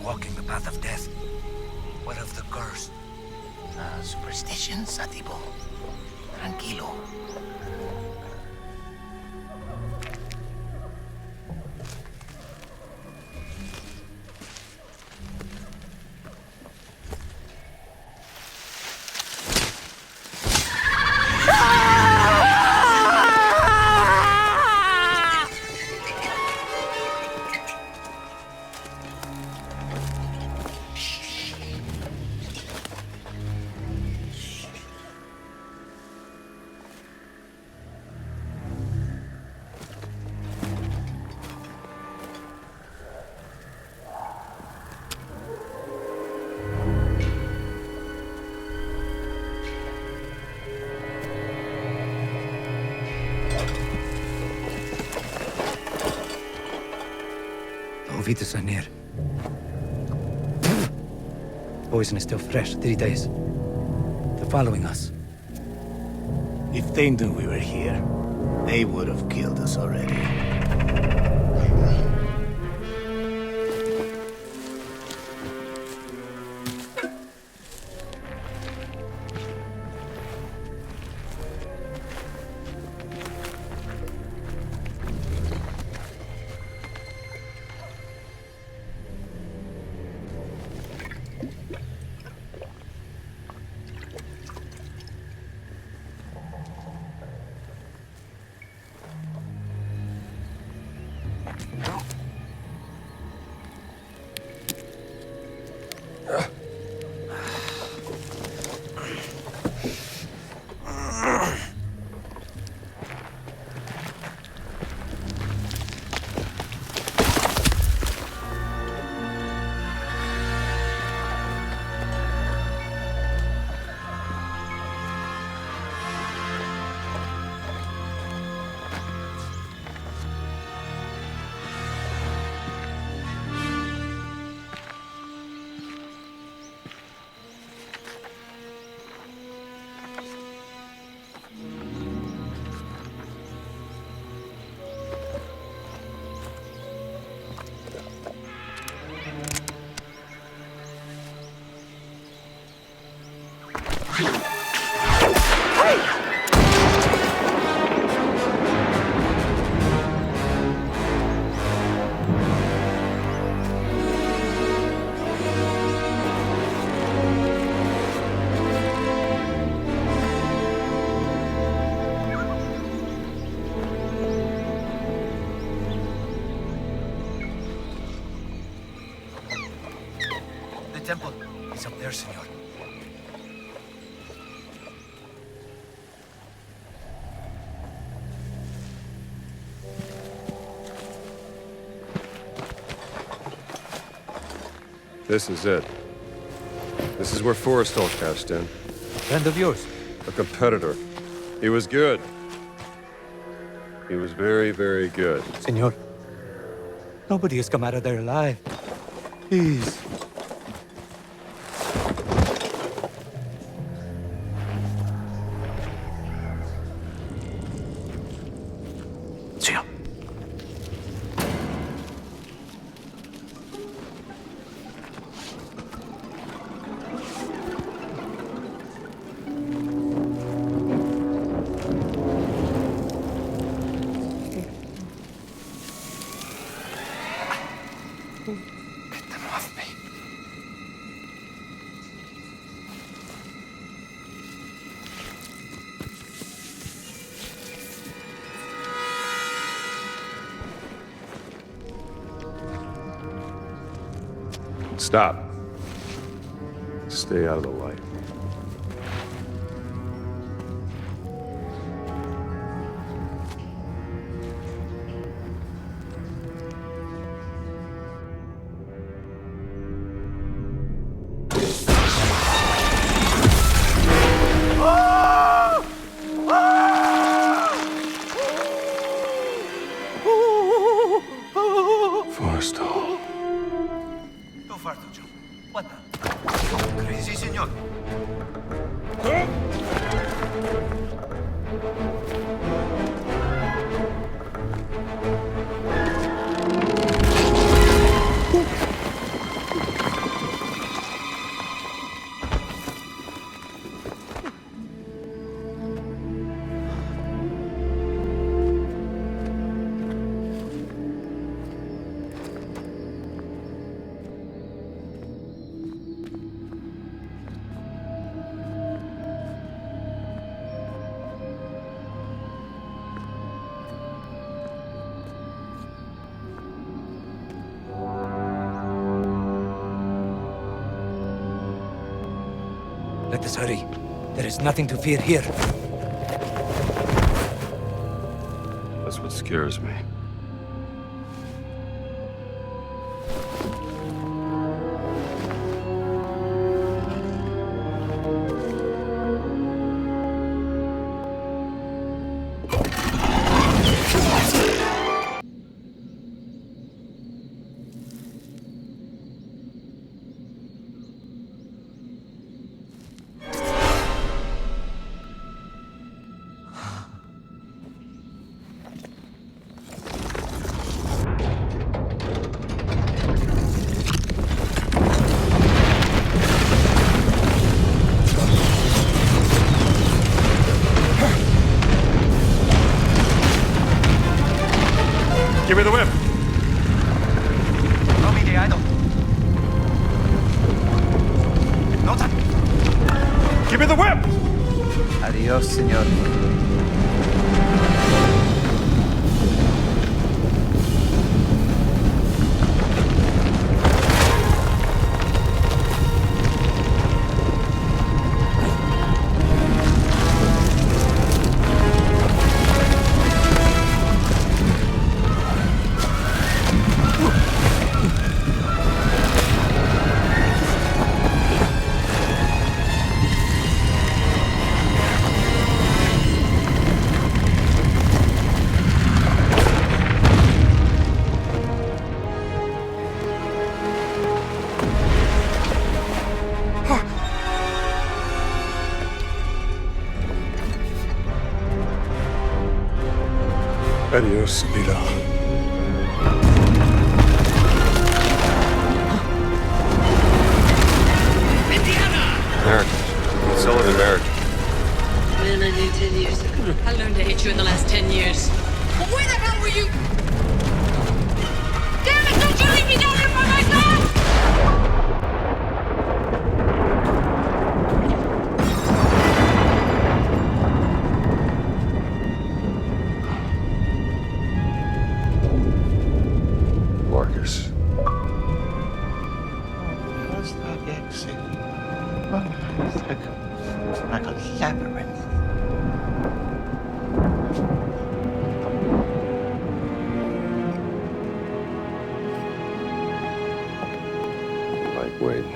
walking the path of death. What of the curse? Superstitions, Atibo. Tranquilo. Vitus are near. Poison is still fresh, 3 days. They're following us. If they knew we were here, they would have killed us already. Temple is up there, senor. This is it. This is where Forrestal cashed in. Friend of yours? A competitor. He was good. He was very, very good. Senor, nobody has come out of there alive. Please. Stop. Stay out of the light. Forrestal. Too far to jump. What the? Crazy, senor. Let us hurry. There is nothing to fear here. That's what scares me. Give me the whip! Throw me the idol. No time. Give me the whip! Adios, señor. Adios, Gina. Americans. It's all in America. Man I knew 10 years ago. I learned to hate you in the last 10 years. But where the hell were you? Damn it, don't you leave me down here by myself! Marcus. What's that exit? Like a labyrinth. Lightweight.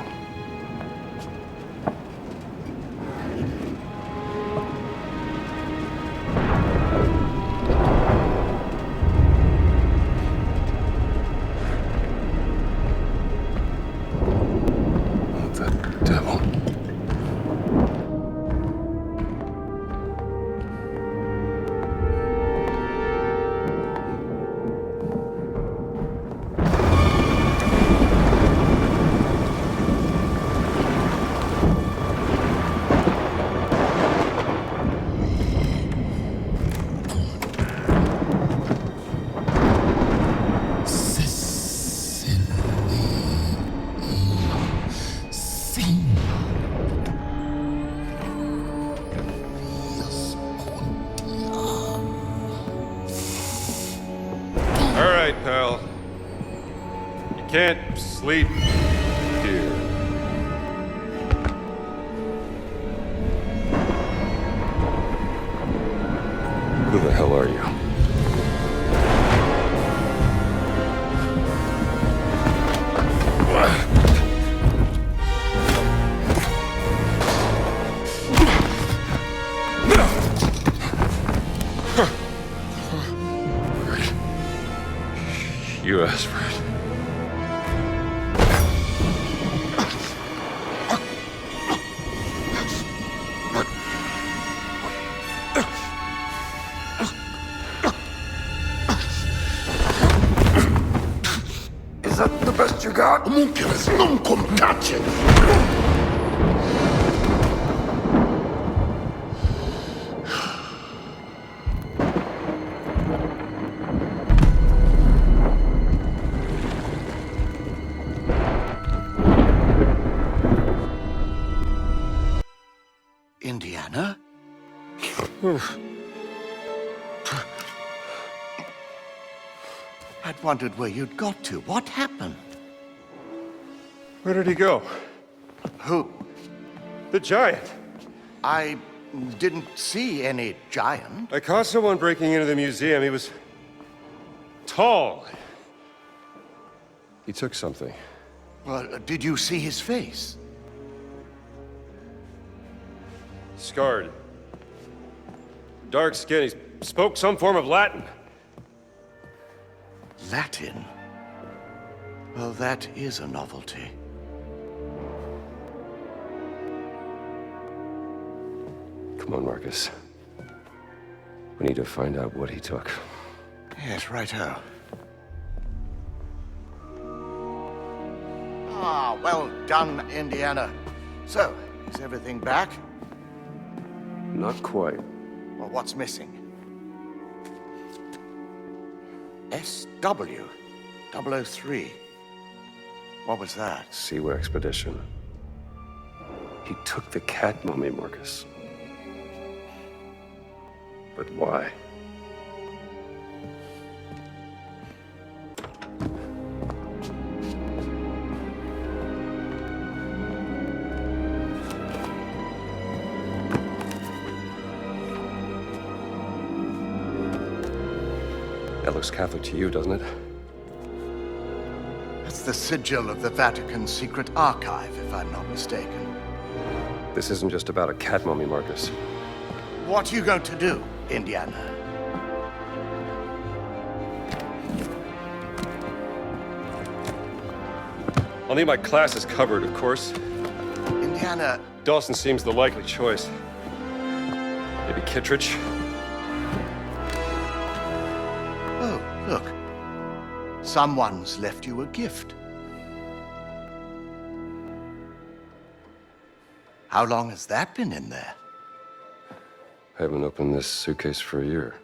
What the devil? All right, pal. You can't sleep here. Who the hell are you? You asked for it. Is that the best you got? Homunculus, non comtace! Indiana? I'd wondered where you'd got to. What happened? Where did he go? Who? The giant. I didn't see any giant. I caught someone breaking into the museum. He was tall. He took something. Well, did you see his face? Scarred. Dark skin. He spoke some form of Latin. Latin? Well, that is a novelty. Come on, Marcus. We need to find out what he took. Yes, righto. Ah, well done, Indiana. So, is everything back? Not quite. Well, what's missing? SW 003. What was that? Seaway expedition. He took the cat mummy, Marcus. But why? That looks Catholic to you, doesn't it? That's the sigil of the Vatican's secret archive, if I'm not mistaken. This isn't just about a cat mummy, Marcus. What are you going to do, Indiana? I'll need my classes covered, of course. Indiana, Dawson seems the likely choice. Maybe Kittredge? oh, look. Someone's left you a gift. How long has that been in there? I haven't opened this suitcase for a year.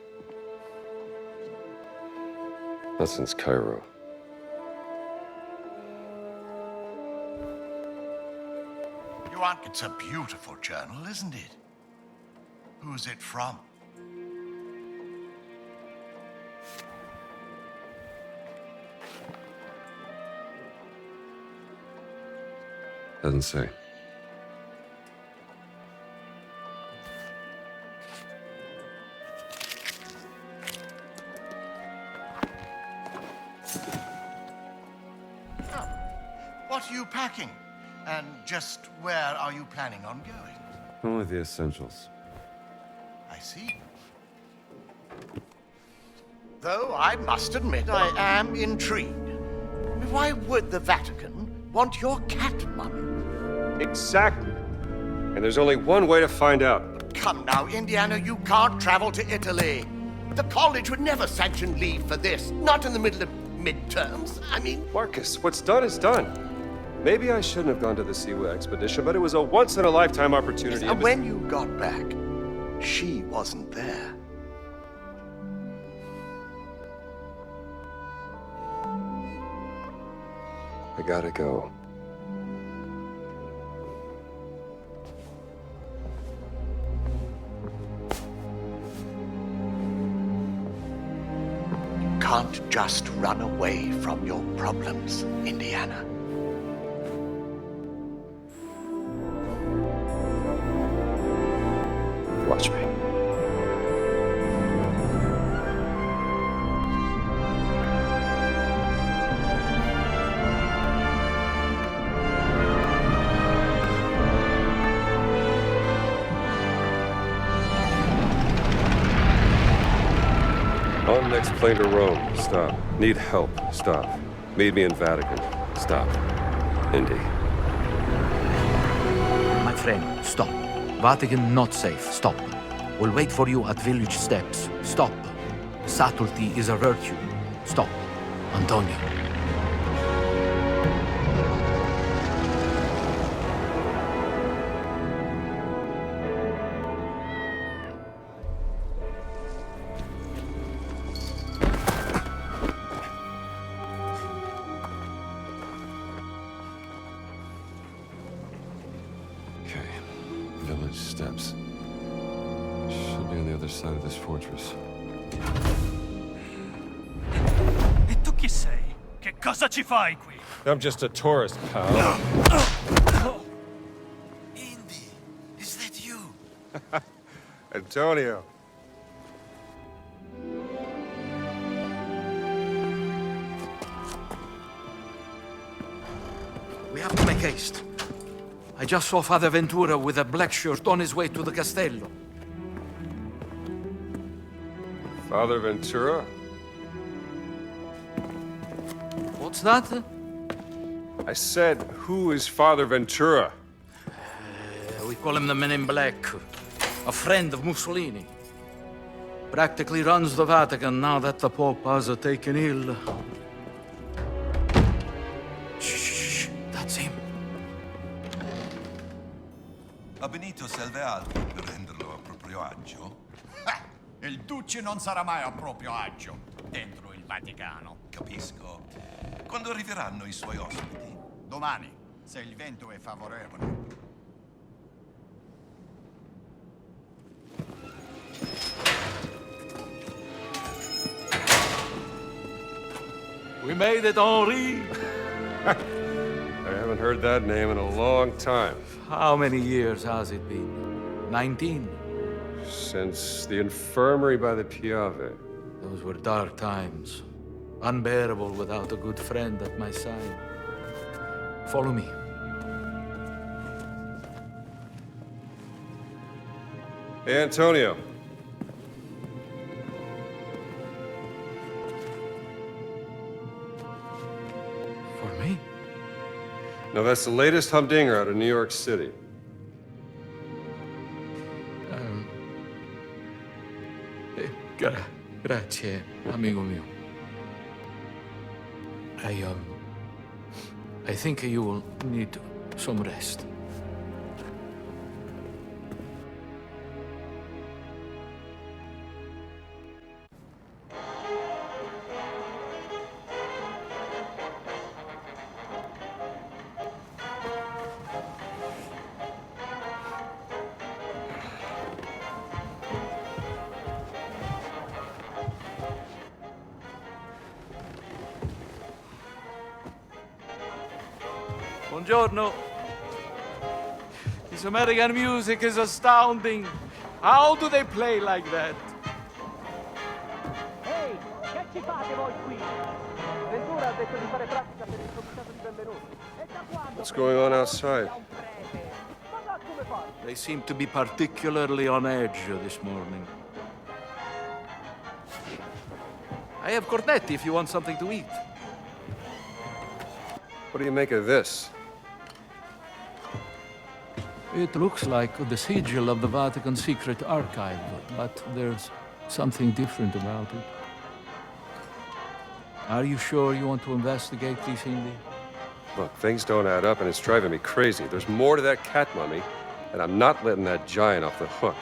Not since Cairo. You aren't... It's a beautiful journal, isn't it? Who's it from? Doesn't say. What are you packing? And just where are you planning on going? Only the essentials. I see. Though I must admit I am intrigued. Why would the Vatican want your cat mummy? Exactly. And there's only one way to find out. Come now, Indiana, you can't travel to Italy. The college would never sanction leave for this. Not in the middle of midterms. I mean... Marcus, what's done is done. Maybe I shouldn't have gone to the Seaway expedition, but it was a once-in-a-lifetime opportunity. And when you got back, she wasn't there. I gotta go. You can't just run away from your problems, Indiana. Watch me. On next plane to Rome. Stop. Need help. Stop. Meet me in Vatican. Stop. Indy. My friend, stop. Vatican not safe. Stop. We'll wait for you at village steps. Stop. Subtlety is a virtue. Stop. Antonio. Okay. Village steps. Should be on the other side of this fortress. E tu chi sei? Che cosa ci fai qui? I'm just a tourist, pal. Indy! Antonio. We have to make haste. I just saw Father Ventura with a black shirt on his way to the Castello. Father Ventura? What's that? I said, who is Father Ventura? We call him the Men in Black. A friend of Mussolini. Practically runs the Vatican now that the Pope has taken ill. Shh, that's him. A Benito serve altro per renderlo a proprio agio? Il duce non sarà mai a proprio agio dentro il Vaticano. Capisco. Quando arriveranno i suoi ospiti? Domani, se il vento è favorevole. We made it, Henri! I haven't heard that name in a long time. How many years has it been? 19? Since the infirmary by the Piave. Those were dark times. Unbearable without a good friend at my side. Follow me. Hey, Antonio. For me? No, that's the latest humdinger out of New York City. Grazie, amigo mio. I think you will need some rest. Buongiorno. This American music is astounding. How do they play like that? Ehi, che ci fate voi qui? Ventura ha detto di fare pratica per il comitato di benvenuti. E da quando? What's going on outside? They seem to be particularly on edge this morning. I have cornetti if you want something to eat. What do you make of this? It looks like the sigil of the Vatican Secret Archive, but there's something different about it. Are you sure you want to investigate this, Indy? Look, things don't add up and it's driving me crazy. There's more to that cat mummy, and I'm not letting that giant off the hook.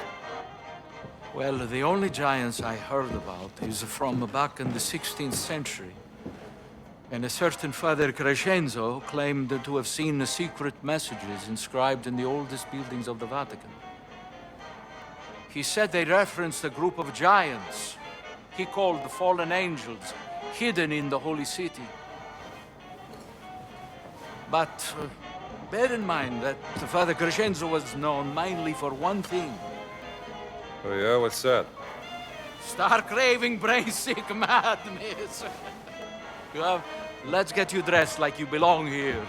Well, the only giants I heard about is from back in the 16th century. And a certain Father Crescenzo claimed to have seen secret messages inscribed in the oldest buildings of the Vatican. He said they referenced a group of giants he called the fallen angels, hidden in the holy city. But bear in mind that Father Crescenzo was known mainly for one thing. Oh yeah, what's that? Star-craving, brain-sick madness. Well, let's get you dressed like you belong here.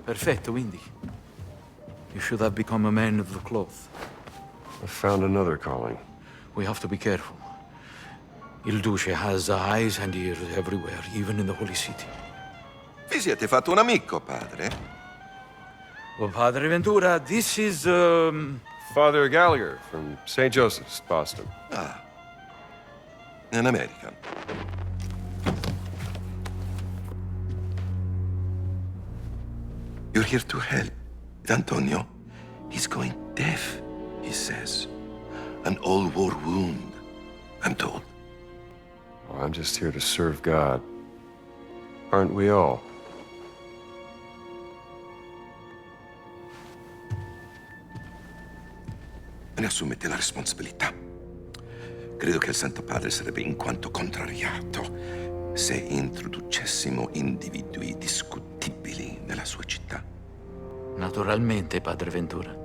Perfetto, Indy. You should have become a man of the cloth. I found another calling. We have to be careful. Il Duce has eyes and ears everywhere, even in the Holy City. Vi siete fatto un amico, padre? Well, Padre Ventura, this is, Father Gallagher from St. Joseph's, Boston. Ah, an American. You're here to help. Antonio, he's going deaf, he says. An old war wound, I'm told. Well, I'm just here to serve God. Aren't we all? ne assumete la responsabilità. Credo che il Santo Padre sarebbe in quanto contrariato se introducessimo individui discutibili nella sua città. Naturalmente, Padre Ventura.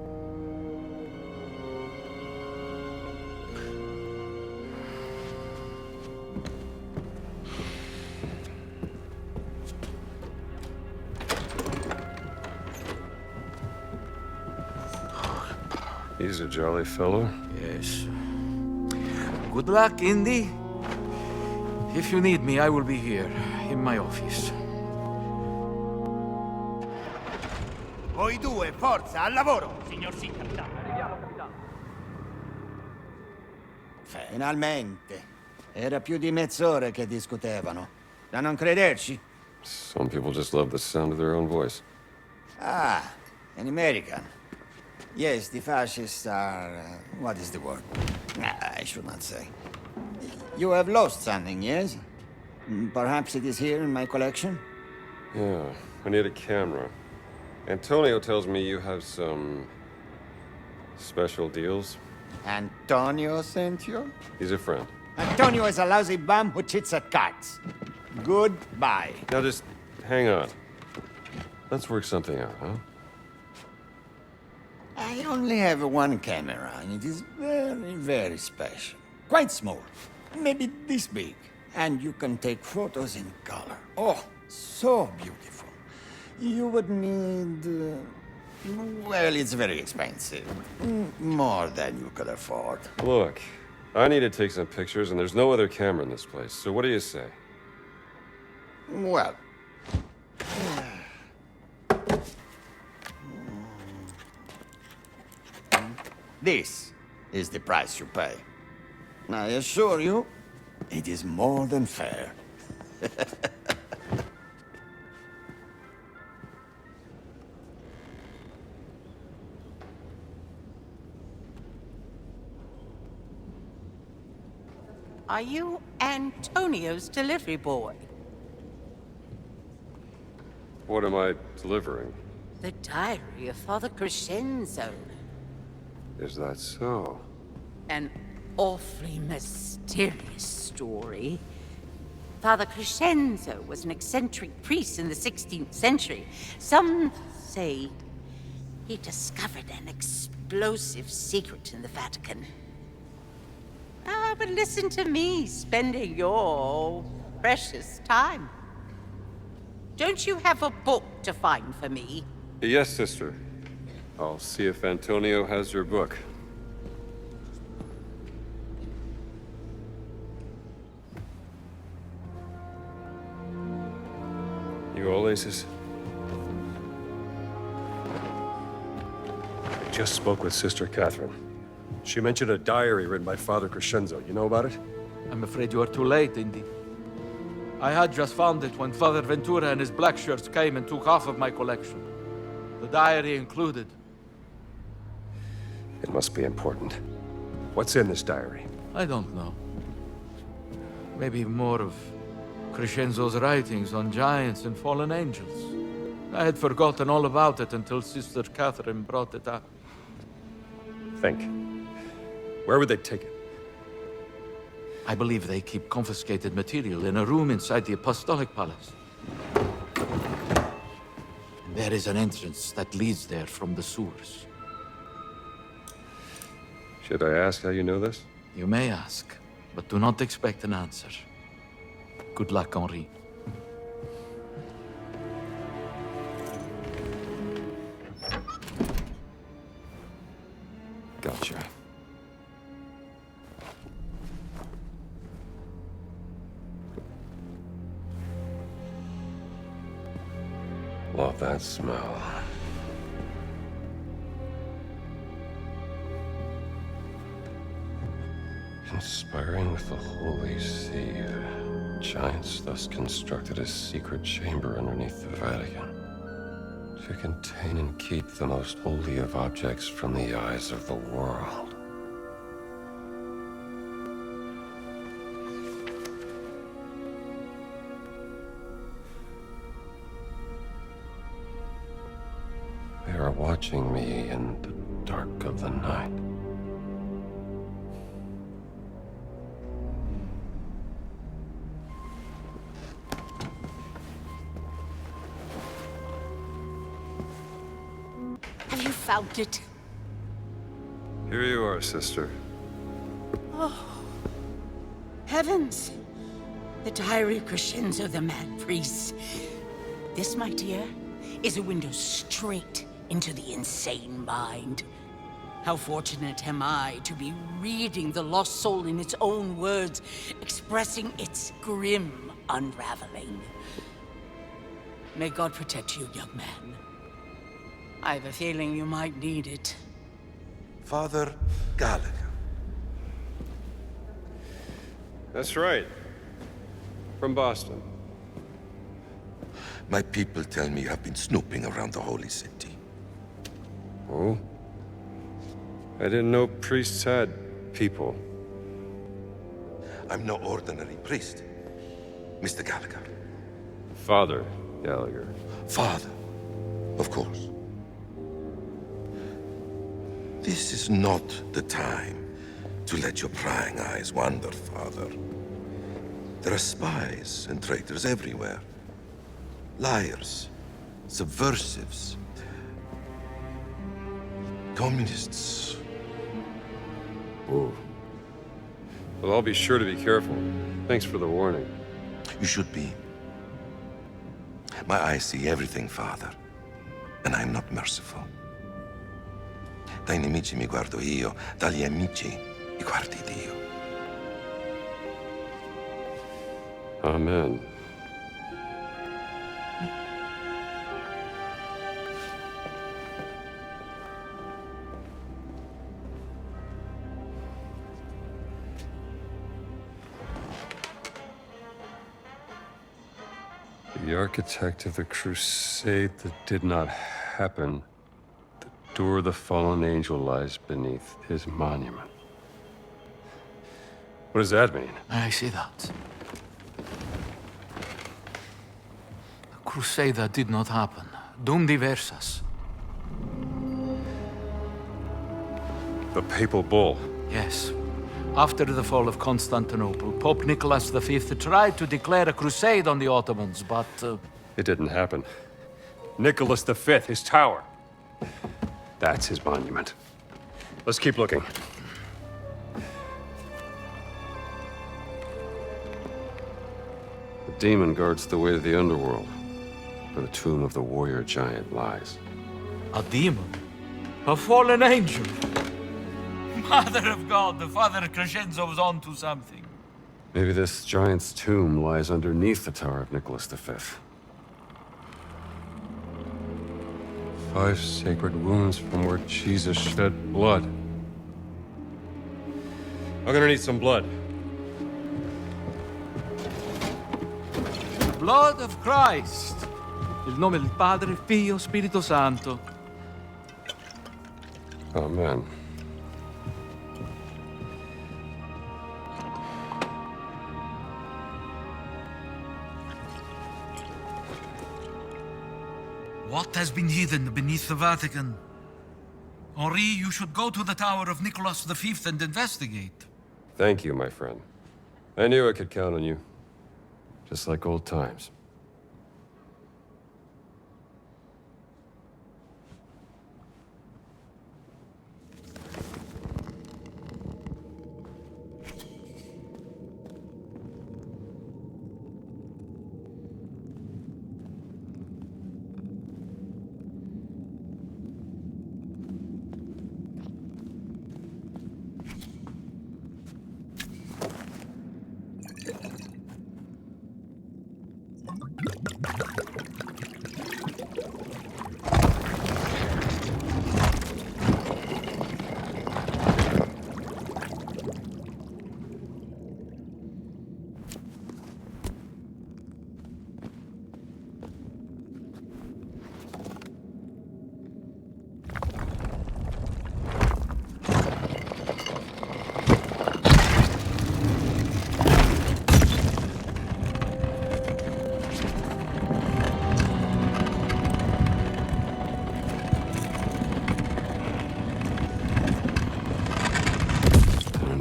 He's a jolly fellow. Yes. Good luck, Indy. If you need me, I will be here, in my office. Voi due, forza, al lavoro! Signor sì, capitano. Finalmente. Era più di mezz'ora che discutevano. Da non crederci? Some people just love the sound of their own voice. Ah, an American. Yes, the fascists are... what is the word? I should not say. You have lost something, yes? Perhaps it is here in my collection? Yeah, I need a camera. Antonio tells me you have some special deals. Antonio sent you? He's a friend. Antonio is a lousy bum who cheats at cards. Goodbye. Now just hang on. Let's work something out, huh? I only have one camera, and it is very, very special. Quite small. Maybe this big. And you can take photos in color. Oh, so beautiful. You would need... well, it's very expensive. More than you could afford. Look, I need to take some pictures, and there's no other camera in this place. So what do you say? Well... this is the price you pay. I assure you, it is more than fair. Are you Antonio's delivery boy? What am I delivering? The diary of Father Crescenzo. Is that so? An awfully mysterious story. Father Crescenzo was an eccentric priest in the 16th century. Some say he discovered an explosive secret in the Vatican. Ah, but listen to me spending your precious time. Don't you have a book to find for me? Yes, sister. I'll see if Antonio has your book. You all aces? I just spoke with Sister Catherine. She mentioned a diary written by Father Crescenzo. You know about it? I'm afraid you are too late, Indy. I had just found it when Father Ventura and his black shirts came and took half of my collection. The diary included. It must be important. What's in this diary? I don't know. Maybe more of Crescenzo's writings on giants and fallen angels. I had forgotten all about it until Sister Catherine brought it up. Think. Where would they take it? I believe they keep confiscated material in a room inside the Apostolic Palace. And there is an entrance that leads there from the sewers. Should I ask how you know this? You may ask, but do not expect an answer. Good luck, Henri. Gotcha. Love that smell. Conspiring with the Holy See, the giants thus constructed a secret chamber underneath the Vatican to contain and keep the most holy of objects from the eyes of the world. They are watching me in the dark of the night. Have you found it? Here you are, sister. Oh. Heavens! The diary of Crescenzo, the mad priest. This, my dear, is a window straight into the insane mind. How fortunate am I to be reading the lost soul in its own words, expressing its grim unraveling. May God protect you, young man. I have a feeling you might need it. Father Gallagher. That's right. From Boston. My people tell me you have been snooping around the holy city. Oh? I didn't know priests had people. I'm no ordinary priest, Mr. Gallagher. Father Gallagher. Father, of course. This is not the time to let your prying eyes wander, Father. There are spies and traitors everywhere. Liars, subversives, communists. Oh. Well, I'll be sure to be careful. Thanks for the warning. You should be. My eyes see everything, Father, and I'm not merciful. Dai nemici mi guardo io, dagli amici mi guardi Dio. Amen. The architect of the crusade that did not happen. The door of the fallen angel lies beneath his monument. What does that mean? I see that. The crusade that did not happen. Dum diversas. The papal bull. Yes. After the fall of Constantinople, Pope Nicholas V tried to declare a crusade on the Ottomans, but... It didn't happen. Nicholas V, his tower. That's his monument. Let's keep looking. The demon guards the way to the underworld, where the tomb of the warrior giant lies. A demon? A fallen angel? Mother of God, the Father Crescenzo was on to something. Maybe this giant's tomb lies underneath the tower of Nicholas V. 5 sacred wounds from where Jesus shed blood. I'm gonna need some blood. Blood of Christ. Il nome del Padre, Figlio, Spirito Santo. Amen. What has been hidden beneath the Vatican? Henri, you should go to the Tower of Nicholas V and investigate. Thank you, my friend. I knew I could count on you. Just like old times.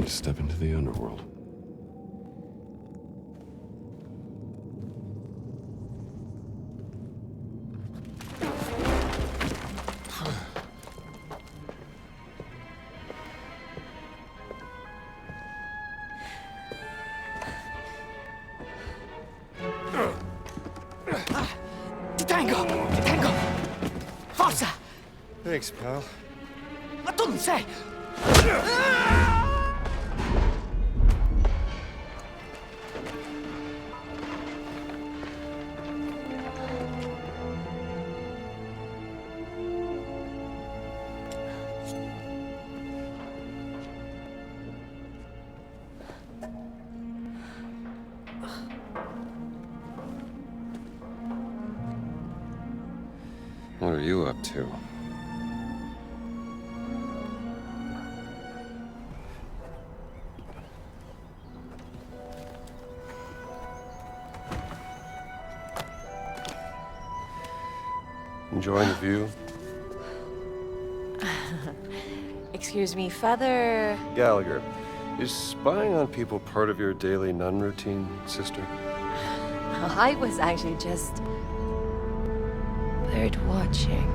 Step into the underworld. Ti tengo! Forza! Thanks, pal. Ma tu non sei! What are you up to? Enjoying the view? Excuse me, Father... Gallagher, is spying on people part of your daily nun routine, sister? I was actually just... bird watching.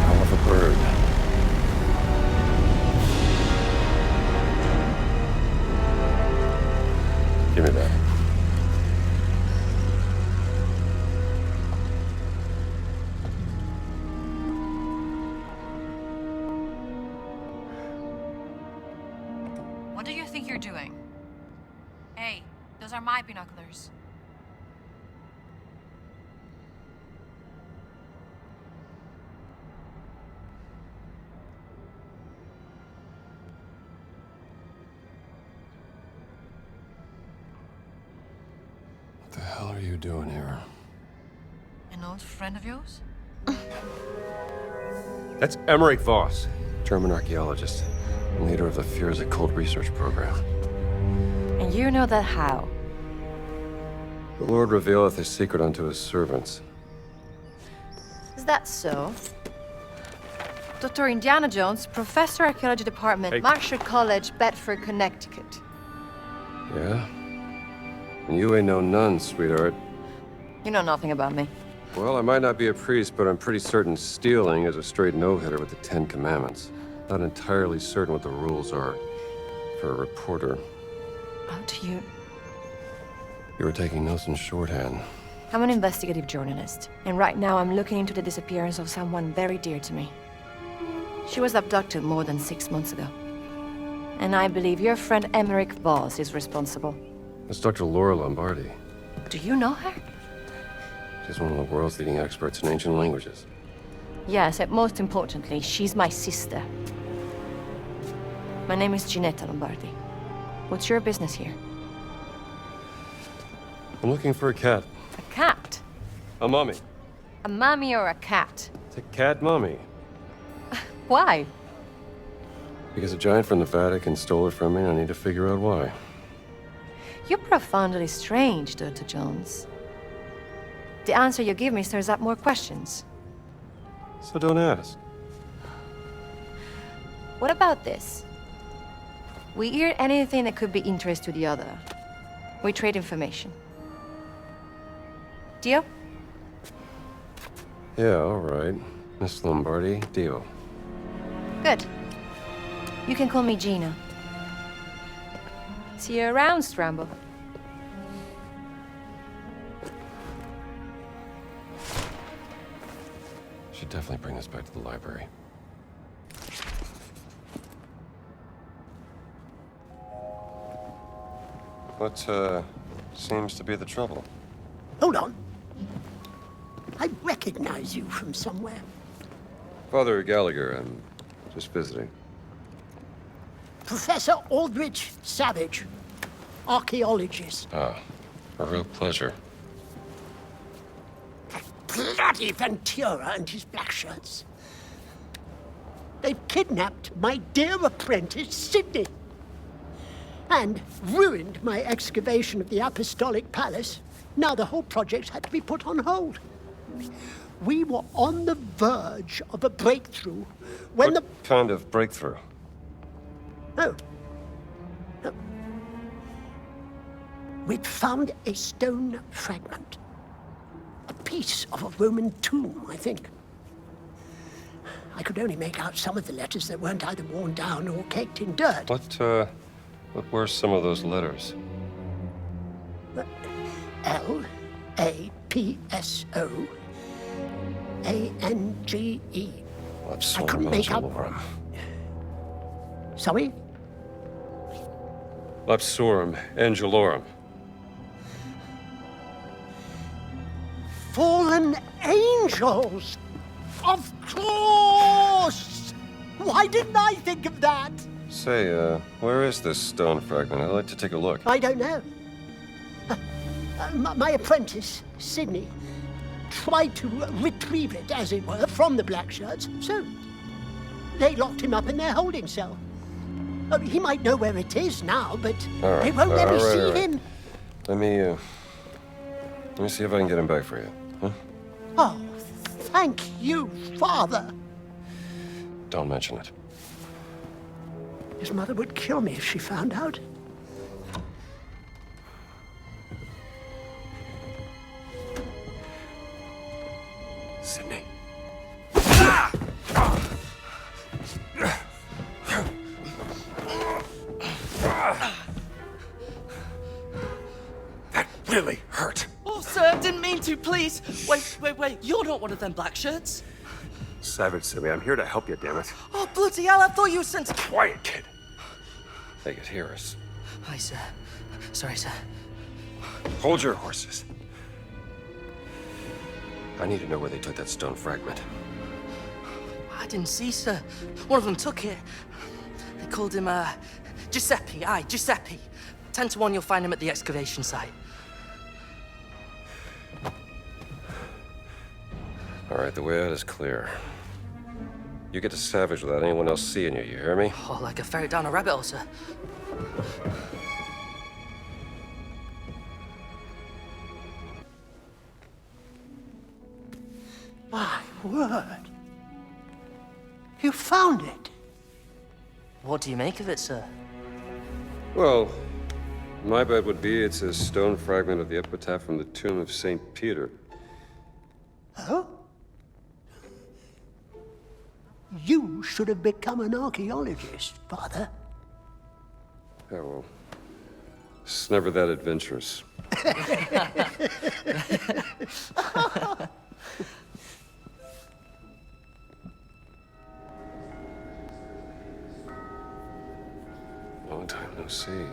Hell of a bird. Give me that. What do you think you're doing? Hey, those are my binoculars. What the hell are you doing here? An old friend of yours? That's Emmerich Voss, German archaeologist, and leader of the Fears Occult Research Program. And you know that how? The Lord revealeth his secret unto his servants. Is that so? Dr. Indiana Jones, Professor Archaeology Department, Hey. Marshall College, Bedford, Connecticut. Yeah? And you ain't no nun, sweetheart. You know nothing about me. Well, I might not be a priest, but I'm pretty certain stealing is a straight no-hitter with the Ten Commandments. Not entirely certain what the rules are for a reporter. How do you... You were taking notes in shorthand. I'm an investigative journalist, and right now I'm looking into the disappearance of someone very dear to me. She was abducted more than 6 months ago. And I believe your friend Emmerich Voss is responsible. That's Dr. Laura Lombardi. Do you know her? She's one of the world's leading experts in ancient languages. Yes, and most importantly, she's my sister. My name is Gina Lombardi. What's your business here? I'm looking for a cat. A cat? A mummy. A mommy or a cat? It's a cat mummy. Why? Because a giant from the Vatican stole it from me, and I need to figure out why. You're profoundly strange, Dr. Jones. The answer you give me stirs up more questions. So don't ask. What about this? We hear anything that could be interest to the other. We trade information. Deal? Yeah, all right. Miss Lombardi, deal. Good. You can call me Gina. See you around, Strambo. Should definitely bring this back to the library. What, seems to be the trouble? Hold on. I recognize you from somewhere. Father Gallagher, I'm just visiting. Professor Aldrich Savage, archaeologist. Ah, a real pleasure. Bloody Ventura and his black shirts. They've kidnapped my dear apprentice, Sidney, and ruined my excavation of the Apostolic Palace. Now the whole project had to be put on hold. We were on the verge of a breakthrough when What kind of breakthrough? Oh. We'd found a stone fragment. A piece of a Roman tomb, I think. I could only make out some of the letters that weren't either worn down or caked in dirt. What were some of those letters? L-A-P-S-O-A-N-G-E. I couldn't make out... Sorry? Lapsorum Angelorum. Fallen angels! Of course! Why didn't I think of that? Say, where is this stone fragment? I'd like to take a look. I don't know. My apprentice, Sydney, tried to retrieve it, as it were, from the black shirts, so they locked him up in their holding cell. He might know where it is now, but they won't let me see him. Let me see if I can get him back for you, huh? Oh, thank you, Father. Don't mention it. His mother would kill me if she found out. Sydney. That really hurt. Oh, sir, I didn't mean to, please. Wait. You're not one of them black shirts. Savage, Sydney. I'm here to help you, damn it. Oh, bloody hell, I thought you were sent to... Quiet, kid. They could hear us. Hi, sir. Sorry, sir. Hold your horses. I need to know where they took that stone fragment. I didn't see, sir. One of them took it. They called him, Giuseppe. Aye, Giuseppe. 10 to 1 you'll find him at the excavation site. All right, the way out is clear. You get to Savage without anyone else seeing you, you hear me? Oh, like a ferret down a rabbit hole, sir. My word. You found it. What do you make of it, sir? Well, my bet would be it's a stone fragment of the epitaph from the tomb of St. Peter. Oh? You should have become an archaeologist, Father. Yeah, well, it's never that adventurous. Long time no see.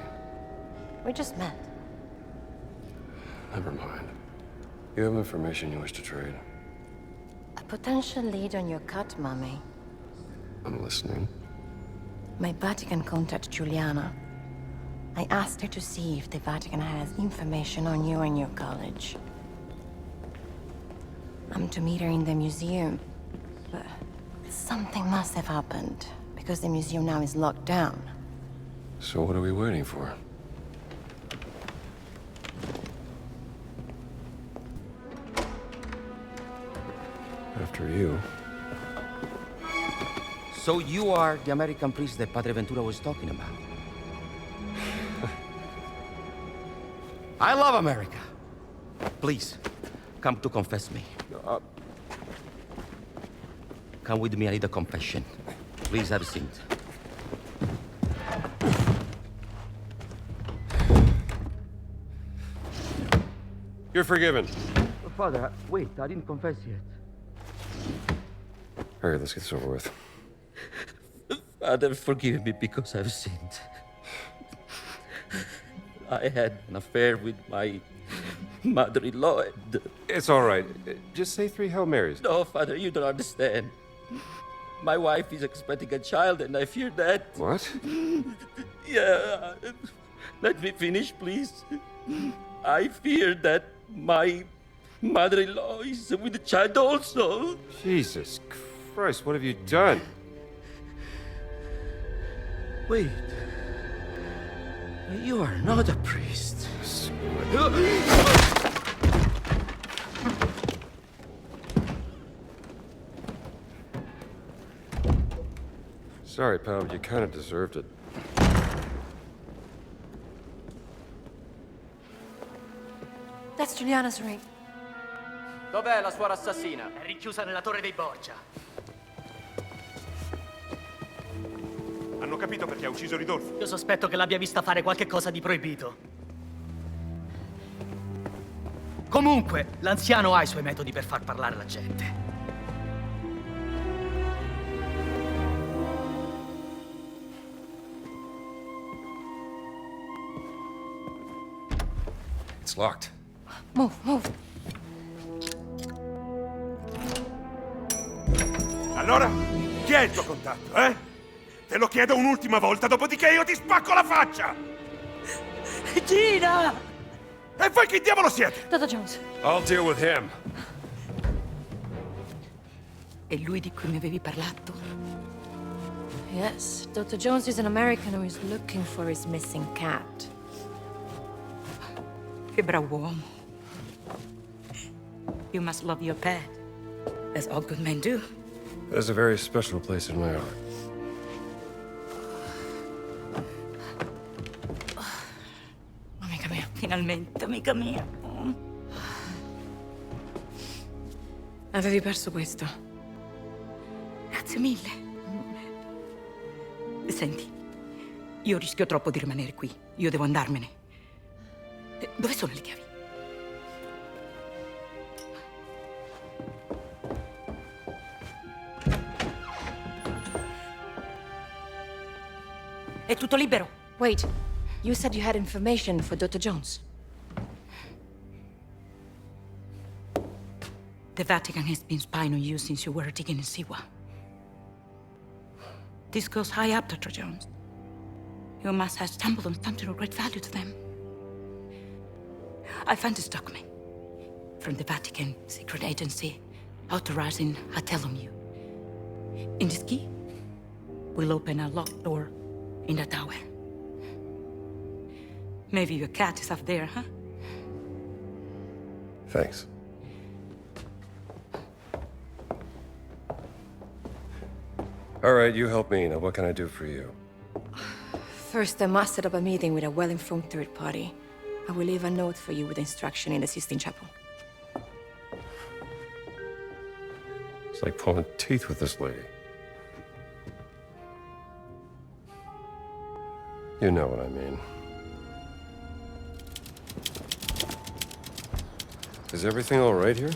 We just met. Never mind. You have information you wish to trade? A potential lead on your cut, Mummy. I'm listening. My Vatican contact, Juliana. I asked her to see if the Vatican has information on you and your college. I'm to meet her in the museum, but something must have happened, because the museum now is locked down. So what are we waiting for? After you. So you are the American priest that Padre Ventura was talking about? I love America. Please, come to confess me. Come with me, I need a confession. Please have a seat. You're forgiven. Father, wait, I didn't confess yet. Hurry, let's get this over with. Father, forgive me because I've sinned. I had an affair with my mother-in-law and... It's all right. Just say 3 Hail Marys. No, Father, you don't understand. My wife is expecting a child and I fear that... What? Yeah. Let me finish, please. I fear that my mother-in-law is with the child also. Jesus Christ, what have you done? Wait. You are not a priest. Sorry, pal, but you kind of deserved it. That's Juliana's ring. Dov'è la suora assassina? È rinchiusa nella torre dei Borgia. Ho capito perché ha ucciso Ridolfo. Io sospetto che l'abbia vista fare qualche cosa di proibito. Comunque, l'anziano ha i suoi metodi per far parlare la gente. It's locked. Move, move. Allora, chi è il tuo contatto, eh? Te lo chiedo un'ultima volta, dopodiché io ti spacco la faccia! Gina! E voi chi diavolo siete? Dr. Jones. I'll deal with him. È lui di cui mi avevi parlato? Yes, Dr. Jones is an American who is looking for his missing cat. Che bravo uomo. You must love your pet, as all good men do. There's a very special place in my heart. Amica mia. Finalmente, amica mia. Avevi perso questo. Grazie mille. Senti, io rischio troppo di rimanere qui. Io devo andarmene. Dove sono le chiavi? È tutto libero. Wait, you said you had information for Dr. Jones. The Vatican has been spying on you since you were digging in Siwa. This goes high up, Dr. Jones. You must have stumbled on something of great value to them. I found this document from the Vatican secret agency authorizing a tell on you. In this key, we'll open a locked door in the tower. Maybe your cat is up there, huh? Thanks. All right, you help me. Now, what can I do for you? First, I must set up a meeting with a well-informed third party. I will leave a note for you with instruction in the Sistine Chapel. It's like pulling teeth with this lady. You know what I mean. Is everything all right here?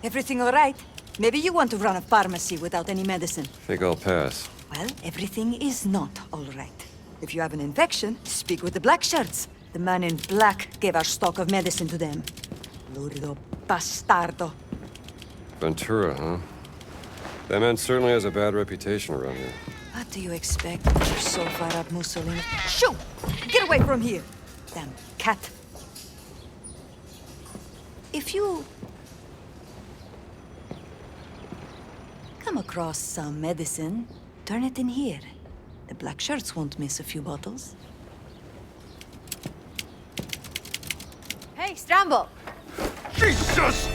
Everything all right? Maybe you want to run a pharmacy without any medicine. Think I'll pass. Well, everything is not all right. If you have an infection, speak with the black shirts. The man in black gave our stock of medicine to them. Lurido bastardo. Ventura, huh? That man certainly has a bad reputation around here. What do you expect? You're so far up, Mussolini. Shoo! Get away from here! Damn cat. If you come across some medicine, turn it in here. The black shirts won't miss a few bottles. Hey, Strambo! Jesus!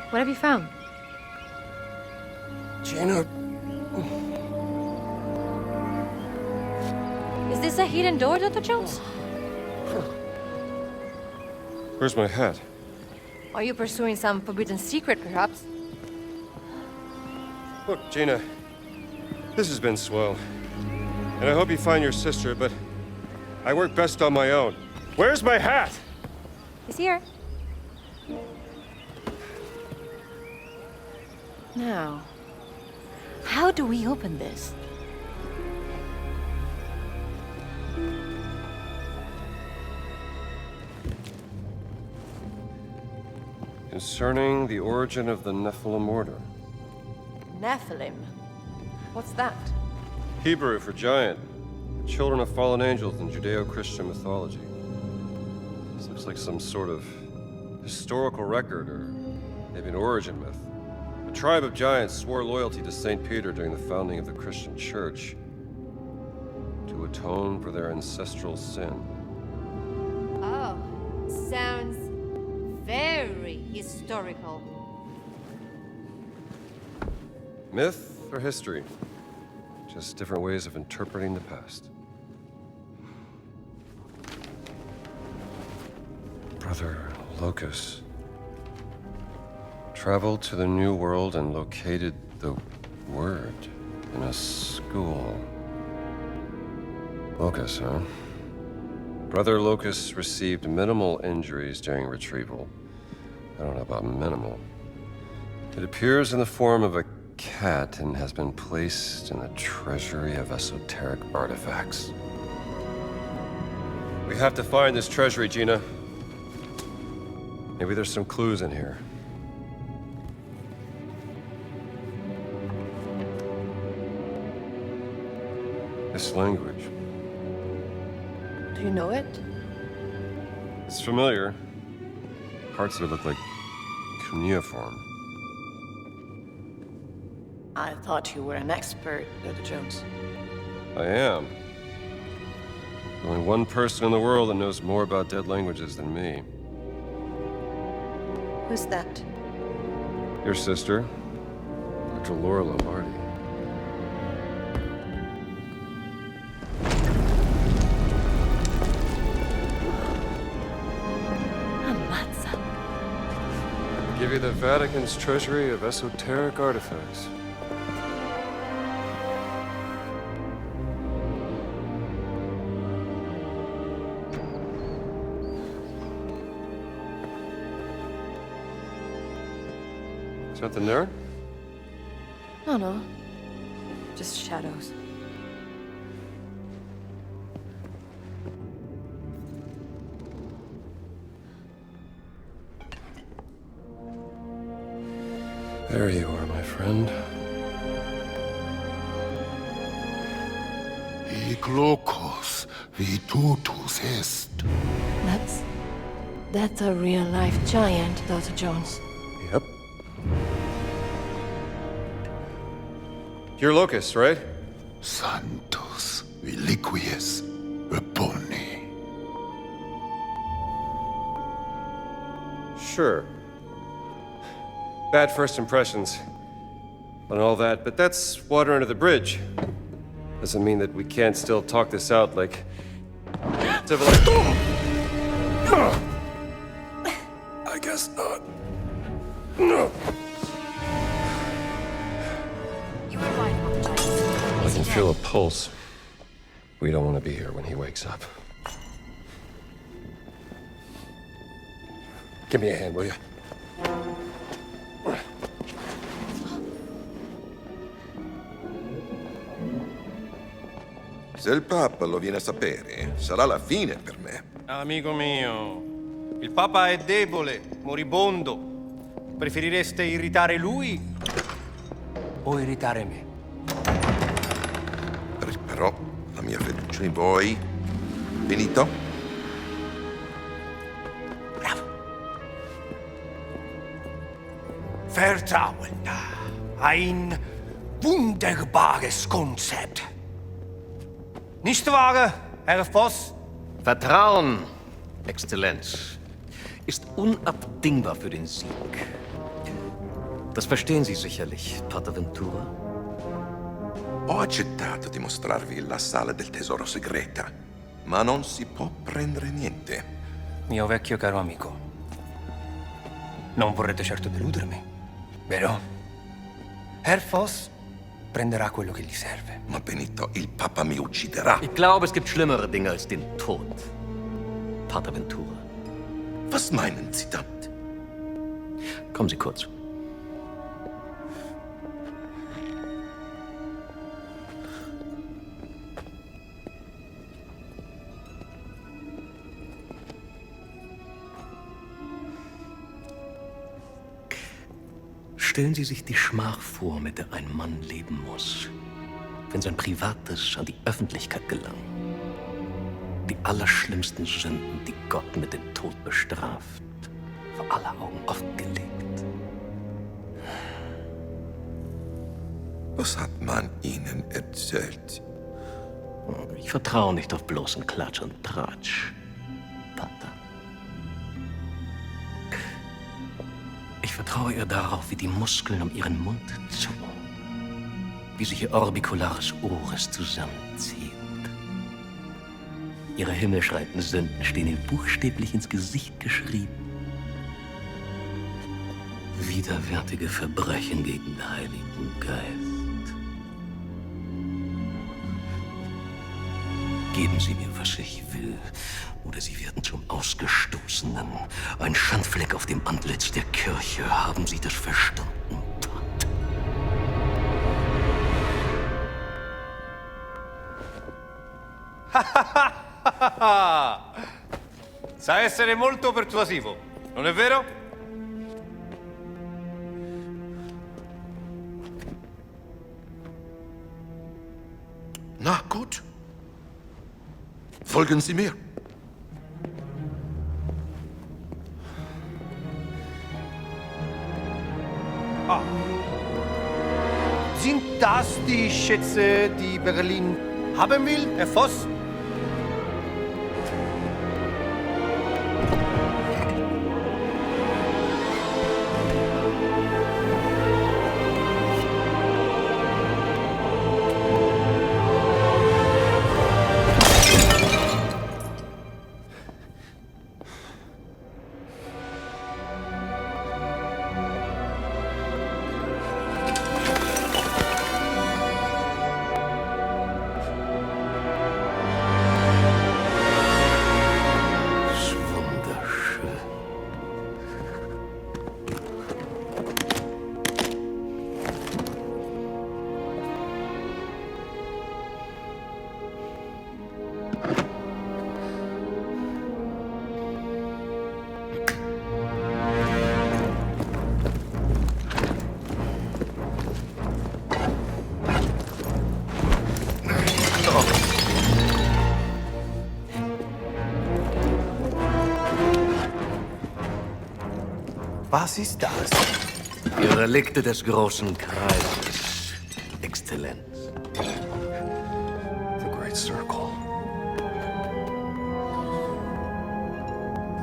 What have you found? Gina. Is this a hidden door, Dr. Jones? Where's my hat? Are you pursuing some forbidden secret, perhaps? Look, Gina, this has been swell. And I hope you find your sister, but I work best on my own. Where's my hat? He's here. Now, how do we open this? Concerning the origin of the Nephilim order. Nephilim? What's that? Hebrew for giant. Children of fallen angels in Judeo-Christian mythology. This looks like some sort of historical record, or maybe an origin myth. A tribe of giants swore loyalty to St. Peter during the founding of the Christian Church to atone for their ancestral sin. Oh, sounds very historical. Myth or history? Just different ways of interpreting the past. Brother Locus traveled to the New World and located the word in a school. Locus, huh? Brother Locus received minimal injuries during retrieval. I don't know about minimal. It appears in the form of a cat and has been placed in the treasury of esoteric artifacts. We have to find this treasury, Gina. Maybe there's some clues in here. This language. Do you know it? It's familiar. Parts of it look like cuneiform. I thought you were an expert, Dr. Jones. I am. Only one person in the world that knows more about dead languages than me. Who's that? Your sister, Dr. Laura Lombardi. I give you the Vatican's treasury of esoteric artifacts. Something there? No. Just shadows. There you are, my friend. Hic locus vitutus est. That's a real-life giant, Dr. Jones. Yep. You're Locus, right? Sanctus reliquies reponi. Sure. Bad first impressions and all that, but that's water under the bridge. Doesn't mean that we can't still talk this out like I guess not. No. You were right about the giants. I can feel a pulse. We don't want to be here when he wakes up. Give me a hand, will you? Se il Papa lo viene a sapere, sarà la fine per me. Amico mio, il Papa è debole, moribondo. Preferireste irritare lui o irritare me? Però la mia fiducia in voi... Finito? Vertrauen. Ein wunderbares Konzept. Nicht wahr, Herr Voss? Vertrauen, Exzellenz, ist unabdingbar für den Sieg. Das verstehen Sie sicherlich, Pater Ventura. Ho accettato di mostrarvi la sala del tesoro segreta, ma non si può prendere niente. Mio vecchio caro amico, non vorrete certo deludermi, vero? Herr Voss prenderà quello che gli serve. Ma Benito, il Papa mi ucciderà. Ich glaube, es gibt schlimmere Dinge als den Tod, Pater Ventura. Was meinen Sie damit? Kommen Sie kurz. Stellen Sie sich die Schmach vor, mit der ein Mann leben muss, wenn sein Privates an die Öffentlichkeit gelangt. Die allerschlimmsten Sünden, die Gott mit dem Tod bestraft, vor aller Augen offengelegt. Was hat man Ihnen erzählt? Ich vertraue nicht auf bloßen Klatsch und Tratsch, Pater. Ich vertraue ihr darauf, wie die Muskeln um ihren Mund zucken, wie sich ihr orbicularis oris zusammenzieht. Ihre himmelschreienden Sünden stehen Ihnen buchstäblich ins Gesicht geschrieben. Widerwärtige Verbrechen gegen den Heiligen Geist. Geben Sie mir, was ich will, oder Sie werden zum Ausgestoßenen. Ein Schandfleck auf dem Antlitz der Kirche. Haben Sie das verstanden? Sa essere molto persuasivo, non è vero? Na gut. Folgen Sie mir. Ah. Sind das die Schätze, die Berlin haben will, Herr Voss? Was ist das? Die Relikte des großen Kreises, Exzellenz. The Great Circle.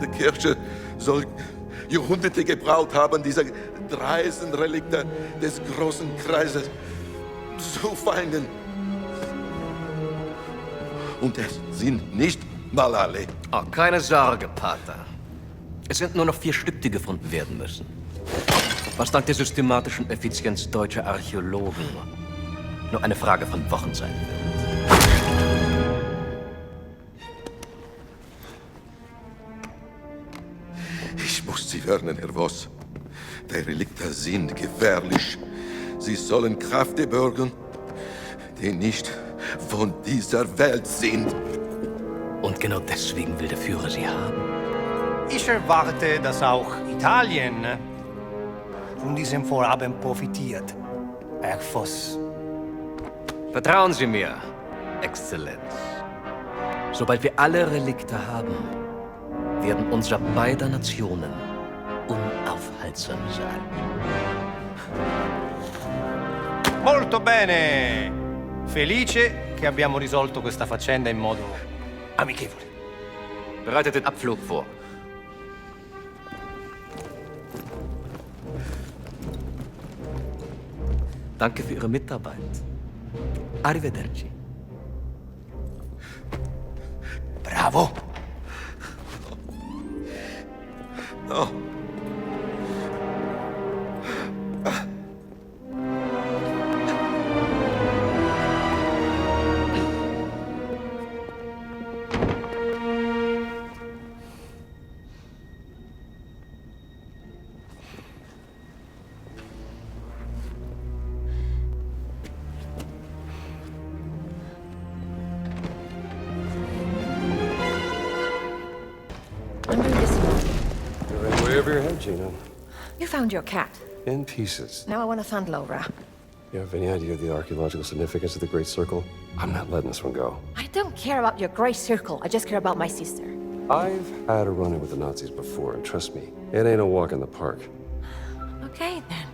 Die Kirche soll Jahrhunderte gebraucht haben, diese dreisten Relikte des großen Kreises zu finden. Und es sind nicht mal alle. Oh, keine Sorge, Pater. Es sind nur noch 4 Stück, die gefunden werden müssen. Was dank der systematischen Effizienz deutscher Archäologen nur eine Frage von Wochen sein wird. Ich muss Sie warnen, Herr Voss. Die Relikte sind gefährlich. Sie sollen Kräfte bergen, die nicht von dieser Welt sind. Und genau deswegen will der Führer sie haben. Ich erwarte, dass auch Italien von diesem Vorhaben profitiert, Herr Voss. Vertrauen Sie mir, Exzellenz. Sobald wir alle Relikte haben, werden unser beider Nationen unaufhaltsam sein. Molto bene! Felice che abbiamo risolto questa faccenda in modo amichevole. Bereitet den Abflug vor. Danke für Ihre Mitarbeit. Arrivederci. Bravo! No. Way over your head, Gina. You found your cat. In pieces. Now I want to find Laura. You have any idea of the archaeological significance of the Great Circle? I'm not letting this one go. I don't care about your gray circle. I just care about my sister. I've had a run-in with the Nazis before, and trust me, it ain't a walk in the park. Okay, then.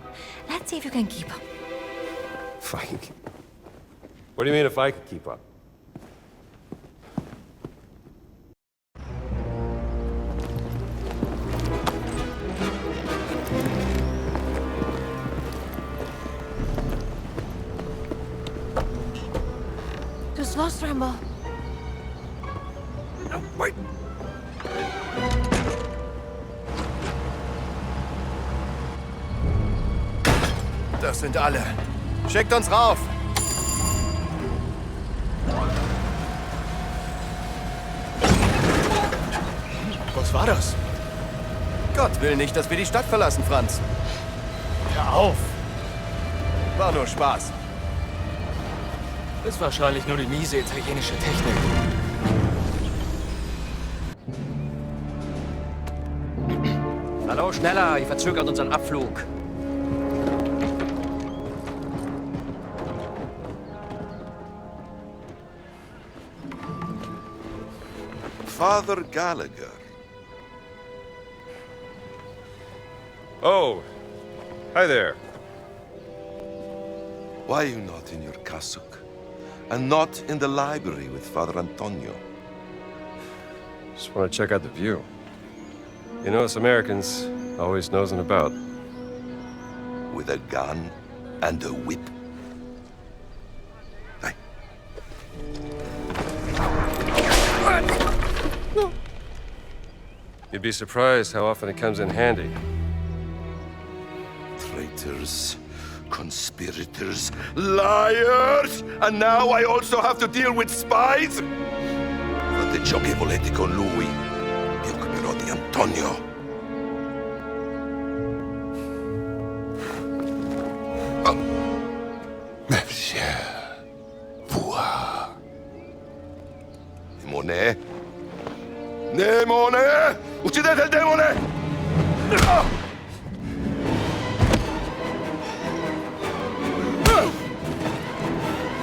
Let's see if you can keep up. Fine. What do you mean if I could keep up? Too slow, Rambo. Das sind alle. Schickt uns rauf! Was war das? Gott will nicht, dass wir die Stadt verlassen, Franz. Hör auf! War nur Spaß. Ist wahrscheinlich nur die miese italienische Technik. Hallo, schneller! Ihr verzögert unseren Abflug. Father Gallagher. Oh, hi there. Why are you not in your cassock? And not in the library with Father Antonio? Just want to check out the view. You know, us Americans always nosing about. With a gun and a whip. Hey. You'd be surprised how often it comes in handy. Traitors, conspirators, liars! And now I also have to deal with spies? Fate ciò che volete con lui. Mi occuperò di Antonio. Monsieur, voir. Demone? Demone! Uccidete il demone!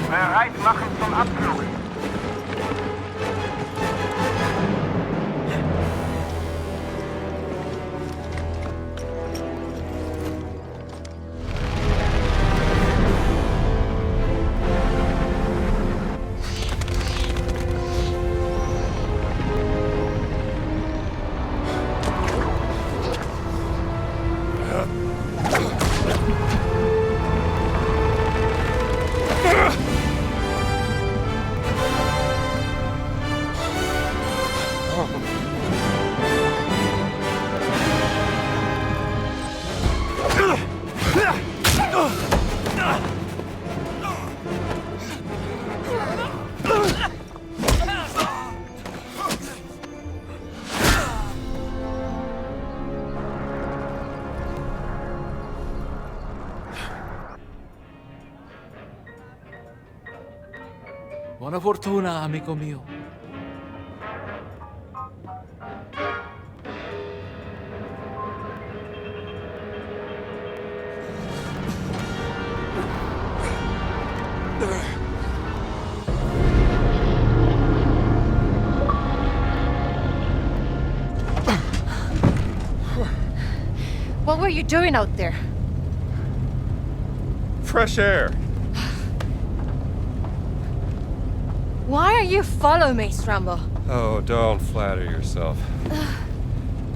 Bereit machen zum Abflug. Buona fortuna, amico mio. What were you doing out there? Fresh air. Why are you following me, Strambo? Oh, don't flatter yourself.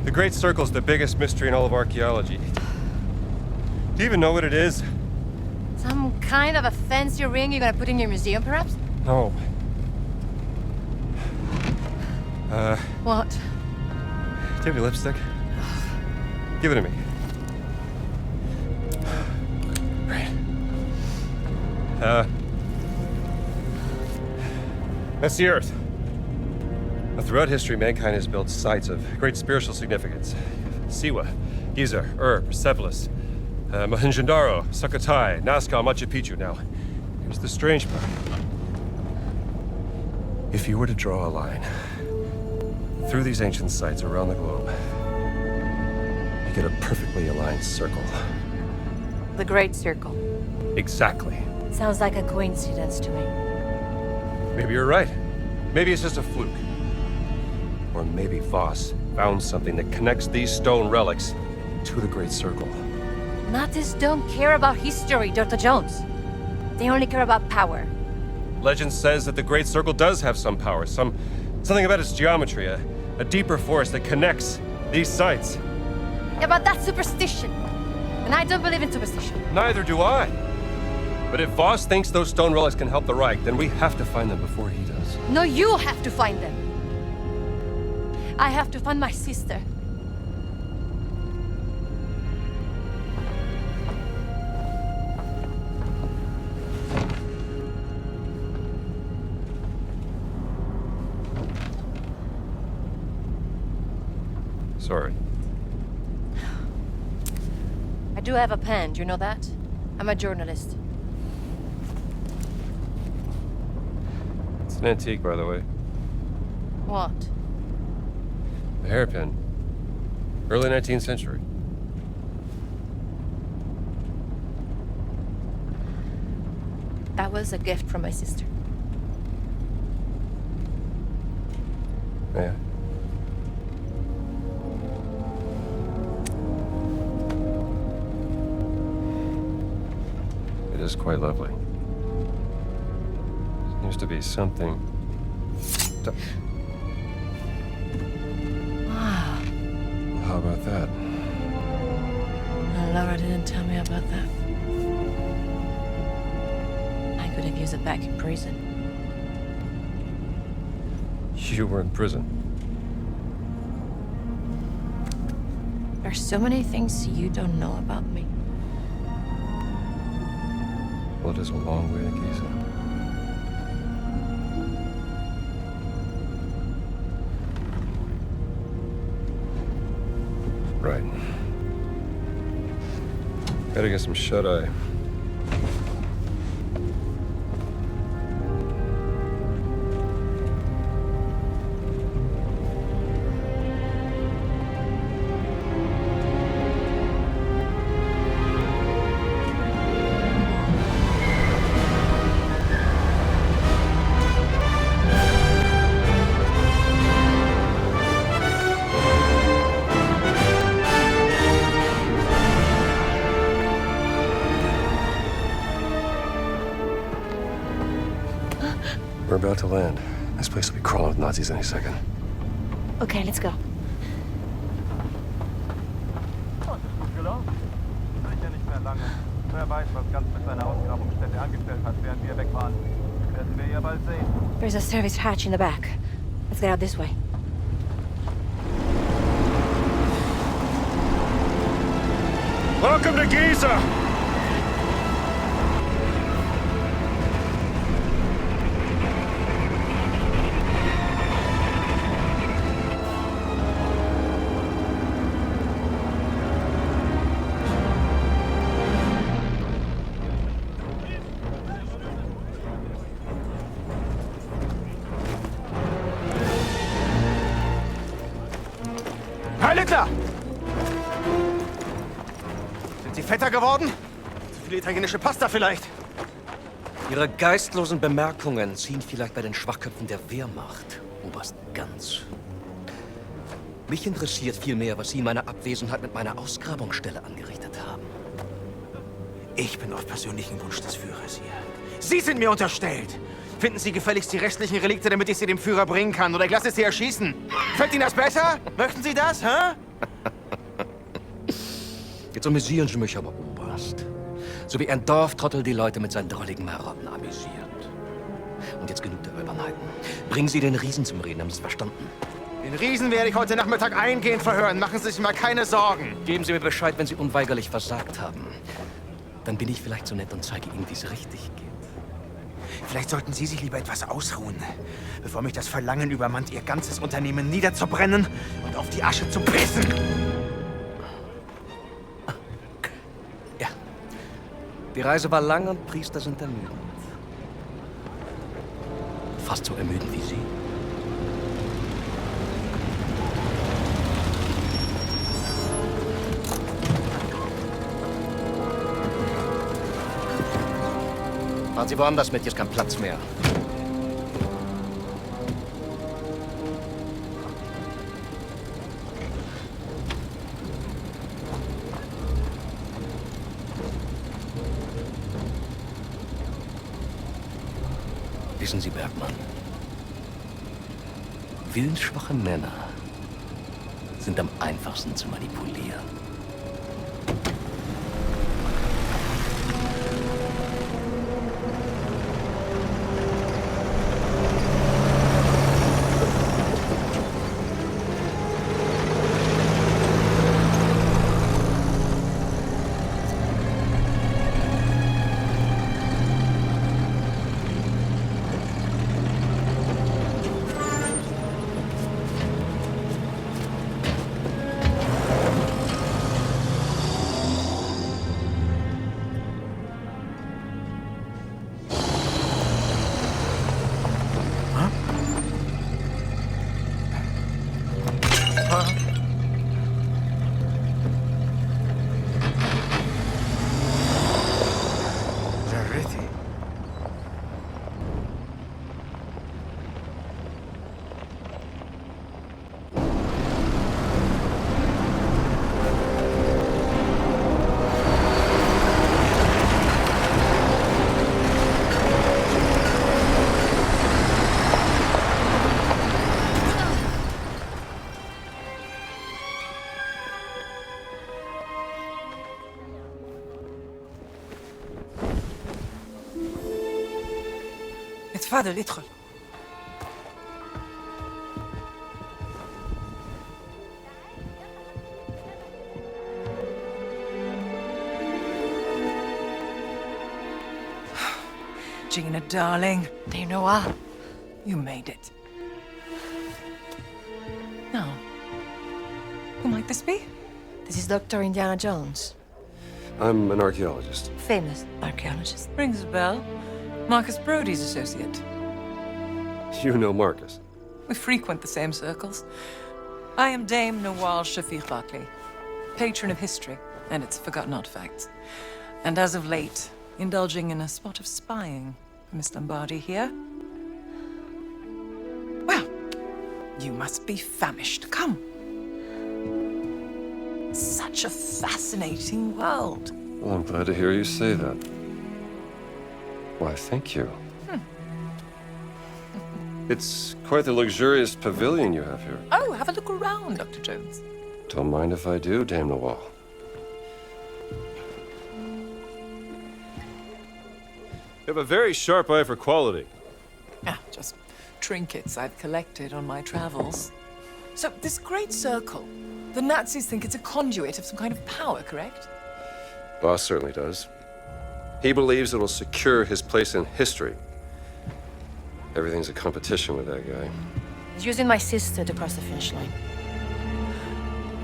The Great Circle's the biggest mystery in all of archaeology. Do you even know what it is? Some kind of a fancy ring you're gonna put in your museum, perhaps? No. What? Do you have your lipstick? Give it to me. Right. That's the Earth. Now, throughout history, mankind has built sites of great spiritual significance. Siwa, Giza, Persepolis, Mohenjo-Daro, Sukatai, Nazca, Machu Picchu. Now, here's the strange part. If you were to draw a line through these ancient sites around the globe, you get a perfectly aligned circle. The Great Circle. Exactly. Sounds like a coincidence to me. Maybe you're right. Maybe it's just a fluke. Or maybe Voss found something that connects these stone relics to the Great Circle. Nazis don't care about history, Dr. Jones. They only care about power. Legend says that the Great Circle does have some power, something about its geometry, a deeper force that connects these sites. Yeah, but that's superstition. And I don't believe in superstition. Neither do I. But if Voss thinks those stone relics can help the Reich, then we have to find them before he does. No, you have to find them. I have to find my sister. sorry. I do have a pen, do you know that? I'm a journalist. It's an antique, by the way. What? A hairpin. Early 19th century. That was a gift from my sister. Yeah. It is quite lovely. Seems to be something. Wow. How about that? Laura didn't tell me about that. I could have used it back in prison. You were in prison. There's so many things you don't know about me. Well, it is a long way to Giza. Right. Gotta get some shut-eye. We're about to land. This place will be crawling with Nazis any second. Okay, let's go. Gut gelaufen. Sicher nicht mehr lange. Wer weiß, was ganz mit seiner Ausgrabungsstätte angestellt hat, während wir weg waren. Werden wir ja bald sehen. There's a service hatch in the back. Let's get out this way. Welcome to Giza! Heil Hitler! Sind Sie fetter geworden? Zu viel italienische Pasta vielleicht? Ihre geistlosen Bemerkungen ziehen vielleicht bei den Schwachköpfen der Wehrmacht, Oberst Ganz. Mich interessiert vielmehr, was Sie in meiner Abwesenheit mit meiner Ausgrabungsstelle angerichtet haben. Ich bin auf persönlichen Wunsch des Führers hier. Sie sind mir unterstellt! Finden Sie gefälligst die restlichen Relikte, damit ich sie dem Führer bringen kann, oder ich lasse Sie erschießen. Fällt Ihnen das besser? Möchten Sie das, hä? Jetzt amüsieren Sie mich aber, Oberst. So wie ein Dorftrottel die Leute mit seinen drolligen Marotten amüsiert. Und jetzt genug der Albernheiten. Bringen Sie den Riesen zum Reden, haben Sie es verstanden? Den Riesen werde ich heute Nachmittag eingehend verhören. Machen Sie sich mal keine Sorgen. Geben Sie mir Bescheid, wenn Sie unweigerlich versagt haben. Dann bin ich vielleicht so nett und zeige Ihnen, wie es richtig geht. Vielleicht sollten Sie sich lieber etwas ausruhen, bevor mich das Verlangen übermannt, Ihr ganzes Unternehmen niederzubrennen und auf die Asche zu pissen. Ja. Die Reise war lang und Priester sind ermüdend. Fast so ermüdend wie Sie. Fahren Sie woanders mit, hier ist kein Platz mehr. Wissen Sie, Bergmann, willensschwache Männer sind am einfachsten zu manipulieren. تفضل ادخل. Gina, darling. Do you know what? You made it. Now, who might this be? This is Dr. Indiana Jones. I'm an archaeologist. Famous archaeologist. Rings a bell. Marcus Brody's associate. You know Marcus. We frequent the same circles. I am Dame Nawal Shafiq Barclay, patron of history and its forgotten artifacts. And as of late, indulging in a spot of spying for Miss Lombardi here. Well, you must be famished. Come. Such a fascinating world. Well, I'm glad to hear you say that. Why, thank you. It's quite the luxurious pavilion you have here. Oh, have a look around, Dr. Jones. Don't mind if I do, Dame Nawal. You have a very sharp eye for quality. Ah, just trinkets I've collected on my travels. So, this great circle, the Nazis think it's a conduit of some kind of power, correct? Boss certainly does. He believes it'll secure his place in history. Everything's a competition with that guy. He's using my sister to cross the finish line.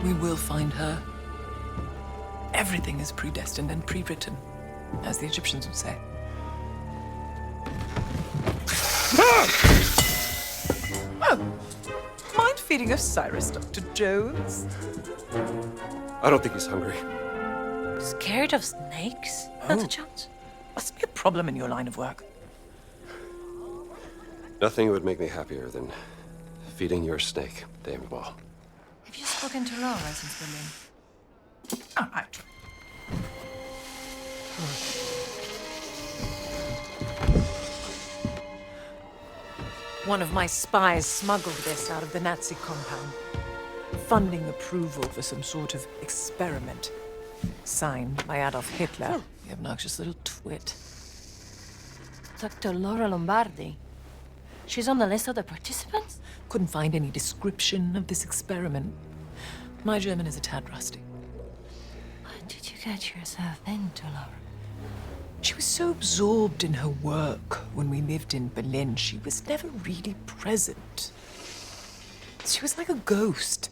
We will find her. Everything is predestined and pre-written, as the Egyptians would say. Oh, mind feeding Osiris, Dr. Jones? I don't think he's hungry. Scared of snakes, Dr. Jones? Must be a problem in your line of work. Nothing would make me happier than feeding your snake, Dame Nawal. Have you spoken to Laura since Berlin? All right. One of my spies smuggled this out of the Nazi compound, funding approval for some sort of experiment. Signed by Adolf Hitler, the obnoxious little twit. Dr. Laura Lombardi. She's on the list of the participants? Couldn't find any description of this experiment. My German is a tad rusty. What did you get yourself into, Laura? She was so absorbed in her work when we lived in Berlin, she was never really present. She was like a ghost.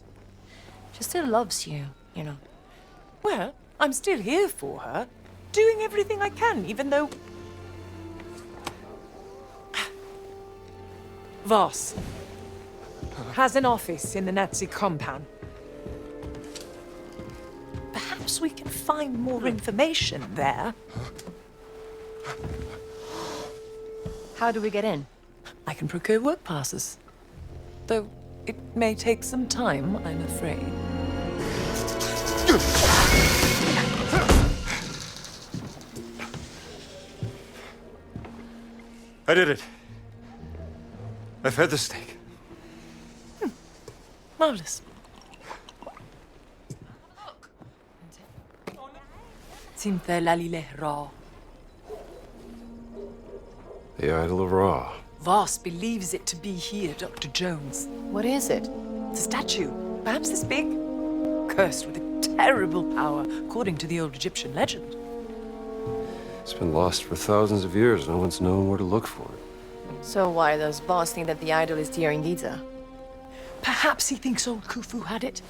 She still loves you, you know. Well, I'm still here for her, doing everything I can, even though... Voss has an office in the Nazi compound. Perhaps we can find more information there. How do we get in? I can procure work passes. Though it may take some time, I'm afraid. I did it. I fed the snake. Marvelous. Simte lalile Ra. The Idol of Ra. Voss believes it to be here, Dr. Jones. What is it? It's a statue, perhaps this big, cursed with a terrible power, according to the old Egyptian legend. It's been lost for thousands of years. No one's known where to look for it. So why does Voss think that the idol is here in Giza? Perhaps he thinks old Khufu had it.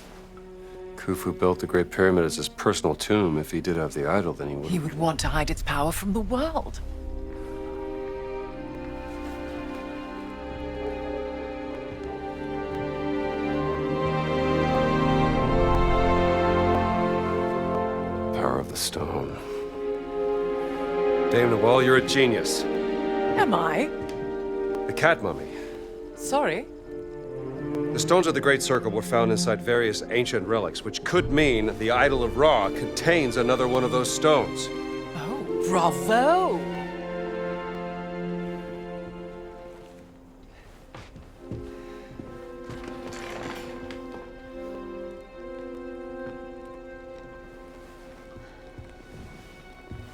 Khufu built the Great Pyramid as his personal tomb. If he did have the idol, then he would... He would want to hide its power from the world. Power of the stone. Dame Nawal, you're a genius. Am I? The cat mummy. Sorry? The stones of the Great Circle were found inside various ancient relics, which could mean the Idol of Ra contains another one of those stones. Oh, bravo!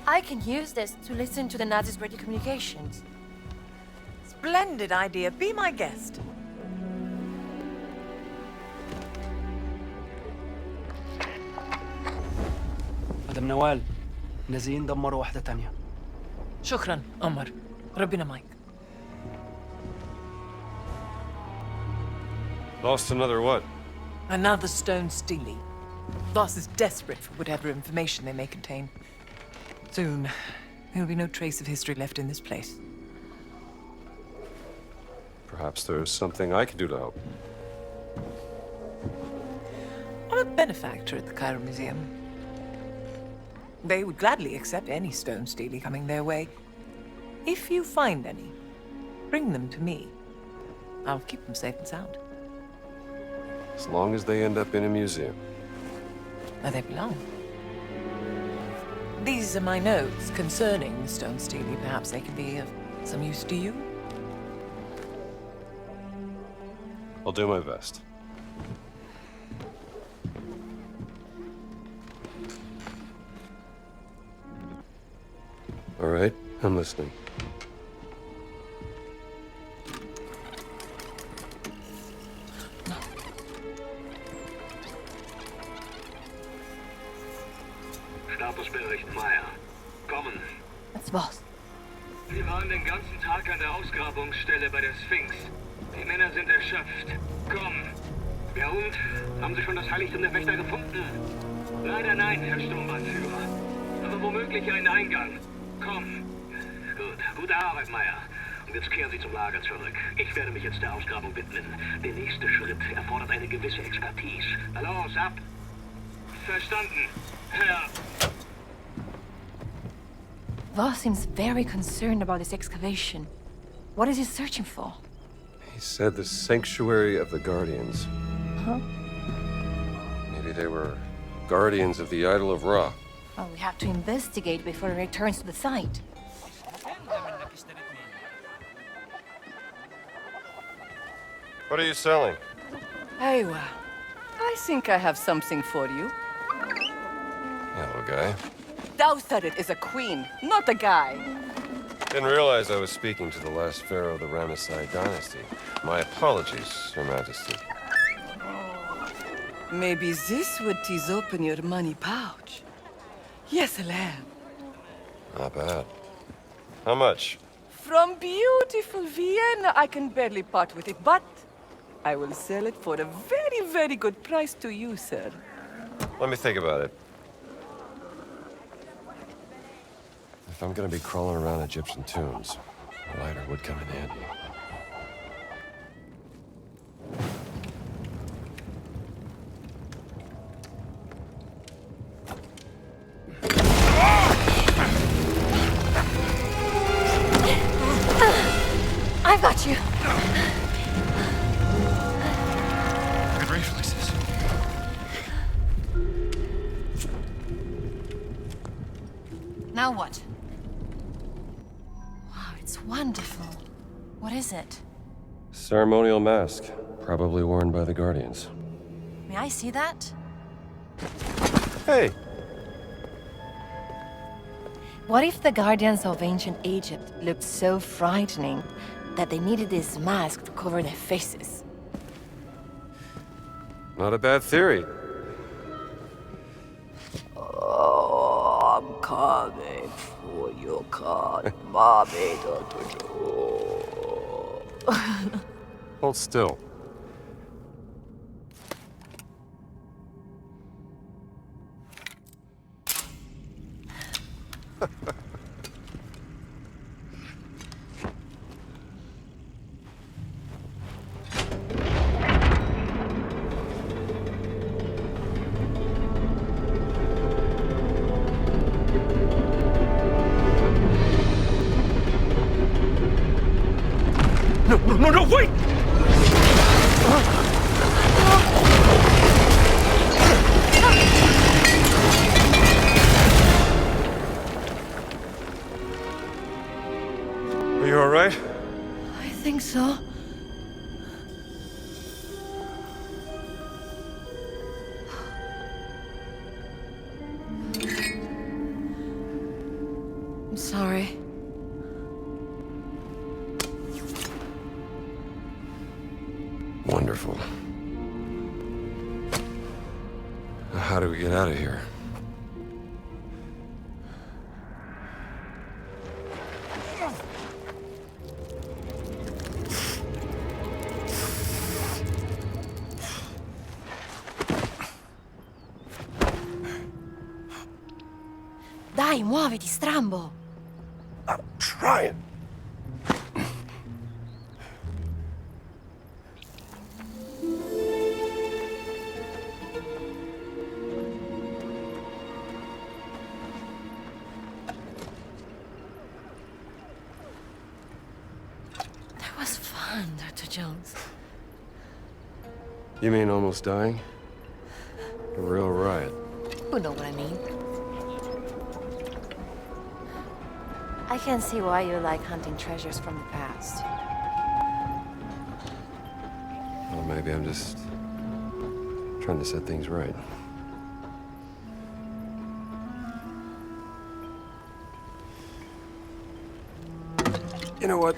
I can use this to listen to the Nazis' radio communications. It's Splendid idea. Be my guest. مدام نوال نازلين دمروا واحدة تانية. شكرا عمر. ربنا معك. Lost another what? Another stone steely. Voss is desperate for whatever information they may contain. Soon, there will be no trace of history left in this place. Perhaps there's something I can do to help. I'm a benefactor at the Cairo Museum. They would gladly accept any stone steely coming their way. If you find any, bring them to me. I'll keep them safe and sound. As long as they end up in a museum. Where they belong. These are my notes concerning the stone steely. Perhaps they can be of some use to you. I'll do my best. All right, I'm listening. Statusbericht Meyer. Kommen. Was? Wir waren den ganzen Tag an der Ausgrabungsstelle bei der Sphinx. Die Männer sind erschöpft. Komm. Ja und? Haben Sie schon das Heiligtum der Wächter gefunden? Leider nein, Herr Sturmbannführer. Aber womöglich einen Eingang. Komm. Gut. Gute Arbeit, Meyer. Und jetzt kehren Sie zum Lager zurück. Ich werde mich jetzt der Ausgrabung widmen. Der nächste Schritt erfordert eine gewisse Expertise. Na los, ab! Verstanden, Herr... Voss seems very concerned about this excavation. What is he searching for? He said the sanctuary of the Guardians. Huh? Maybe they were guardians of the idol of Ra. Well, we have to investigate before he returns to the site. What are you selling? Aywa, I think I have something for you. Hello, guy. Doubtharit is a queen, not a guy. Didn't realize I was speaking to the last pharaoh of the Ramesside dynasty. My apologies, Your Majesty. Maybe this would tease open your money pouch. Yes, lamb. Not bad. How much? From beautiful Vienna, I can barely part with it, but I will sell it for a very, very good price to you, sir. Let me think about it. If I'm gonna be crawling around Egyptian tombs, a lighter would come in handy. I've got you. Good reflexes. Now what? Wow, it's wonderful. What is it? Ceremonial mask, probably worn by the Guardians. May I see that? Hey! What if the Guardians of ancient Egypt looked so frightening that they needed this mask to cover their faces? Not a bad theory. Oh, I'm coming for your card, mommy. Hold still. No, wait! Are you all right? I think so. I'm sorry. careful. Now, how do we get out of here? Dai, muoviti, strambo! I'm trying. That was fun, Dr. Jones. You mean almost dying? A real riot. You know what I mean. I can see why you like hunting treasures from the past. Well, maybe I'm just trying to set things right. You know what?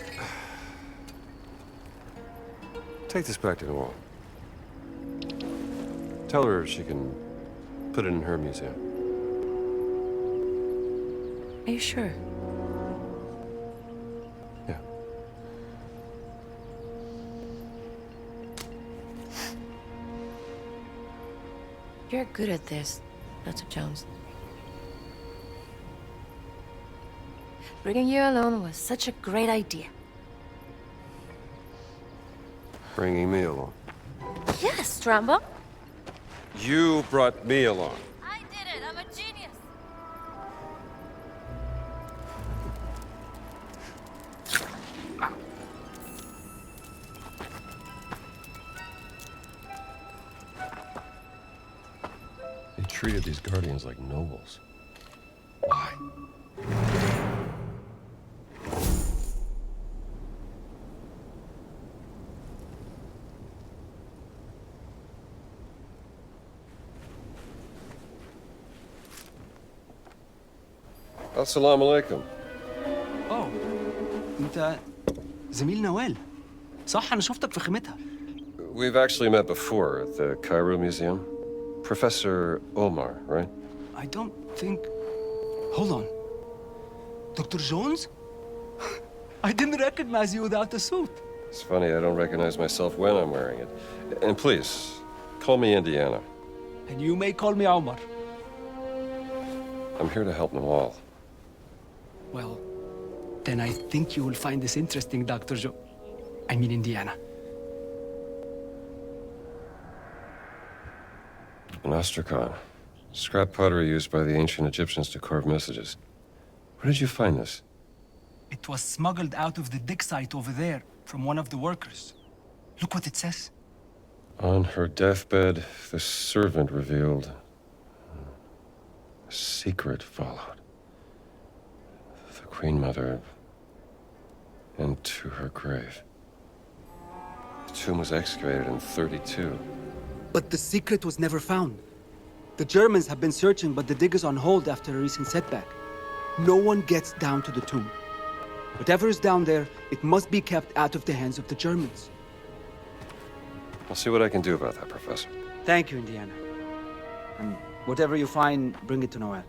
Take this back to Noel. Tell her she can put it in her museum. Are you sure? Yeah. You're good at this, Dr. Jones. Bringing you alone was such a great idea. Bringing me along. Yes, Strambo. You brought me along. I did it. I'm a genius. They treated these guardians like nobles. Why? السلام عليكم. اوه انت زميل نوال صح انا شفتك في خيمتها. We've actually met before at the Cairo Museum. Professor Omar, right? I don't think. Hold on. Dr. Jones? I didn't recognize you without the suit. It's funny, I don't recognize myself when I'm wearing it. And please, call me Indiana. And you may call me Omar. I'm here to help Nawal. Well, then I think you will find this interesting, Dr. Indiana. An ostracon. Scrap pottery used by the ancient Egyptians to carve messages. Where did you find this? It was smuggled out of the dig site over there from one of the workers. Look what it says. On her deathbed, the servant revealed a secret followed. The Queen Mother into her grave. The tomb was excavated in 32. But the secret was never found. The Germans have been searching, but the dig is on hold after a recent setback. No one gets down to the tomb. Whatever is down there, it must be kept out of the hands of the Germans. I'll see what I can do about that, Professor. Thank you, Indiana. And whatever you find, bring it to Noel.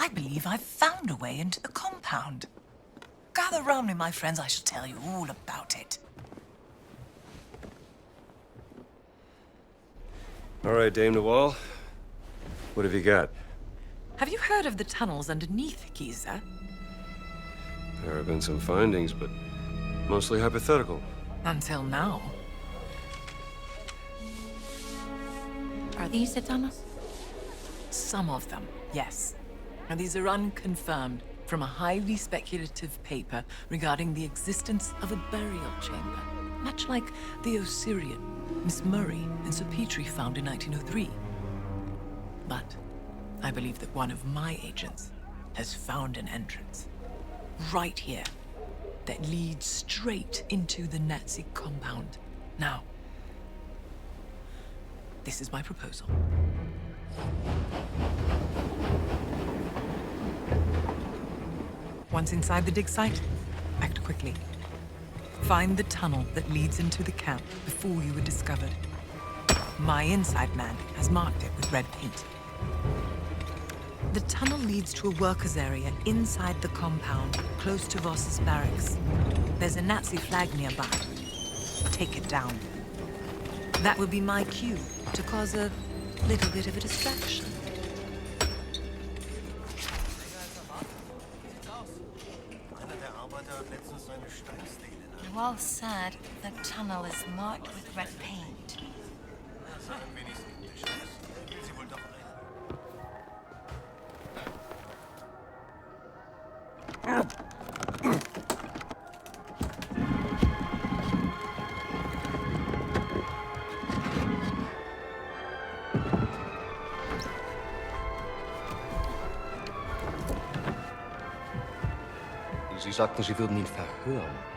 I believe I've found a way into the compound. Gather round me, my friends. I shall tell you all about it. All right, Dame Nawal. What have you got? Have you heard of the tunnels underneath Giza? There have been some findings, but mostly hypothetical. Until now. Are these the tunnels? Some of them, yes. And these are unconfirmed from a highly speculative paper regarding the existence of a burial chamber, much like the Osirian Miss Murray and Sir Petrie found in 1903. But I believe that one of my agents has found an entrance, right here, that leads straight into the Nazi compound. Now, this is my proposal. Once inside the dig site, act quickly. Find the tunnel that leads into the camp before you were discovered. My inside man has marked it with red paint. The tunnel leads to a workers' area inside the compound, close to Voss's barracks. There's a Nazi flag nearby. Take it down. That will be my cue to cause a little bit of a distraction. Well said, the tunnel is marked with red paint. Sie sagten, Sie würden ihn verhören.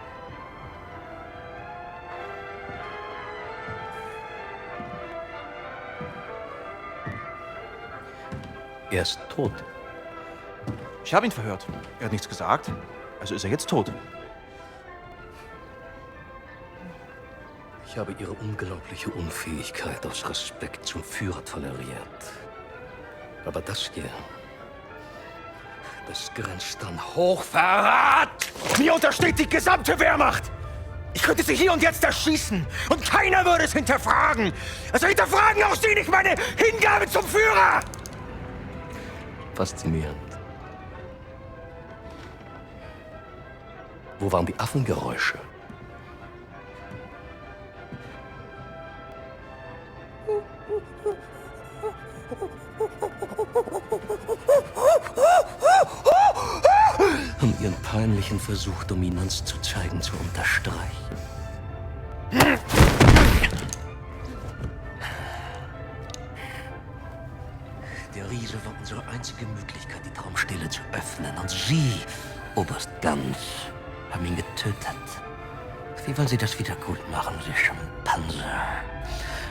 Er ist tot. Ich habe ihn verhört. Er hat nichts gesagt. Also ist er jetzt tot. Ich habe Ihre unglaubliche Unfähigkeit aus Respekt zum Führer toleriert. Aber das hier, das grenzt an Hochverrat! Mir untersteht die gesamte Wehrmacht! Ich könnte sie hier und jetzt erschießen und keiner würde es hinterfragen! Also hinterfragen auch Sie nicht meine Hingabe zum Führer! Faszinierend. Wo waren die Affengeräusche? Um Ihren peinlichen Versuch, Dominanz zu zeigen, zu unterstreichen. Der Riese war unsere einzige Möglichkeit, die Traumstele zu öffnen. Und Sie, Oberst Ganz, haben ihn getötet. Wie wollen Sie das wieder gut machen, Sie Schimpanse?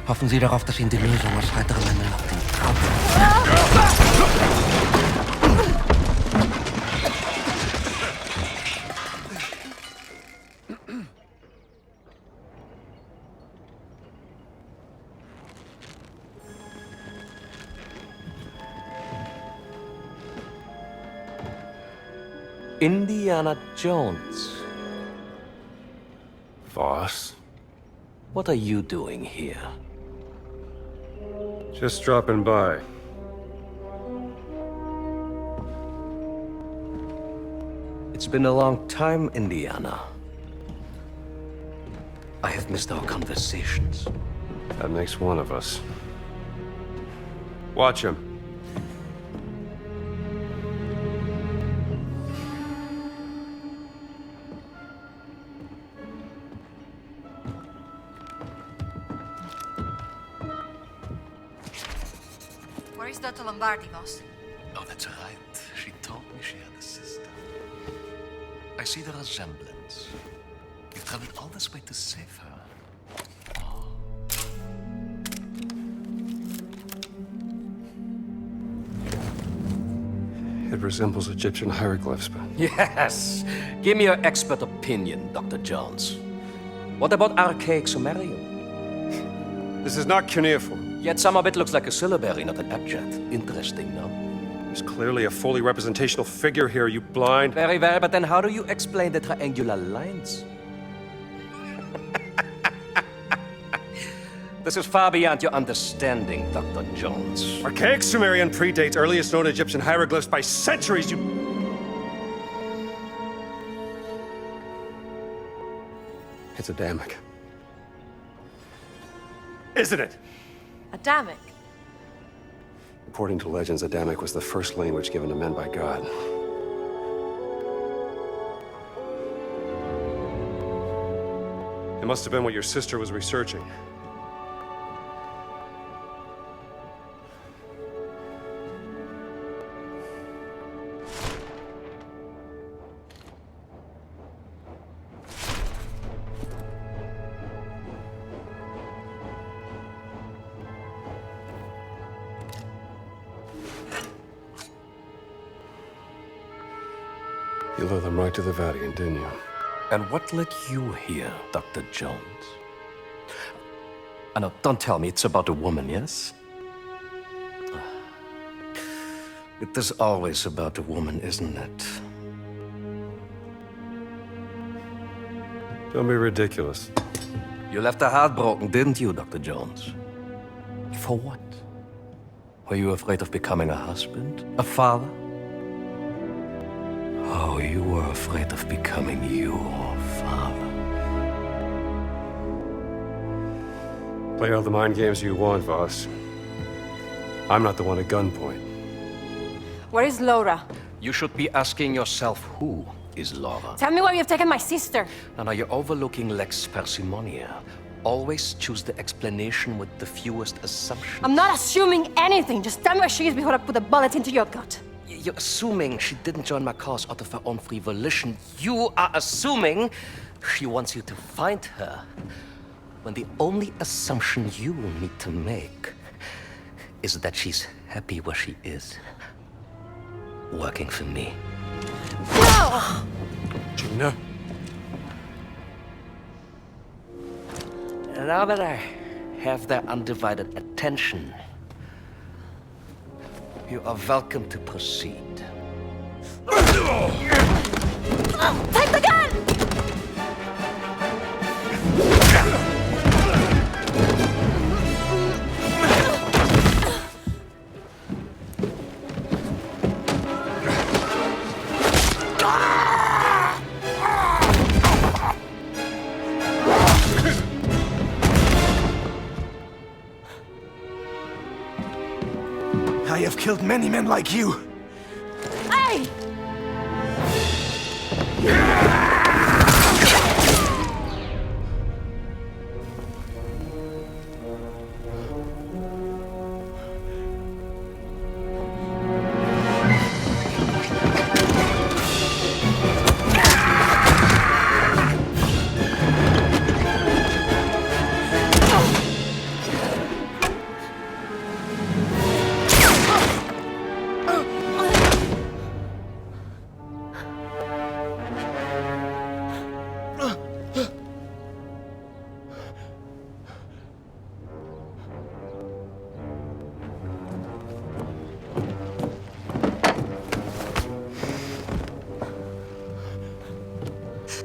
Hoffen Sie darauf, dass Ihnen die Lösung aus heiterem Himmel auf den Kopf... Indiana Jones. Voss? What are you doing here? Just dropping by. It's been a long time, Indiana. I have missed our conversations. That makes one of us. Watch him. Where is Dr. Lombardi, boss? Oh, that's right. She told me she had a sister. I see the resemblance. You traveled all this way to save her. It resembles Egyptian hieroglyphs, but... Yes! Give me your expert opinion, Dr. Jones. What about archaic Sumerian? This is not cuneiform. Yet some of it looks like a syllabary, not an abjad. Interesting, no? There's clearly a fully representational figure here, you blind... Very well, but then how do you explain the triangular lines? This is far beyond your understanding, Dr. Jones. Archaic Sumerian predates earliest known Egyptian hieroglyphs by centuries, you... It's Adamic. Isn't it? Adamic? According to legends, Adamic was the first language given to men by God. It must have been what your sister was researching. You led them right to the Vatican, didn't you? And what led you here, Dr. Jones? No, don't tell me it's about a woman, yes? It is always about a woman, isn't it? Don't be ridiculous. You left her heartbroken, didn't you, Dr. Jones? For what? Were you afraid of becoming a husband? A father? Oh, you were afraid of becoming your father. Play all the mind games you want, Voss. I'm not the one at gunpoint. Where is Laura? You should be asking yourself, who is Laura? Tell me where you've taken my sister. Now, you're overlooking lex parsimoniae. Always choose the explanation with the fewest assumptions. I'm not assuming anything. Just tell me where she is before I put a bullet into your gut. You're assuming she didn't join my cause out of her own free volition. You are assuming she wants you to find her, when the only assumption you need to make is that she's happy where she is, working for me. No! Gina? Now that I have their undivided attention, you are welcome to proceed. Take the gun! I have killed many men like you. Hey!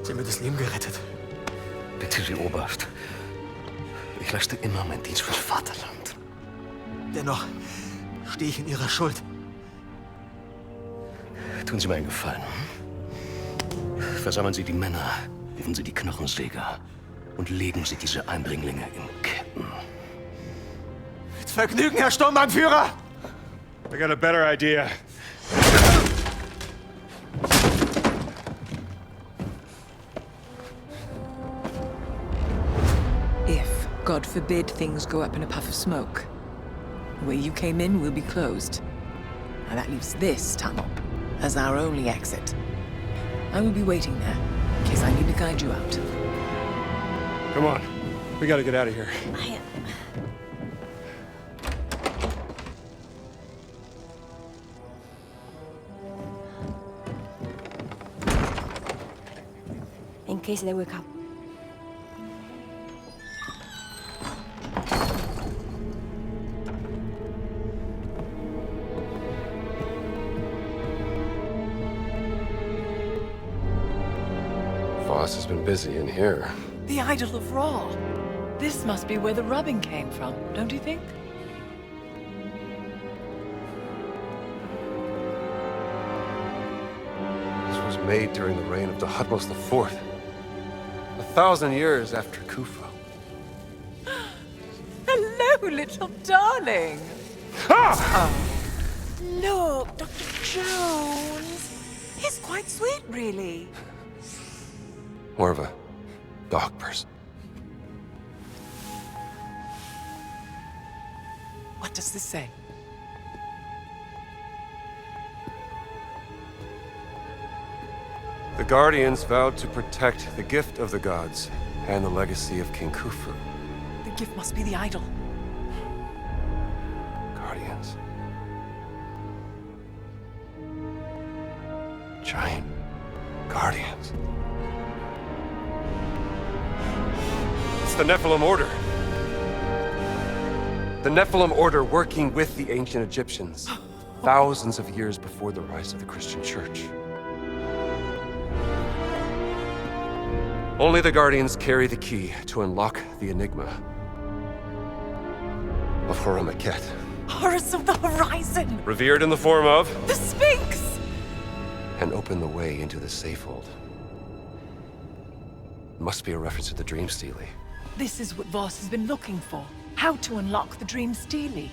Sie haben mir das Leben gerettet. Bitte, Sie Oberst. Ich leiste immer meinen Dienst fürs Vaterland. Dennoch stehe ich in Ihrer Schuld. Tun Sie mir einen Gefallen. Versammeln Sie die Männer, rufen Sie die Knochensäger und legen Sie diese Eindringlinge in Ketten. Mit Vergnügen, Herr Sturmbannführer! I got a better idea. If, God forbid, things go up in a puff of smoke, the way you came in will be closed. And that leaves this tunnel as our only exit. I will be waiting there, in case I need to guide you out. Come on. We gotta get out of here. In case they wake up. Voss has been busy in here. The idol of Ra. This must be where the rubbing came from, don't you think? This was made during the reign of Thutmose IV. 1,000 years after Khufu. Hello, little darling. Ah! Oh. Look, Dr. Jones. He's quite sweet, really. More of a dog person. What does this say? The Guardians vowed to protect the gift of the gods and the legacy of King Khufu. The gift must be the idol. Guardians. Giant Guardians. the Nephilim Order. The Nephilim Order working with the ancient Egyptians, thousands of years before the rise of the Christian Church. Only the Guardians carry the key to unlock the enigma of Horamaket. Horus of the Horizon! Revered in the form of... the Sphinx! And open the way into the Safehold. Must be a reference to the Dream Stele. This is what Voss has been looking for. How to unlock the Dream Stele.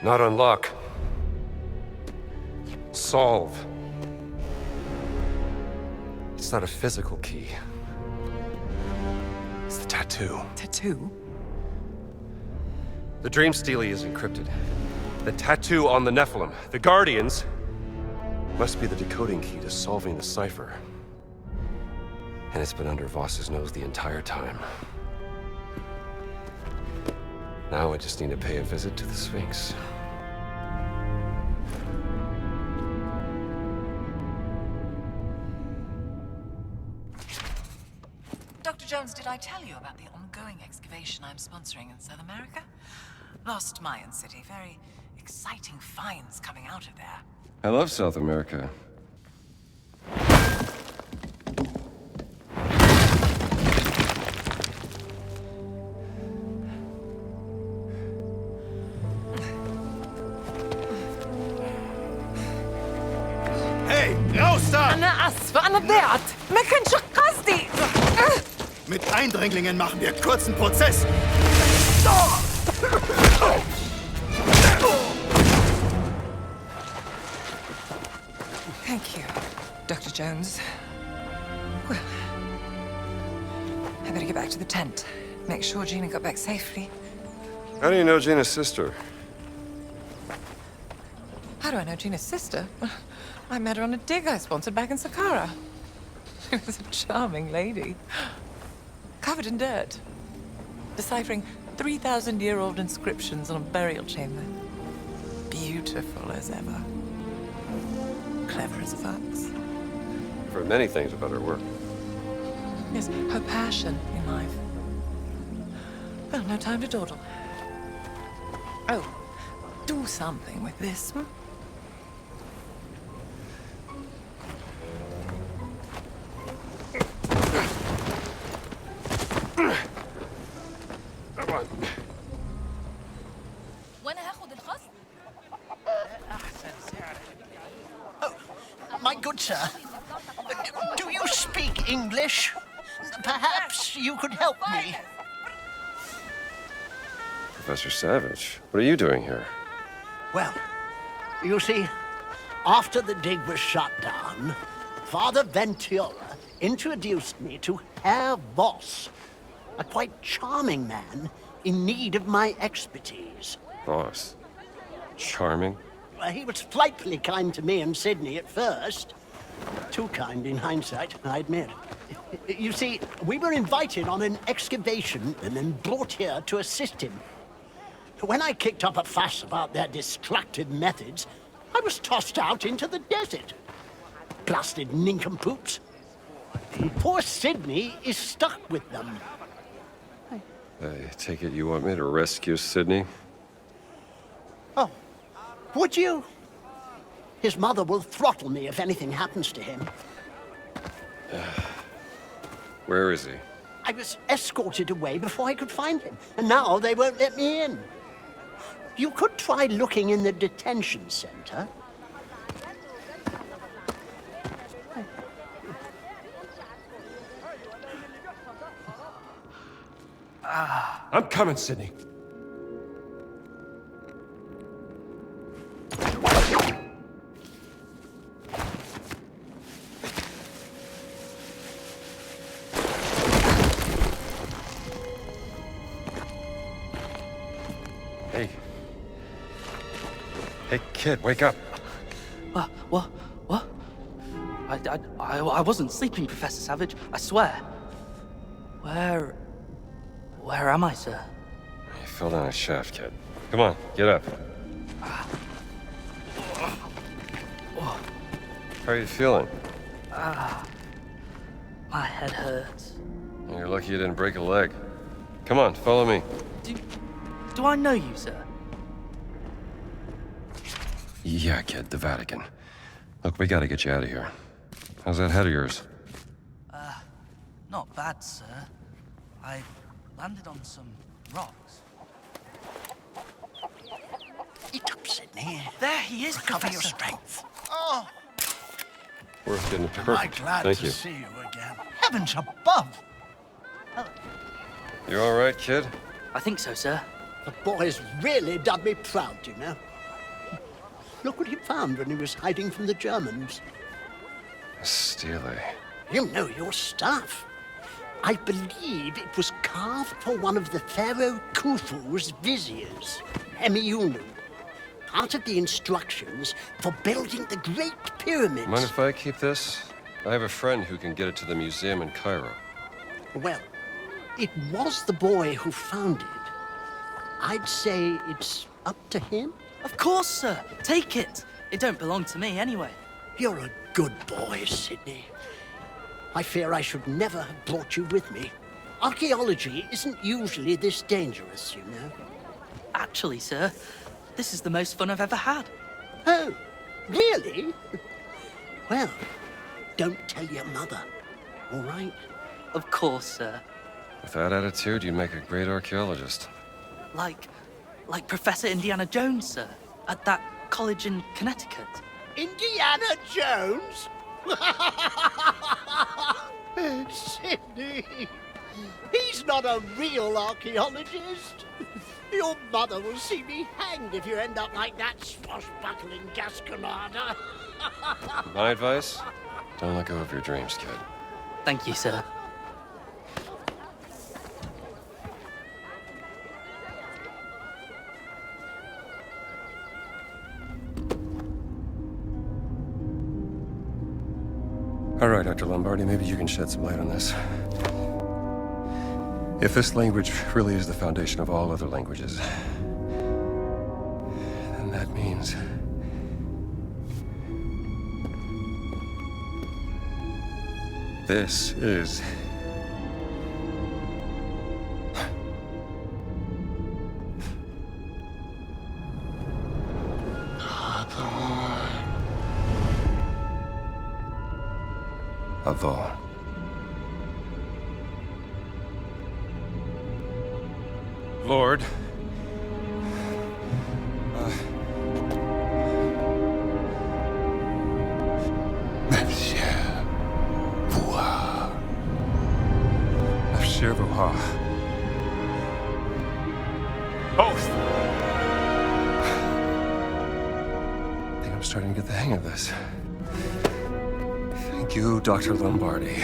Not unlock. Solve. It's not a physical key. It's the tattoo. Tattoo? The Dream Stele is encrypted. The tattoo on the Nephilim, the Guardians, must be the decoding key to solving the cipher. And it's been under Voss's nose the entire time. Now I just need to pay a visit to the Sphinx. Dr. Jones, did I tell you about the ongoing excavation I'm sponsoring in South America? Lost Mayan city. Very exciting finds coming out of there. I love South America. Hey, raus da! أنا آسفة أنا ضيعت ما كانش قصدي. Mit Eindringlingen machen wir kurzen Prozess. Thank you, Dr. Jones. Well, I better get back to the tent. Make sure Gina got back safely. How do you know Gina's sister? How do I know Gina's sister? I met her on a dig I sponsored back in Saqqara. She was a charming lady. Covered in dirt. Deciphering 3,000-year-old inscriptions on a burial chamber. Beautiful as ever. Clever as a fox. I've heard many things about her work. Yes, her passion in life. Well, no time to dawdle. Oh, do something with this, hmm? My good sir, do you speak English? Perhaps you could help me. Professor Savage, what are you doing here? Well, you see, after the dig was shut down, Father Ventura introduced me to Herr Voss, a quite charming man in need of my expertise. Voss? Charming? He was frightfully kind to me and Sydney at first. Too kind in hindsight, I admit. You see, we were invited on an excavation and then brought here to assist him. When I kicked up a fuss about their destructive methods, I was tossed out into the desert. Blasted nincompoops. Poor Sydney is stuck with them. I take it you want me to rescue Sydney? Oh, would you? His mother will throttle me if anything happens to him. Where is he? I was escorted away before I could find him, and now they won't let me in. You could try looking in the detention center. I'm coming, Sydney. Hey. Hey, kid, wake up. What? I wasn't sleeping, Professor Savage. I swear. Where am I, sir? You fell down a shaft, kid. Come on, get up. How are you feeling? My head hurts. You're lucky you didn't break a leg. Come on, follow me. Do I know you, sir? Yeah, kid, the Vatican. Look, we gotta get you out of here. How's that head of yours? Not bad, sir. I landed on some rocks. Eat up, Sydney. There he is, Recover Professor. your strength. Oh, Worth getting am I perfect. glad Thank to you. see you again. Heavens above! You all right, kid? I think so, sir. The boy's really done me proud, you know. Look what he found when he was hiding from the Germans. Steely. You know your stuff. I believe it was carved for one of the Pharaoh Khufu's viziers, Hemiunu. Part of the instructions for building the Great Pyramids. Mind if I keep this? I have a friend who can get it to the museum in Cairo. Well, it was the boy who found it. I'd say it's up to him. Of course, sir. Take it. It don't belong to me anyway. You're a good boy, Sydney. I fear I should never have brought you with me. Archaeology isn't usually this dangerous, you know. Actually, sir, this is the most fun I've ever had. Oh, really? Well, don't tell your mother, all right? Of course, sir. With that attitude, you'd make a great archaeologist. Like Professor Indiana Jones, sir, at that college in Connecticut. Indiana Jones? Sydney, he's not a real archaeologist. Your mother will see me hanged if you end up like that swashbuckling Gasconada. My advice? Don't let go of your dreams, kid. Thank you, sir. All right, Dr. Lombardi, maybe you can shed some light on this. If this language really is the foundation of all other languages, then that means... this is... Avon. Lord. Monsieur Voir. Monsieur Voir. Both. I think I'm starting to get the hang of this. Thank you, Dr. Lombardi.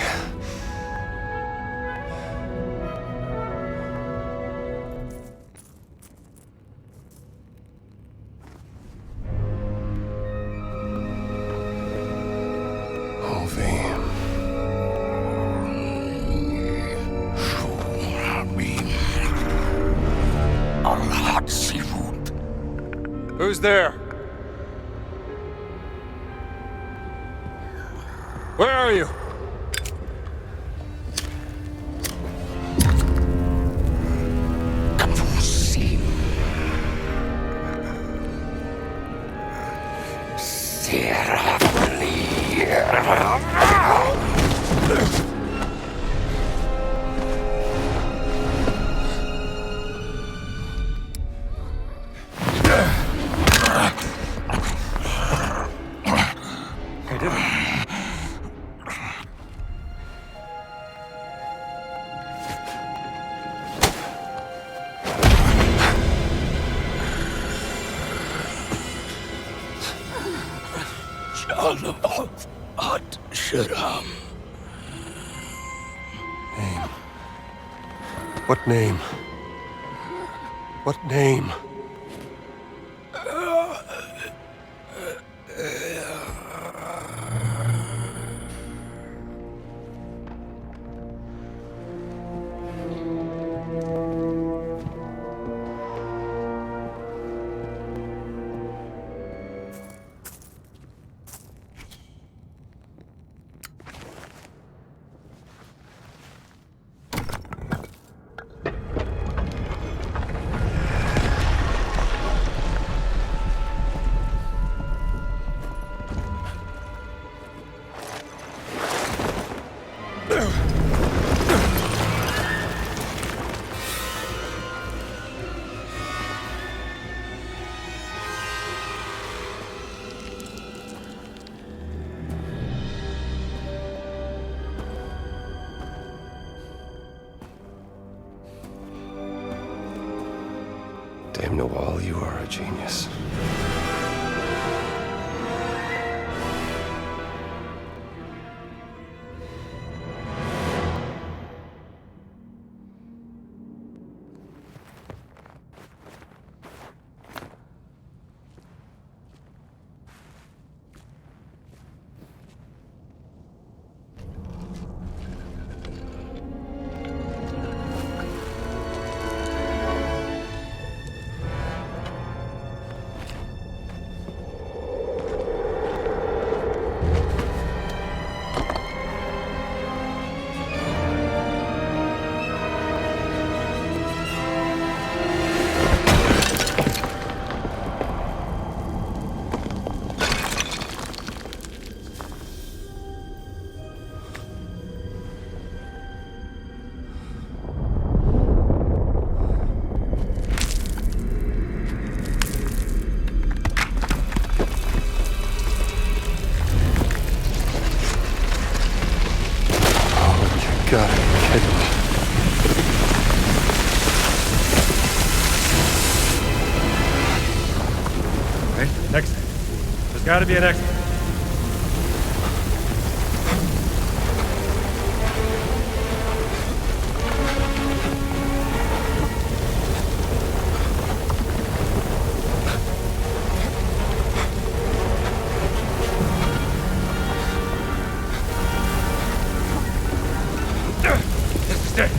Who's there? Where are you? I did it. Name. What name? What name? Dame Nawal, you are a genius. Gotta be an exit. This is it.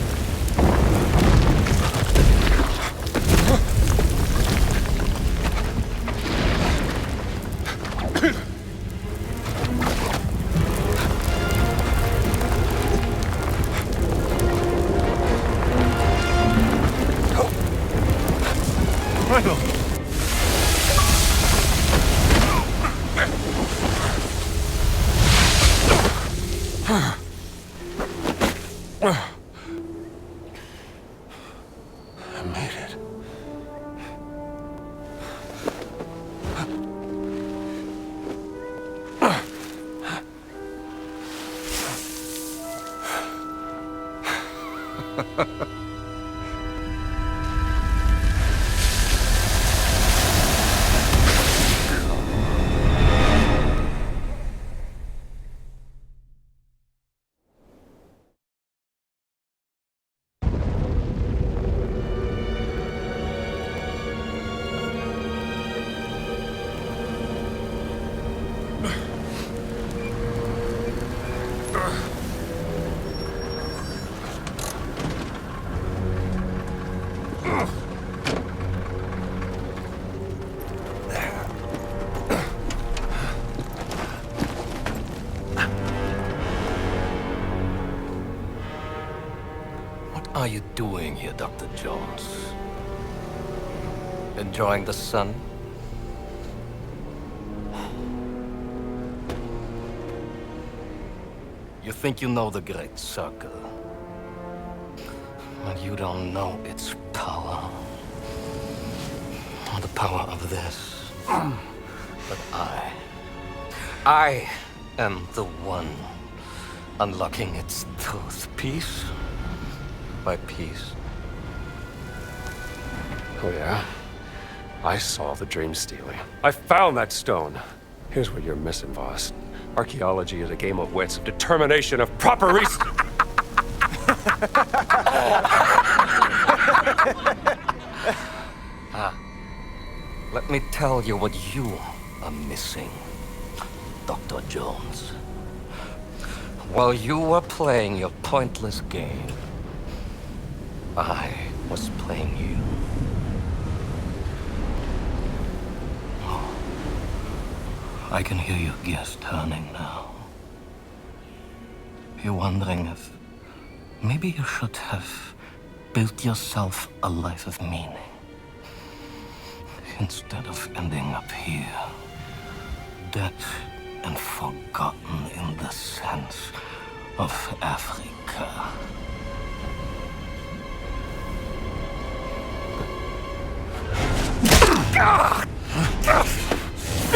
I made it. What are you doing here, Dr. Jones? Enjoying the sun? You think you know the Great Circle, but you don't know its power. Or the power of this. But I am the one unlocking its truth, piece by piece. Oh, yeah? I saw the dream stealing. I found that stone. Here's what you're missing, Voss. Archaeology is a game of wits, of determination, of proper research. Let me tell you what you are missing, Dr. Jones. While you were playing your pointless game, I was playing you. I can hear your gears turning now. You're wondering if maybe you should have built yourself a life of meaning instead of ending up here, dead and forgotten in the sense of Africa.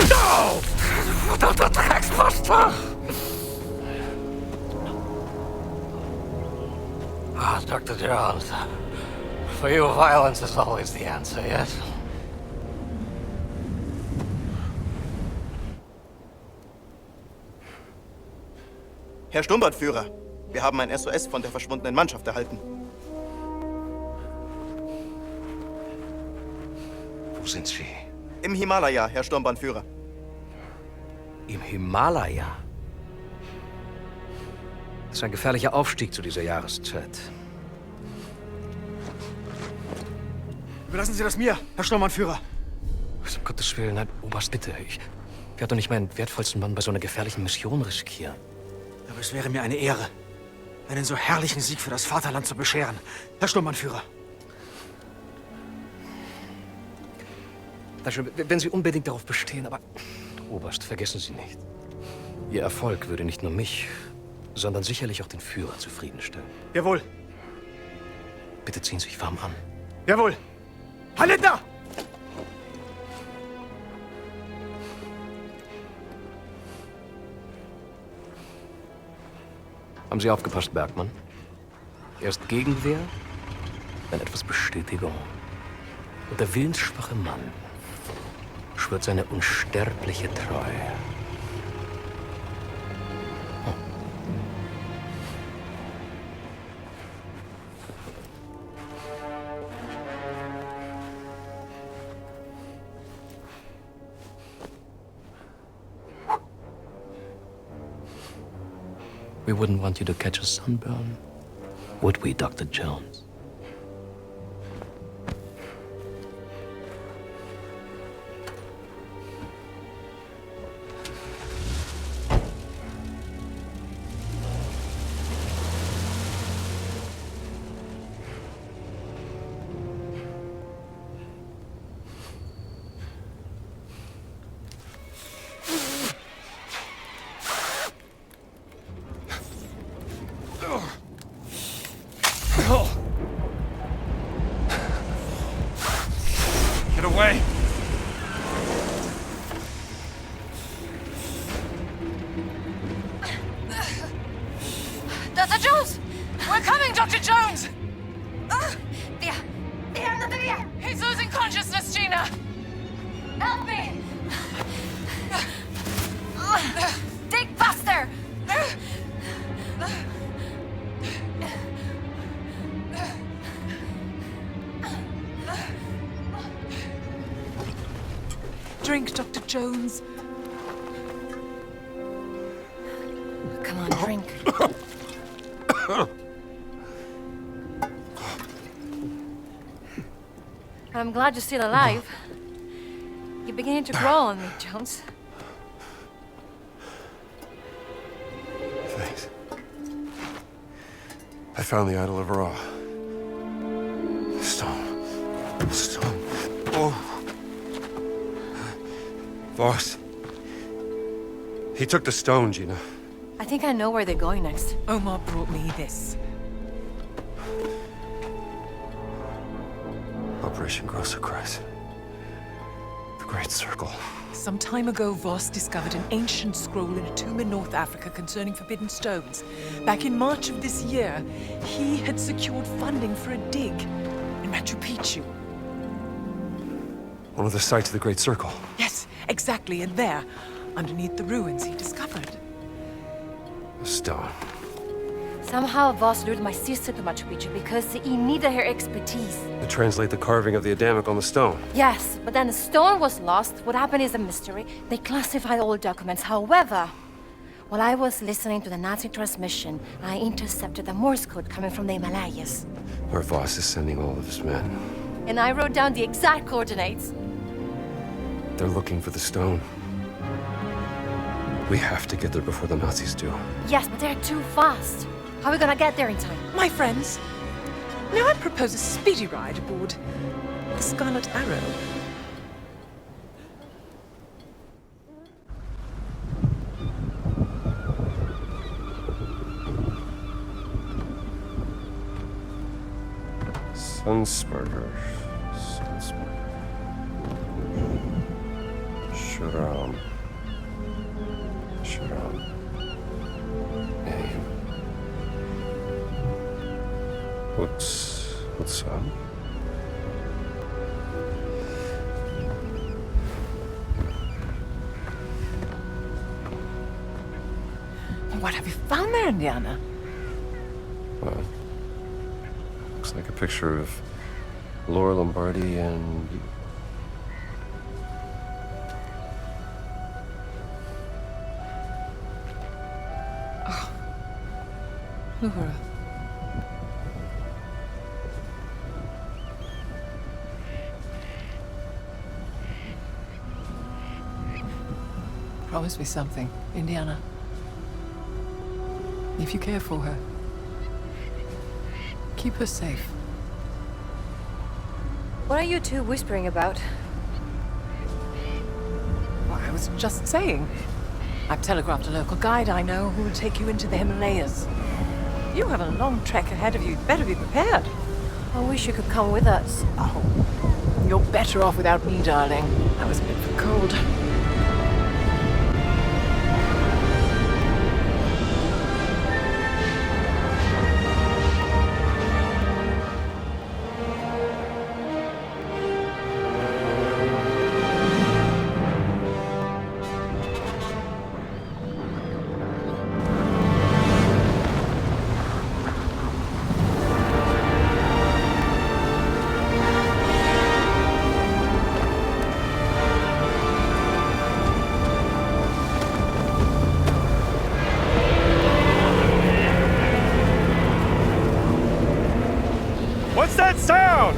No! Dr. Traxbuster! Dr. Jones, for you, violence is always the answer, yes? Herr Sturmbannführer, wir haben ein SOS von der verschwundenen Mannschaft erhalten. Wo sind Sie? Im Himalaya, Herr Sturmbannführer. Im Himalaya? Das ist ein gefährlicher Aufstieg zu dieser Jahreszeit. Überlassen Sie das mir, Herr Sturmbannführer. Was, um Gottes Willen, nein, Oberst, bitte. Ich werde doch nicht meinen wertvollsten Mann bei so einer gefährlichen Mission riskieren. Aber es wäre mir eine Ehre, einen so herrlichen Sieg für das Vaterland zu bescheren, Herr Sturmbannführer. Wenn Sie unbedingt darauf bestehen, aber Oberst, vergessen Sie nicht. Ihr Erfolg würde nicht nur mich, sondern sicherlich auch den Führer zufriedenstellen. Jawohl. Bitte ziehen Sie sich warm an. Jawohl. Hallinda! Haben Sie aufgepasst, Bergmann? Erst Gegenwehr, dann etwas Bestätigung. Und der willensschwache Mann schwört seine unsterbliche Treue. We wouldn't want you to catch a sunburn, would we, Dr. Jones? Get away! Dr. Jones! We're coming, Dr. Jones! He's losing consciousness, Gina! Help me! Dig faster! Drink, Dr. Jones. Come on, drink. I'm glad you're still alive. You're beginning to grow on me, Jones. Thanks. I found the Idol of Ra. Stone. Stone. Oh. Voss. He took the stone, Gina. I think I know where they're going next. Omar brought me this. Operation Großer Kreis. The Great Circle. Some time ago, Voss discovered an ancient scroll in a tomb in North Africa concerning forbidden stones. Back in March of this year, he had secured funding for a dig in Machu Picchu. One of the sites of the Great Circle. Yes, exactly, and there, underneath the ruins, he discovered A stone. Somehow Voss lured my sister to Machu Picchu because he needed her expertise. To translate the carving of the Adamic on the stone. Yes, but then the stone was lost. What happened is a mystery. They classified all documents. However, while I was listening to the Nazi transmission, I intercepted a Morse code coming from the Himalayas. Where Voss is sending all of his men. And I wrote down the exact coordinates. They're looking for the stone. We have to get there before the Nazis do. Yes, but they're too fast. How are we gonna get there in time? My friends, now I propose a speedy ride aboard the Scarlet Arrow. Sunsparker. Showdown. Name. What's up? What have you found there, Indiana? Well, looks like a picture of Laura Lombardi and... Laura. Promise me something, Indiana. If you care for her, keep her safe. What are you two whispering about? Well, I was just saying. I've telegraphed a local guide I know who will take you into the Himalayas. You have a long trek ahead of you. You'd better be prepared. I wish you could come with us. Oh, you're better off without me, darling. I was a bit for cold. What's that sound?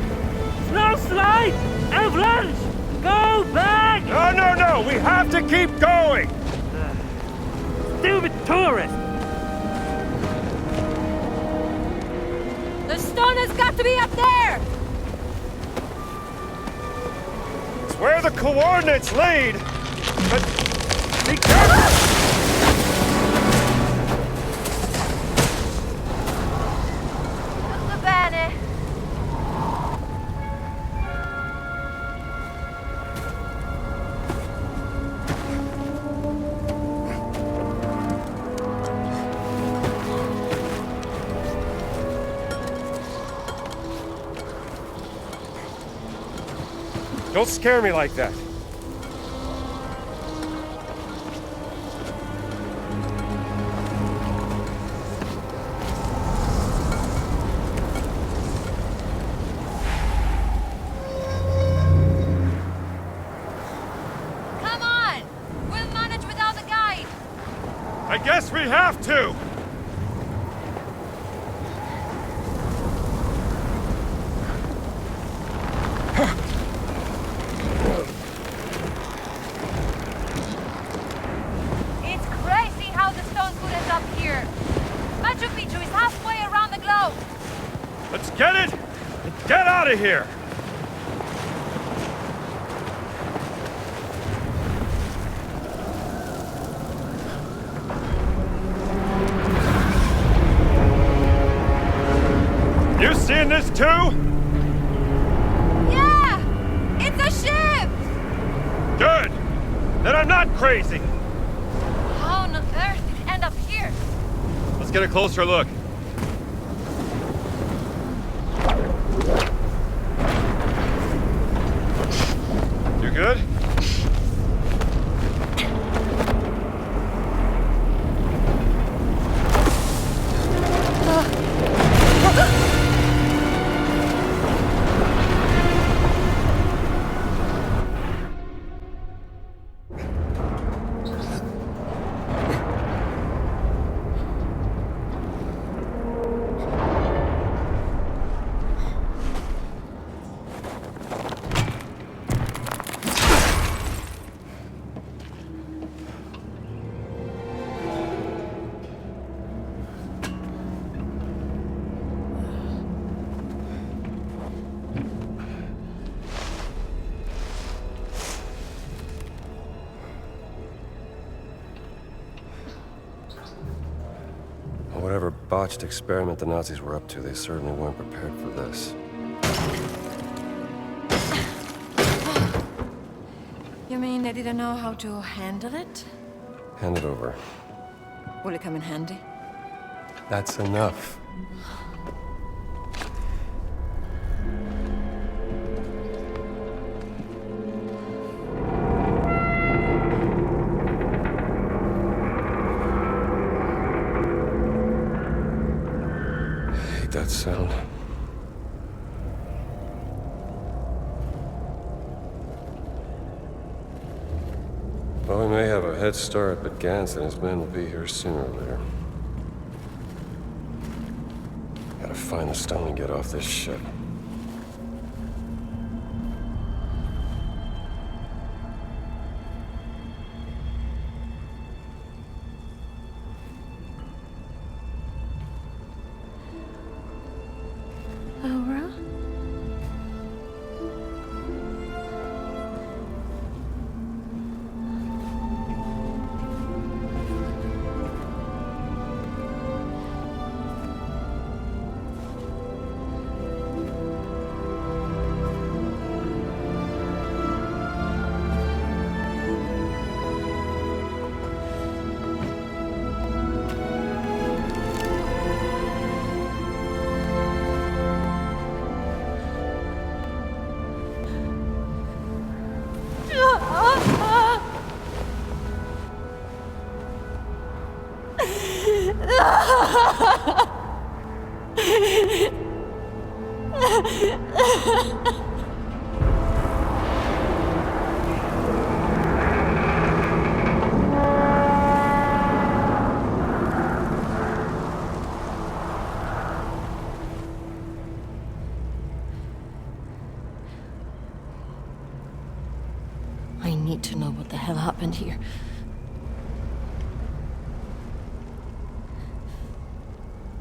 Slow slide! Avalanche! Go back! No! We have to keep going! Stupid tourist! The stone has got to be up there! It's where the coordinates lead! But be careful! Don't scare me like that. Come on! We'll manage without a guide! I guess we have to! It's crazy how the stone could end up here. Machu Picchu is halfway around the globe. Let's get it and get out of here! You seeing this too? Yeah! It's a ship! Good! Then I'm not crazy! How on earth did it end up here? Let's get a closer look. You good? Whatever botched experiment the Nazis were up to, they certainly weren't prepared for this. You mean they didn't know how to handle it? Hand it over. Will it come in handy? That's enough. that sound? Well, we may have a head start, but Gans and his men will be here sooner or later. Gotta find the stone and get off this ship. Aura? I need to know what the hell happened here.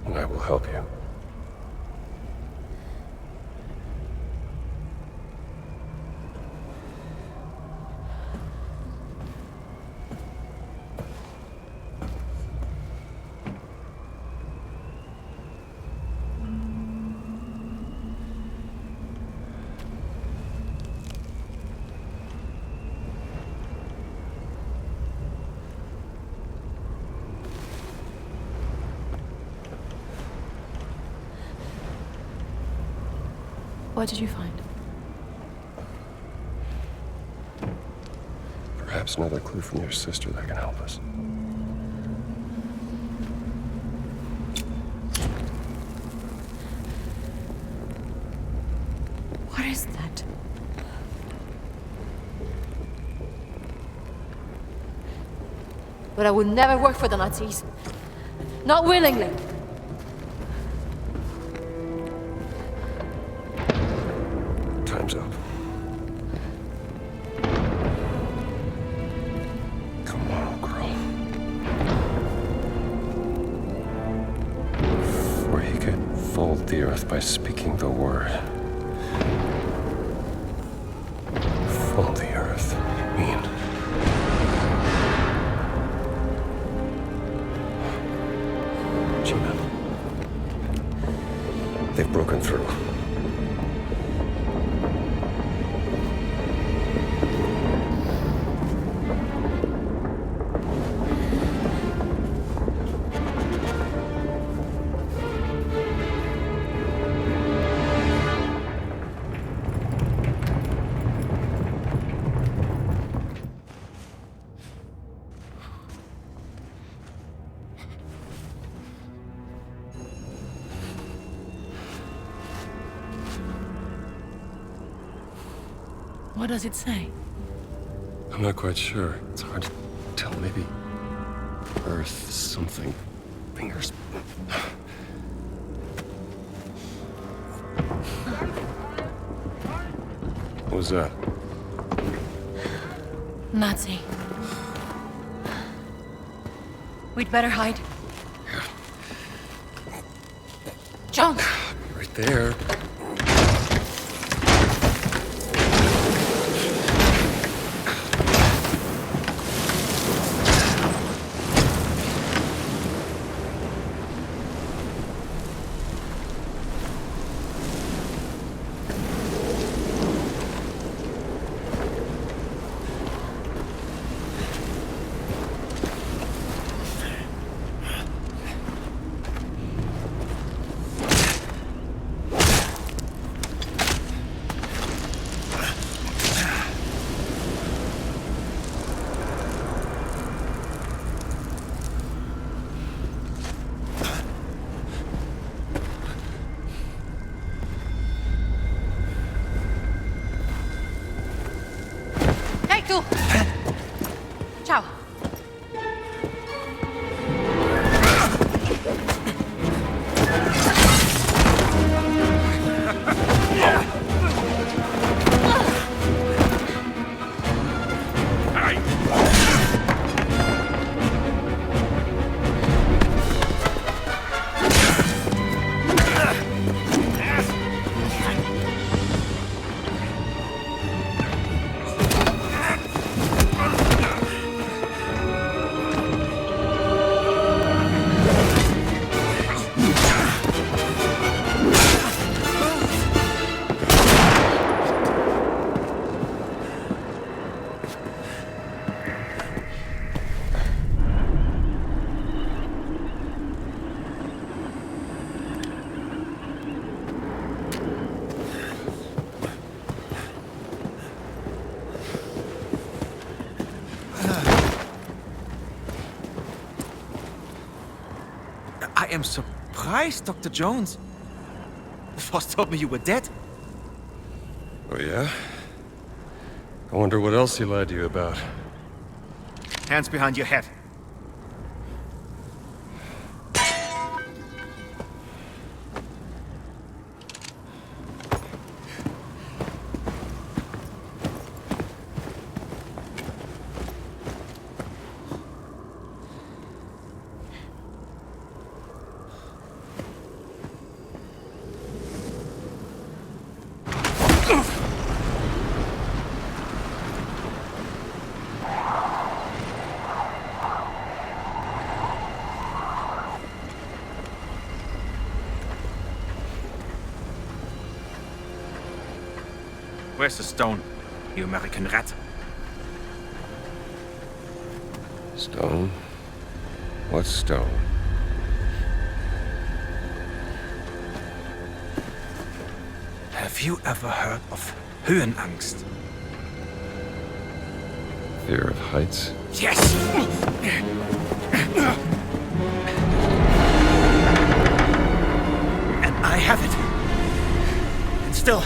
And I will help you. What did you find? Perhaps another clue from your sister that can help us. What is that? But I would never work for the Nazis. Not willingly. Time's up. Come on, girl. For he could fold the earth by speaking the word. Fold the earth, I mean. Gina. They've broken through. What does it say? I'm not quite sure. It's hard to tell. Maybe Earth something. Fingers. What was that? Nazi. We'd better hide. John! Right there. am surprised, Dr. Jones. The boss told me you were dead. Oh, yeah? I wonder what else he lied to you about. Hands behind your head. Where's the stone, you American rat? Stone? What stone? Have you ever heard of Höhenangst? Fear of heights? Yes! And I have it. And still,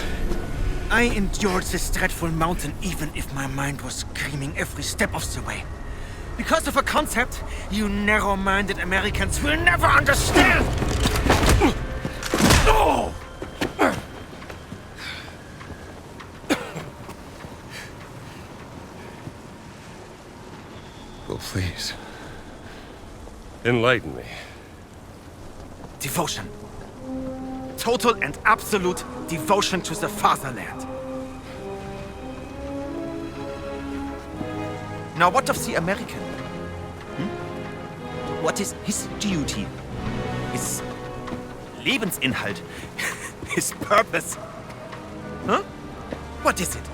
I endured this dreadful mountain even if my mind was screaming every step of the way. Because of a concept you narrow-minded Americans will never understand! Oh! Well, please. Enlighten me. Devotion. Total and absolute devotion to the fatherland. Now, what of the American? What is his duty? His Lebensinhalt? His purpose? Huh? What is it?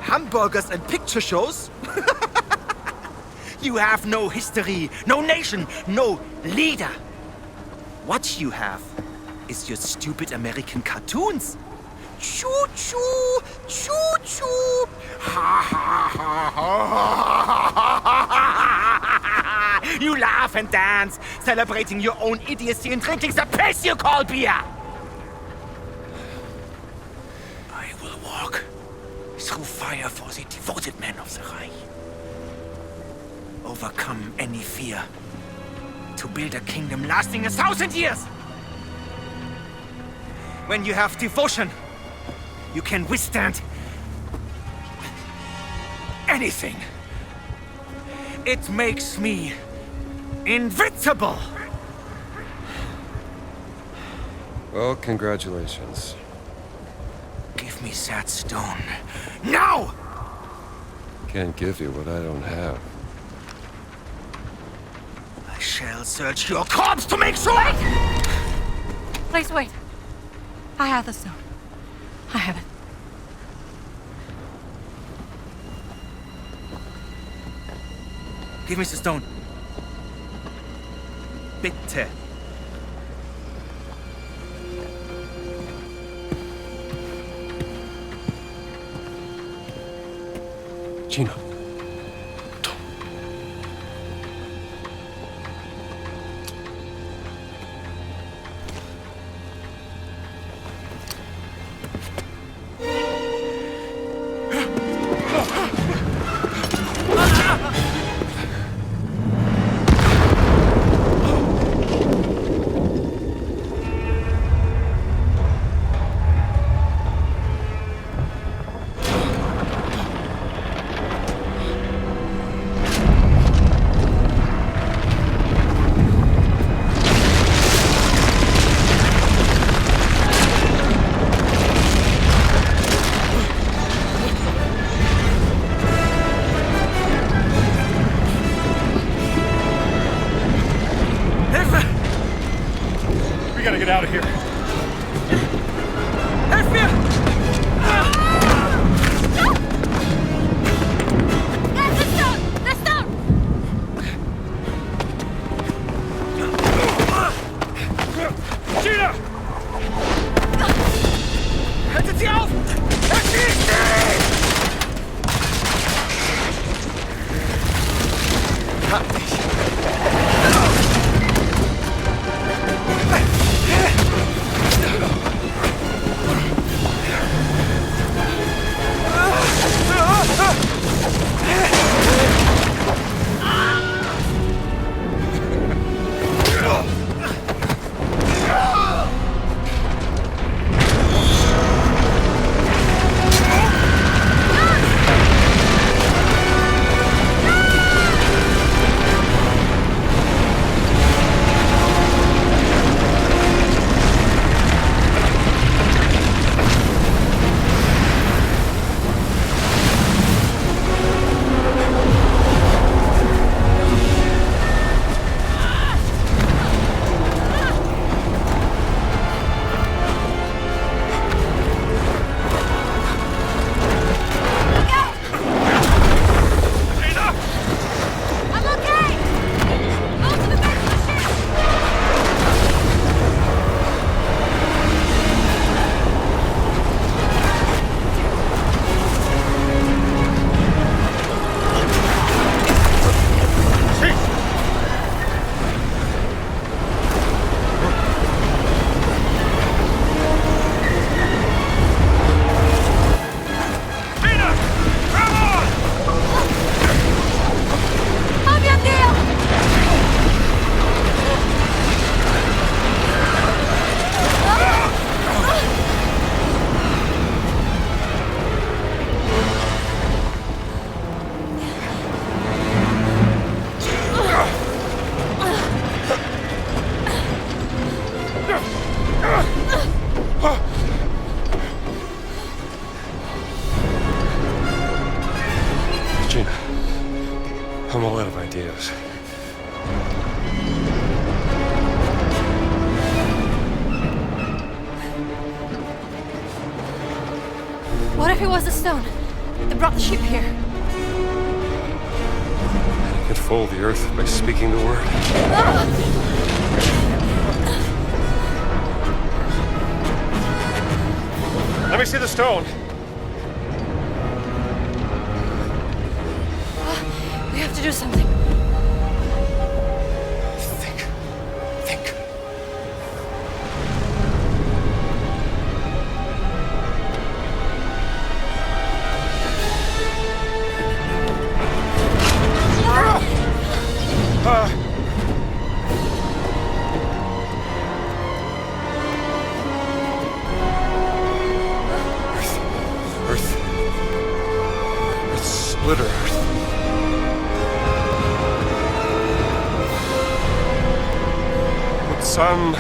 Hamburgers and picture shows? You have no history, no nation, no leader. What you have is your stupid American cartoons. Choo-choo, choo-choo. Ha ha ha ha. You laugh and dance, celebrating your own idiocy and drinking the piss you call beer. I will walk through fire for the devoted men of the Reich. Overcome any fear to build a kingdom lasting 1,000 years. When you have devotion, you can withstand anything. It makes me invincible. Well, congratulations. Give me that stone. Now! Can't give you what I don't have. I shall search your corpse to make sure. Please wait. I have the stone. I have it. Give me the stone. Bitte. Gina. Get out of here. Help me! Get the stone! The stone! Gina! Haltet sie auf! Erschießt sie! Hab dich. if it was the stone that brought the ship here? I could fold the earth by speaking the word. Let me see the stone. We have to do something. Think. Splitter Earth. With some...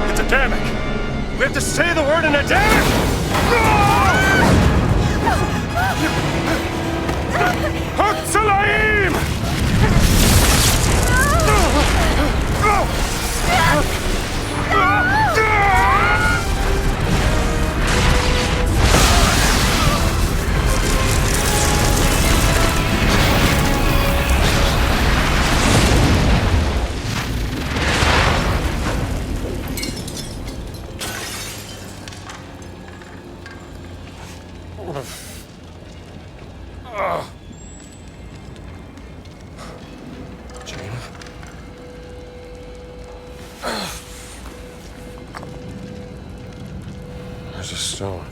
It's Adamic! We have to say the word in Adamic! Hutzalaim! Gina? There's a stone.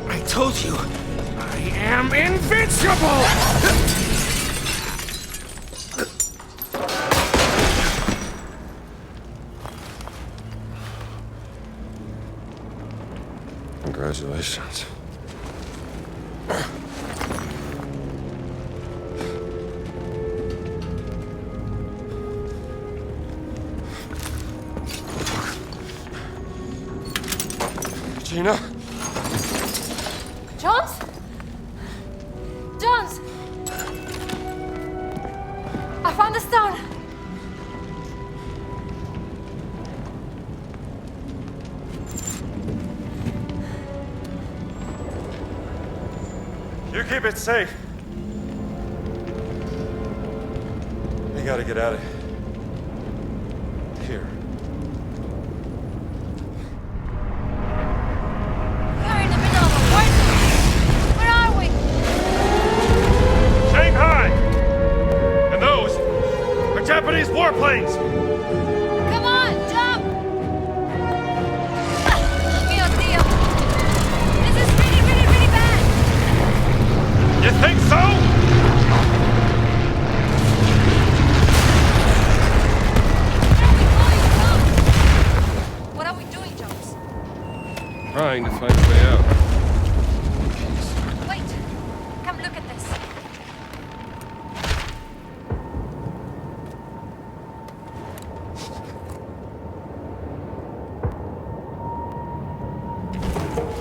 I told you, I am invincible! Congratulations. Gina? Jones? Jones! I found the stone! You keep it safe. We gotta get out of here. We're in the middle of a war zone. Where are we? Shanghai! And those are Japanese warplanes! Come on, jump! Mio Dio! This is really, really, really bad! You think so? What are we doing, Jones? Trying to find a way out. Wait. Come look at this.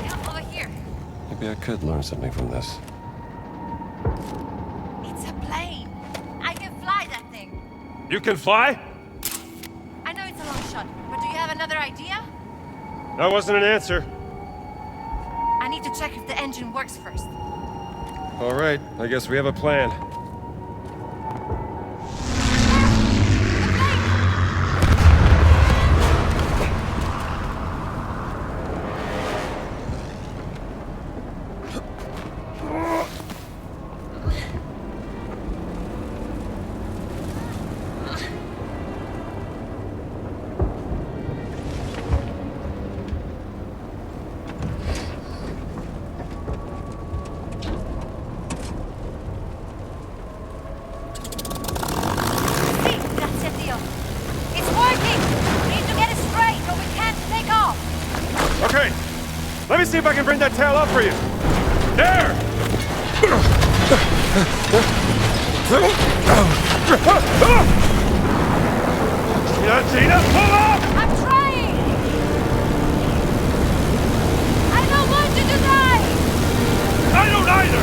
Come over here. Maybe I could learn something from this. It's a plane. I can fly that thing. You can fly? I know it's a long shot, but do you have another idea? That wasn't an answer. I need to check if the engine works first. All right, I guess we have a plan. Let me see if I can bring that tail up for you. There! Gina, pull up! I'm trying! I don't want you to die! I don't either!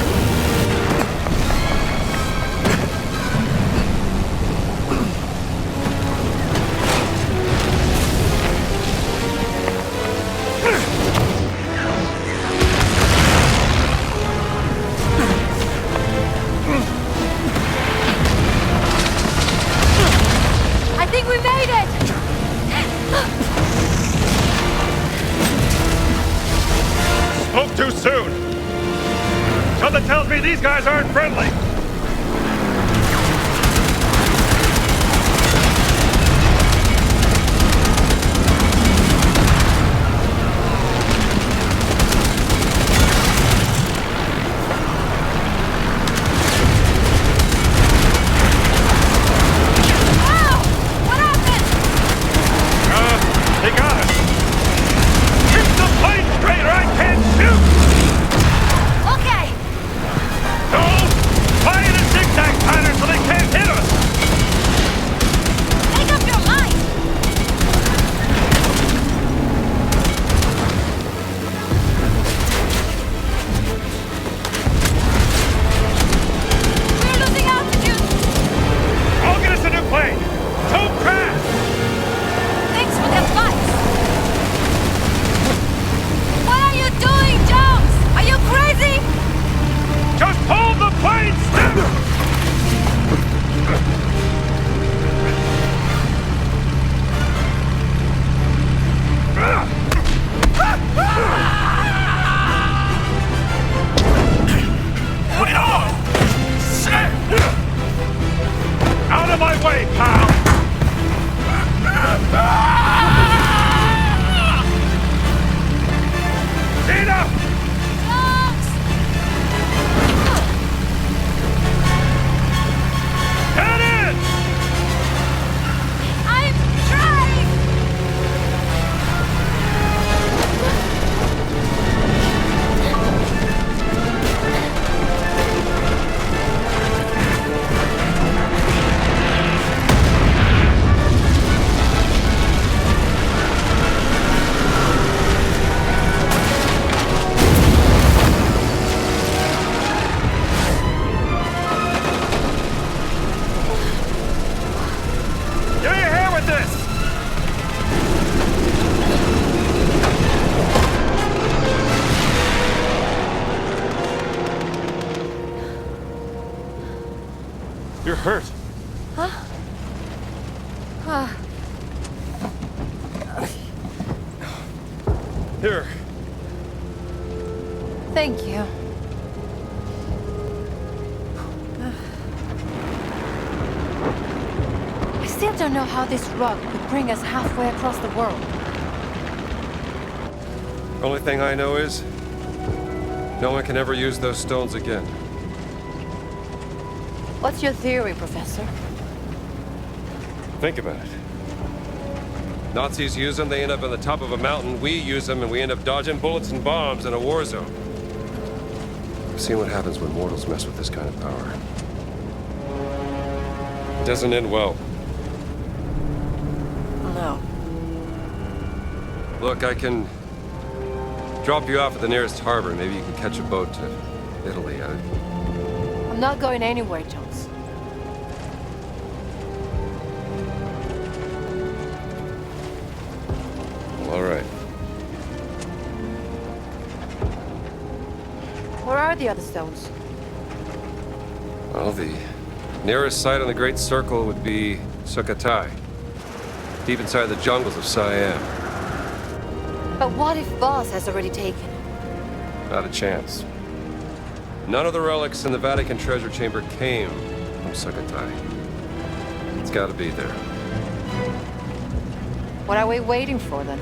I think we made it! Spoke too soon! Something tells me these guys aren't friendly! They got us! Keep the plane straight or I can't shoot! Okay! No! Fly in a zigzag pattern so they can't hit us! Make up your mind! We're losing altitude! I'll get us a new plane! Don't crash! Thanks for the advice! What are you doing, Jones? Are you crazy? Just hold the plane still! Put it on! Shit! Out of my way, pal! Gina! Get in! I'm trying! Give me a hand with this! You're hurt. Huh? Here. Thank you. I still don't know how this rock could bring us halfway across the world. Only thing I know is, no one can ever use those stones again. What's your theory, Professor? Think about it. Nazis use them, they end up on the top of a mountain. We use them, and we end up dodging bullets and bombs in a war zone. I've seen what happens when mortals mess with this kind of power. It doesn't end well. No. Look, I can drop you off at the nearest harbor. Maybe you can catch a boat to Italy. I'm not going anywhere, Jones. All right. Where are the other stones? Well, the nearest site on the Great Circle would be Sukatai, deep inside the jungles of Siam. But what if Boss has already taken it? Not a chance. None of the relics in the Vatican treasure chamber came from Sukatai. It's gotta be there. What are we waiting for, then?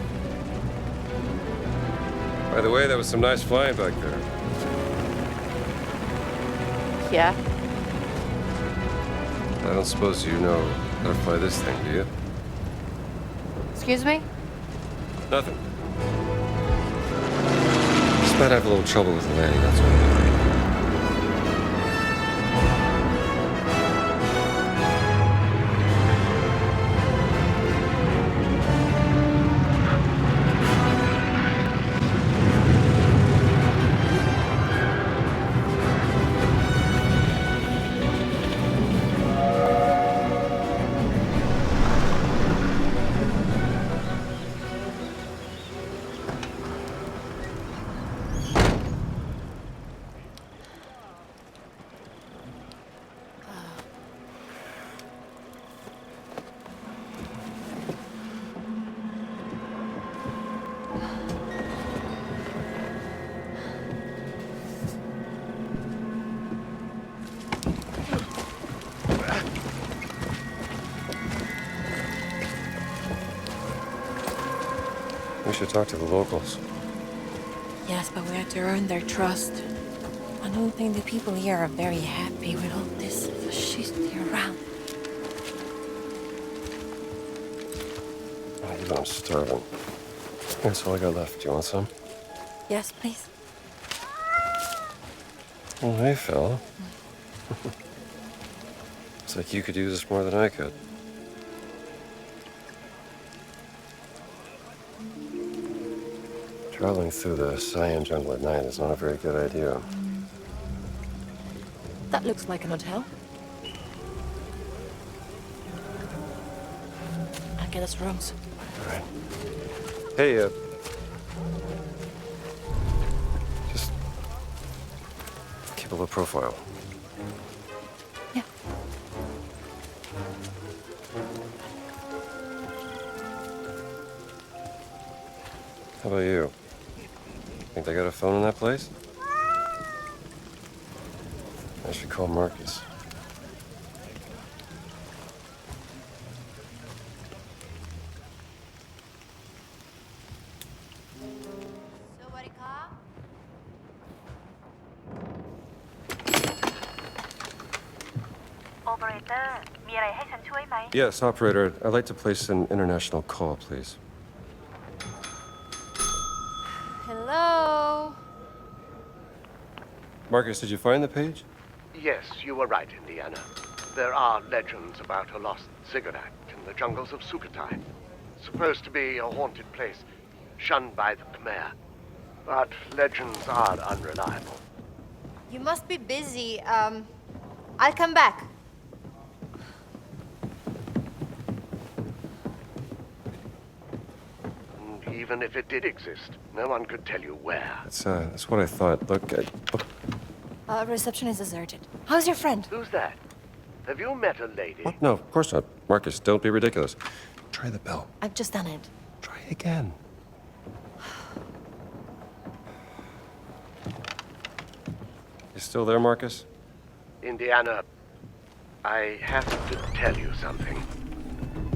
By the way, that was some nice flying back there. Yeah? I don't suppose you know how to fly this thing, do you? Excuse me? Nothing. Just might have a little trouble with the landing, that's all. should talk to the locals. Yes, but we have to earn their trust. I don't think the people here are very happy with all this fascisty around. Even I'm starving. That's all I got left. Do you want some? Yes, please. Oh, hey, fella. It's like you could use this more than I could. Traveling through the cyan jungle at night is not a very good idea. That looks like an hotel. I'll get us rooms. All right. Hey, just keep a low profile. Yeah. How about you? Think they got a phone in that place? I should call Marcus. Yes, operator. I'd like to place an international call, please. Hello? Marcus, did you find the page? Yes, you were right, Indiana. There are legends about a lost cigarette in the jungles of Sukatai. Supposed to be a haunted place, shunned by the Khmer. But legends are unreliable. You must be busy. I'll come back. And even if it did exist, no one could tell you where. That's what I thought. Look, Reception is deserted. How's your friend? Who's that? Have you met a lady? What? No, of course not. Marcus, don't be ridiculous. Try the bell. I've just done it. Try again. You still there, Marcus? Indiana, I have to tell you something.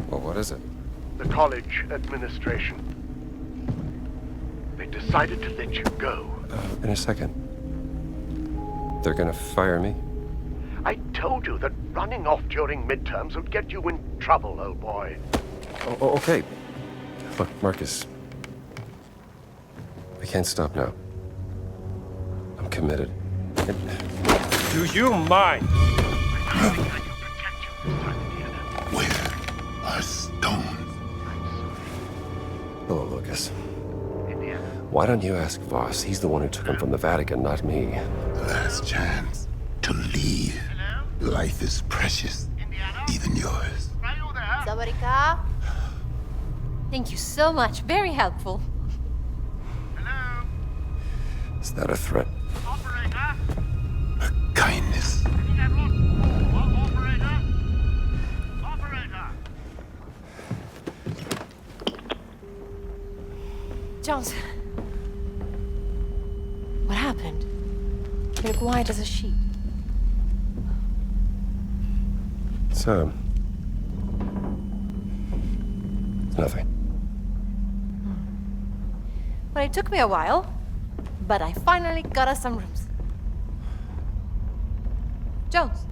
Well, what is it? The college administration. They decided to let you go. In a second. They're gonna fire me? I told you that running off during midterms would get you in trouble, old boy. Oh, okay. Look, Marcus. I can't stop now. I'm committed. Do you mind? Where are stones? Hello, Lucas. Why don't you ask Voss? He's the one who took him from the Vatican, not me. Last chance to leave. Life is precious, even yours. Sawadika. Thank you so much. Very helpful. Is that a threat? Kindness. Jones. What happened? You're white as a sheet. It's nothing. Well, it took me a while, but I finally got us some rooms. Jones.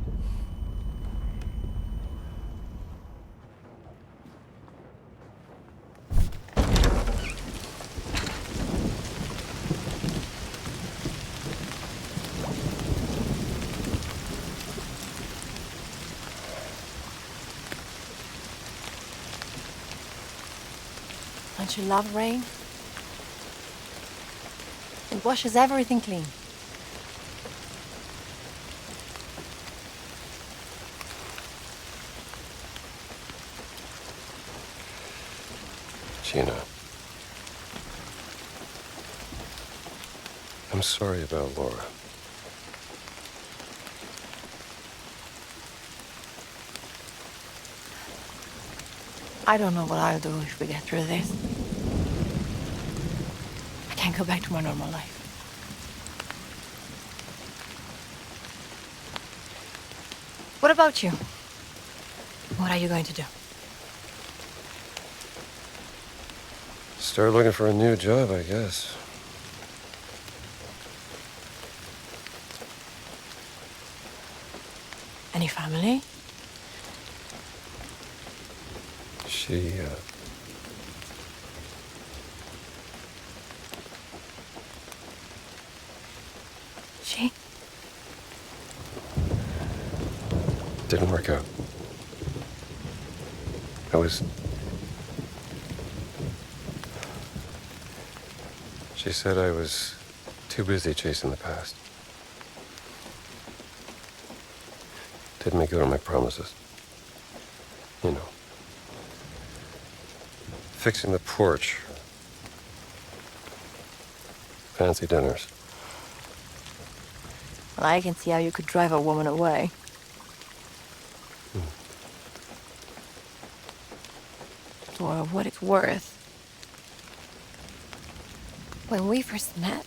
Don't you love rain? It washes everything clean. Gina. I'm sorry about Laura. I don't know what I'll do if we get through this. I can't go back to my normal life. What about you? What are you going to do? Start looking for a new job, I guess. Any family? She, She? didn't work out. I was... She said I was too busy chasing the past. Didn't make good on my promises. You know. Fixing the porch. Fancy dinners. Well, I can see how you could drive a woman away. For what it's worth. When we first met,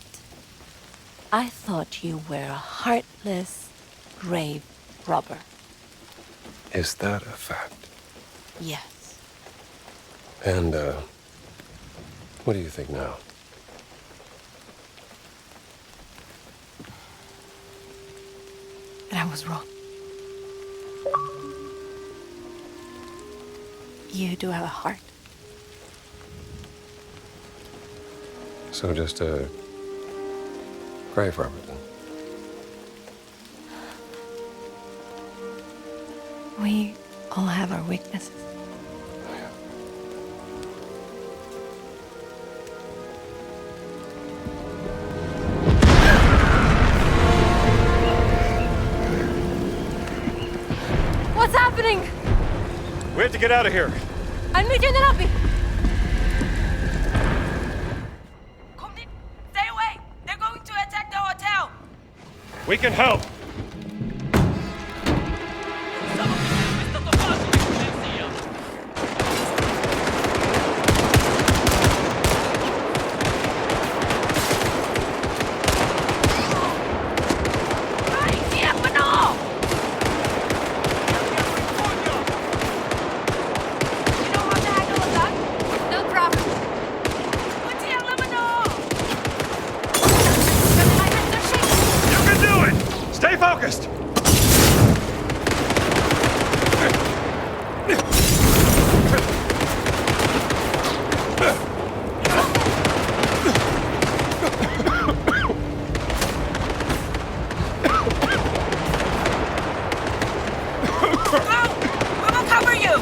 I thought you were a heartless, grave robber. Is that a fact? Yes. And, what do you think now? And I was wrong. You do have a heart. So just a grave robber, then? We all have our weaknesses. What's happening? We have to get out of here. I'll meet you in the lobby. Stay away! They're going to attack the hotel! We can help. Stay focused! We will cover you!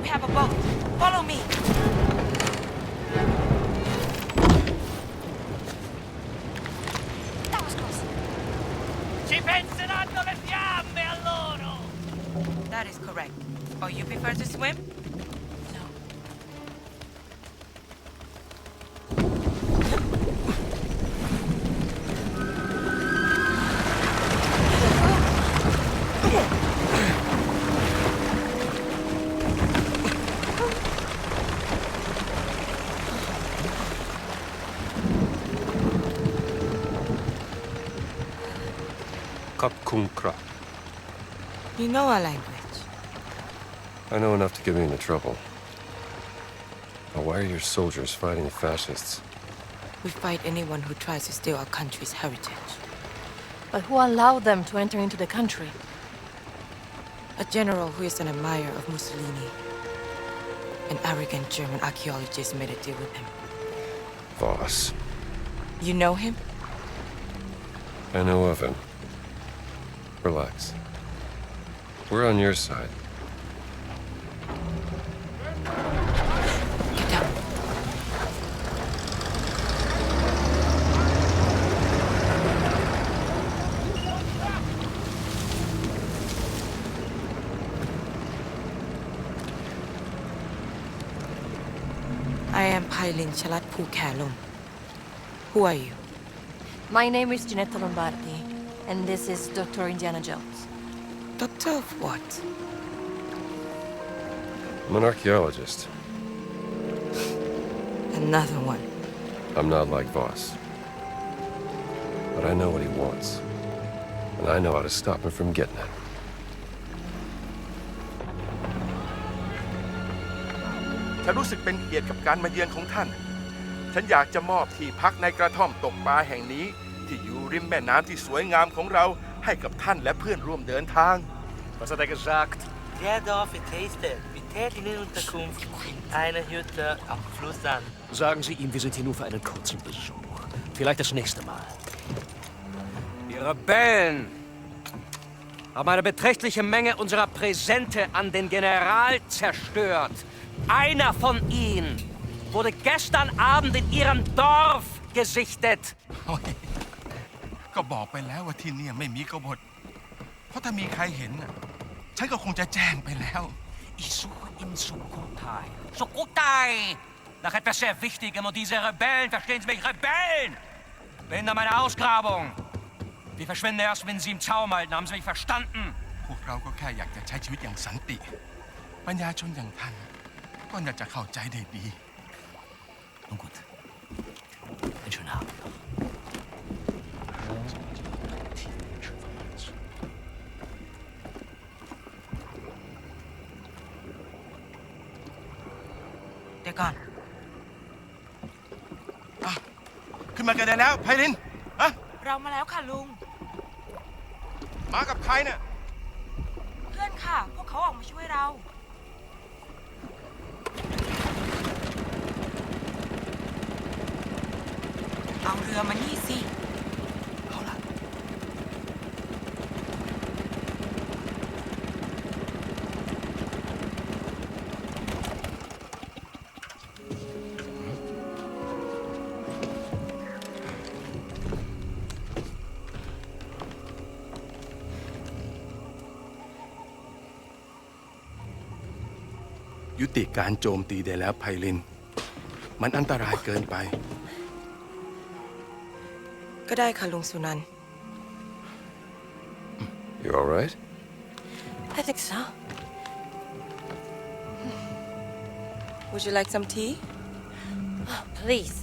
We have a boat. Follow me. That was close. Ci penseranno le fiamme a loro! That is correct. Oh, you prefer to swim? Kapkunkra. You know our language. I know enough to get me into trouble. Now, why are your soldiers fighting fascists? We fight anyone who tries to steal our country's heritage. But who allowed them to enter into the country? A general who is an admirer of Mussolini. An arrogant German archaeologist made a deal with him. Voss. You know him? I know of him. Relax. We're on your side. Get down. I am Pailin Chalat Pukalum. Who are you? My name is Gina Lombardi, and this is Dr. Indiana Jones. Doctor of what? I'm an archaeologist. Another one. I'm not like Voss. But I know what he wants. And I know how to stop him from getting it. ฉันรู้สึกเป็นเกียรติกับการมาเยือนของท่าน ฉันอยากจะมอบที่พักในกระท่อมตกปลาแห่งนี้ที่อยู่ริมแม่น้ำที่สวยงามของเราให้กับท่านและเพื่อนร่วมเดินทาง Was hat er gesagt? Der Dorf tastet mit tätigen Unterkunft eine Hütte am Fluss an. Sagen Sie ihm, wir sind hier nur für einen kurzen Besuch. Vielleicht das nächste Mal. Die Rebellen haben eine beträchtliche Menge unserer Präsente an den General zerstört. Einer von ihnen wurde gestern Abend in ihrem Dorf gesichtet. ก็บอกไปแล้วว่าที่นี่ไม่มีกบฏเพราะถ้ามีใครเห็นฉันก็คงจะแจ้งไปแล้ว Ich suche in Sukatai. Sukatai! Nach etwas sehr Wichtigem und diese Rebellen, verstehen Sie mich, Rebellen! Behindern meine Ausgrabung. Die verschwinden erst, wenn sie im Zaum halten. Haben Sie mich verstanden? พวกเราก็แค่อยากจะใช้ชีวิตอย่างสันติปัญญาชนอย่างท่านก็อยากจะเข้าใจได้ดี Nun gut. Einen schönen Abend. They're gone. ขึ้นมากันได้แล้วไพลินฮะ เรามาแล้วค่ะลุง มากับใครเนี่ย เพื่อนค่ะ พวกเขาออกมาช่วยเรา เอาเรือมานี่สิ เอาล่ะ ยุติการโจมตีได้แล้วไพลินมันอันตรายเกินไป ก็ได้ค่ะลุงสุนันท์ You all right? I think so. Would you like some tea? Please.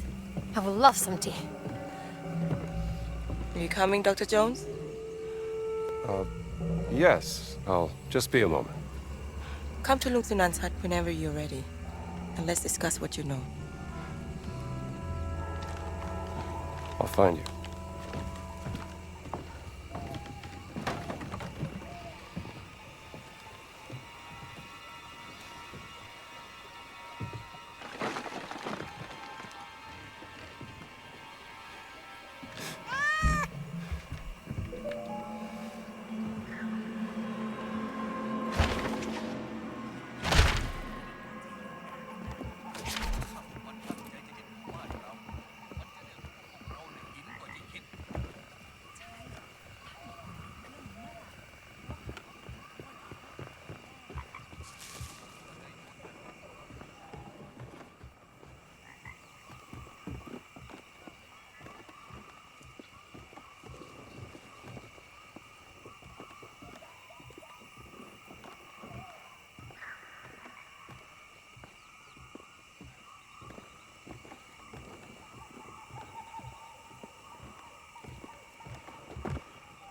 I would love some tea. Are you coming, Dr. Jones? Yes. I'll just be a moment. Come to Lung Sunan's hut whenever you're ready. And let's discuss what you know. I'll find you.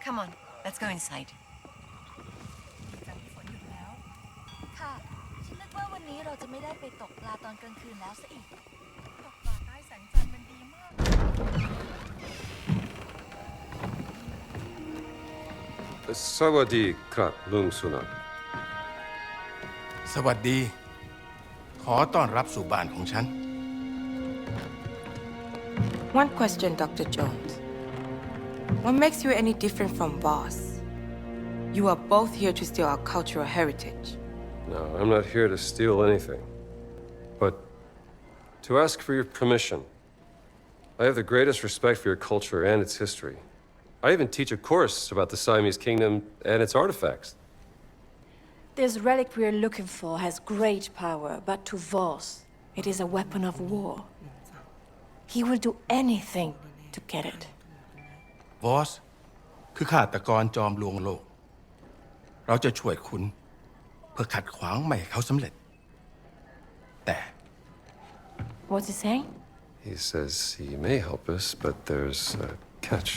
Come on, let's go inside. ค่ะ ฉันนึกว่าวันนี้เราจะไม่ได้ไปตกปลาตอนกลางคืนแล้วซะอีก ตกปลาใต้แสงจันทร์มันดีมาก Sawadi krap lung sunan. สวัสดีขอต้อนรับสู่บ้านของฉัน One question, Dr. Jones. What makes you any different from Voss? You are both here to steal our cultural heritage. No, I'm not here to steal anything. But to ask for your permission. I have the greatest respect for your culture and its history. I even teach a course about the Siamese kingdom and its artifacts. This relic we're looking for has great power, but to Voss, it is a weapon of war. He will do anything to get it. วอสคือฆาตกรจอมลวงโลก เราจะช่วยคุณเพื่อขัดขวางไม่ให้เขาสำเร็จ แต่ What's he saying? He says he may help us, but there's a catch.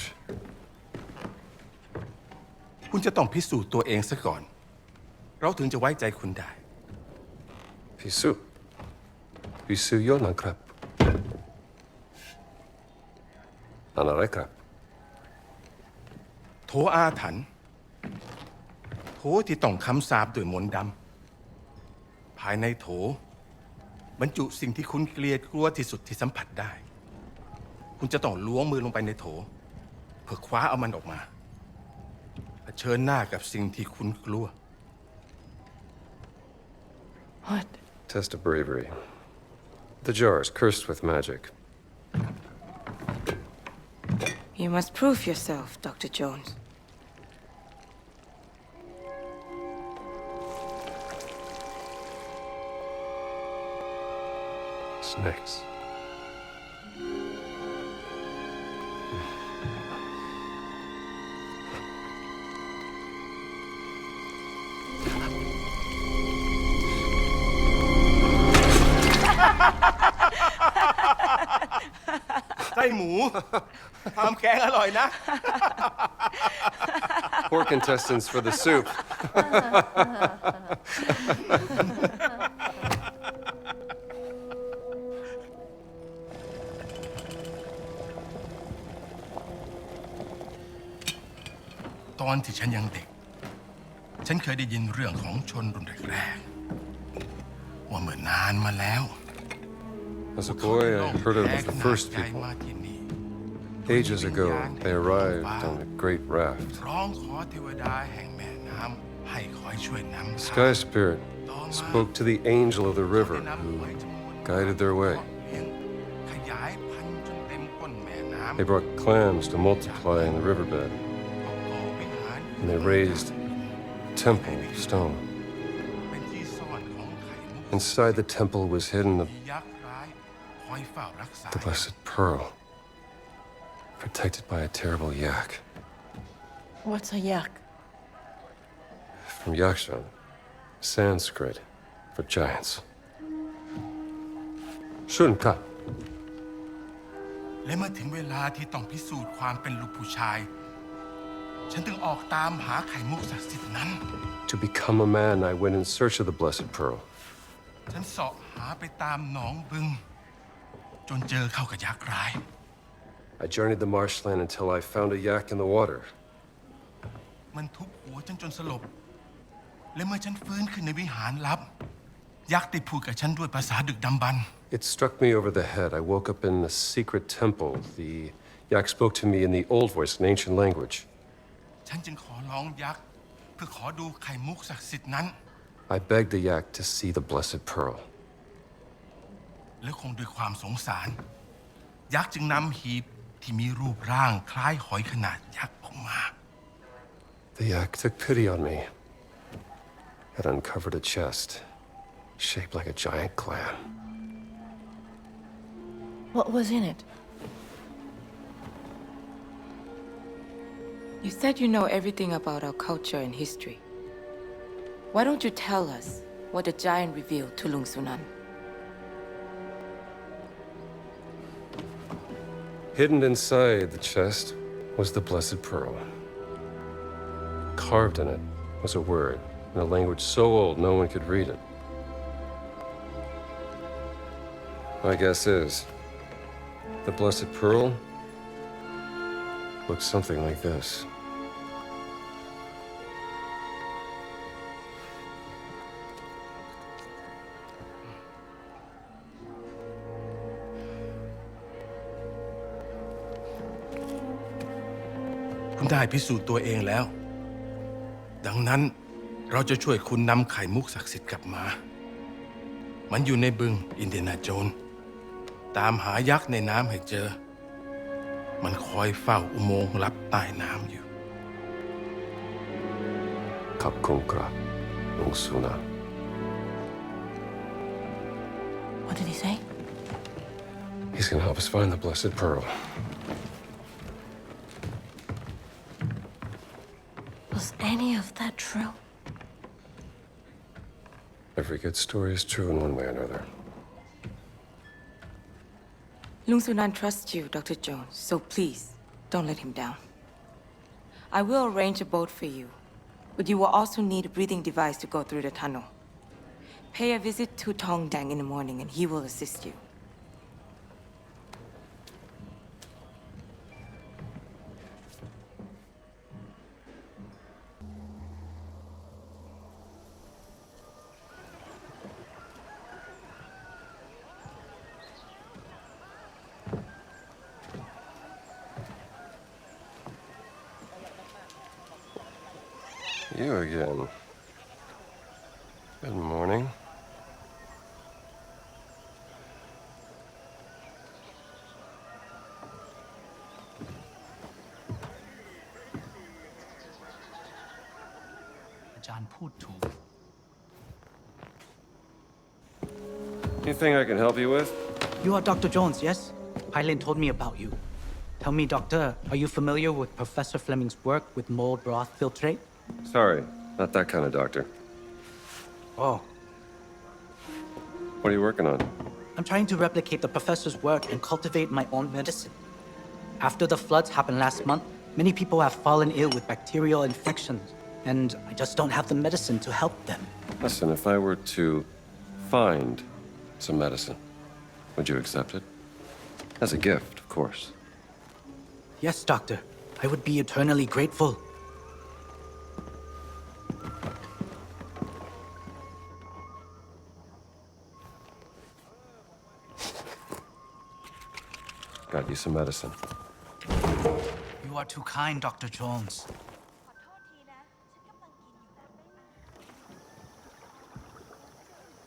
คุณจะต้องพิสูจน์ตัวเองซะก่อน เราถึงจะไว้ใจคุณได้ พิสูจน์นะครับอะไรครับโถอาถรรพ์โถที่ต้องคำสาปด้วยมนต์ดำภายในโถบรรจุสิ่งที่คุณเกลียดกลัวที่สุดที่สัมผัสได้ คุณจะต้องล้วงมือลงไปในโถเพื่อคว้าเอามันออกมาเผชิญหน้ากับสิ่งที่คุณกลัว What? Test of bravery. The jar is cursed with magic. You must prove yourself, Dr. Jones. Snakes. Pork intestines for the soup. ตอนที่ฉันยังเด็ก ฉันเคยได้ยินเรื่องของชนรุ่นแรกๆว่าเมื่อนานมาแล้ว As a boy, I heard of the first people. Ages ago, they arrived on a great raft. ร้องขอเทวดาแห่งแม่น้ำให้คอยช่วยนำ Sky Spirit spoke to the angel of the river who guided their way. ขยายพันธุ์จนเต็มก้นแม่น้ำ They brought clams to multiply in the riverbed, and they raised a temple of stone. Inside the temple was hidden the blessed pearl, protected by a terrible yak. What's a yak? From Yakshan, Sanskrit for giants. Shunka. และเมื่อถึงเวลาที่ต้องพิสูจน์ความเป็นลูกผู้ชาย ฉันถึงออกตามหาไข่มุกศักดิ์สิทธิ์นั้น To become a man, I went in search of the blessed pearl. ฉันเสาะหาไปตามหนองบึงจนเจอเข้ากับยักษ์ร้าย I journeyed the marshland until I found a yak in the water. มันทุบหัวฉันจนสลบ และเมื่อฉันฟื้นขึ้นในวิหารลับ ยักษ์ได้พูดกับฉันด้วยภาษาดึกดำบรรพ์ It struck me over the head. I woke up in a secret temple. The yak spoke to me in the old voice, an ancient language. ฉันจึงขอร้องยักษ์เพื่อขอดูไข่มุกศักดิ์สิทธิ์นั้น I begged the yak to see the blessed pearl. และคงด้วยความสงสาร ยักษ์จึงนำหีบที่มีรูปร่างคล้ายหอยขนาดยักษ์ออกมา The yak took pity on me. It uncovered a chest, shaped like a giant clam. What was in it? You said you know everything about our culture and history. Why don't you tell us what the giant revealed to Lung Sunan? Hidden inside the chest was the blessed pearl. Carved in it was a word in a language so old no one could read it. My guess is, the blessed pearl looks something like this.คุณได้พิสูจน์ตัวเองแล้ว ดังนั้นเราจะช่วยคุณนำไข่มุกศักดิ์สิทธิ์กลับมา มันอยู่ในบึงอินเดียนาโจนส์ตามหายักษ์ในน้ำให้เจอ มันคอยเฝ้าอุโมงค์ลับใต้น้ำอยู่ Kapkunkra, Lung Sunan. What did he say? He's gonna help us find the blessed pearl. Was any of that true? Every good story is true in one way or another. Lung Sunan trusts you, Dr. Jones, so please, don't let him down. I will arrange a boat for you But you will also need a breathing device to go through the tunnel. Pay a visit to Tong Dang in the morning and he will assist you. You again. Good morning. Anything I can help you with? You are Dr. Jones, yes? Highland told me about you. Tell me, Doctor, are you familiar with Professor Fleming's work with mold broth filtrate? Sorry, not that kind of doctor. Oh. What are you working on? I'm trying to replicate the professor's work and cultivate my own medicine. After the floods happened last month, many people have fallen ill with bacterial infections, and I just don't have the medicine to help them. Listen, if I were to find some medicine, would you accept it? As a gift, of course. Yes, Doctor. I would be eternally grateful. Got you some medicine. You are too kind, Dr. Jones.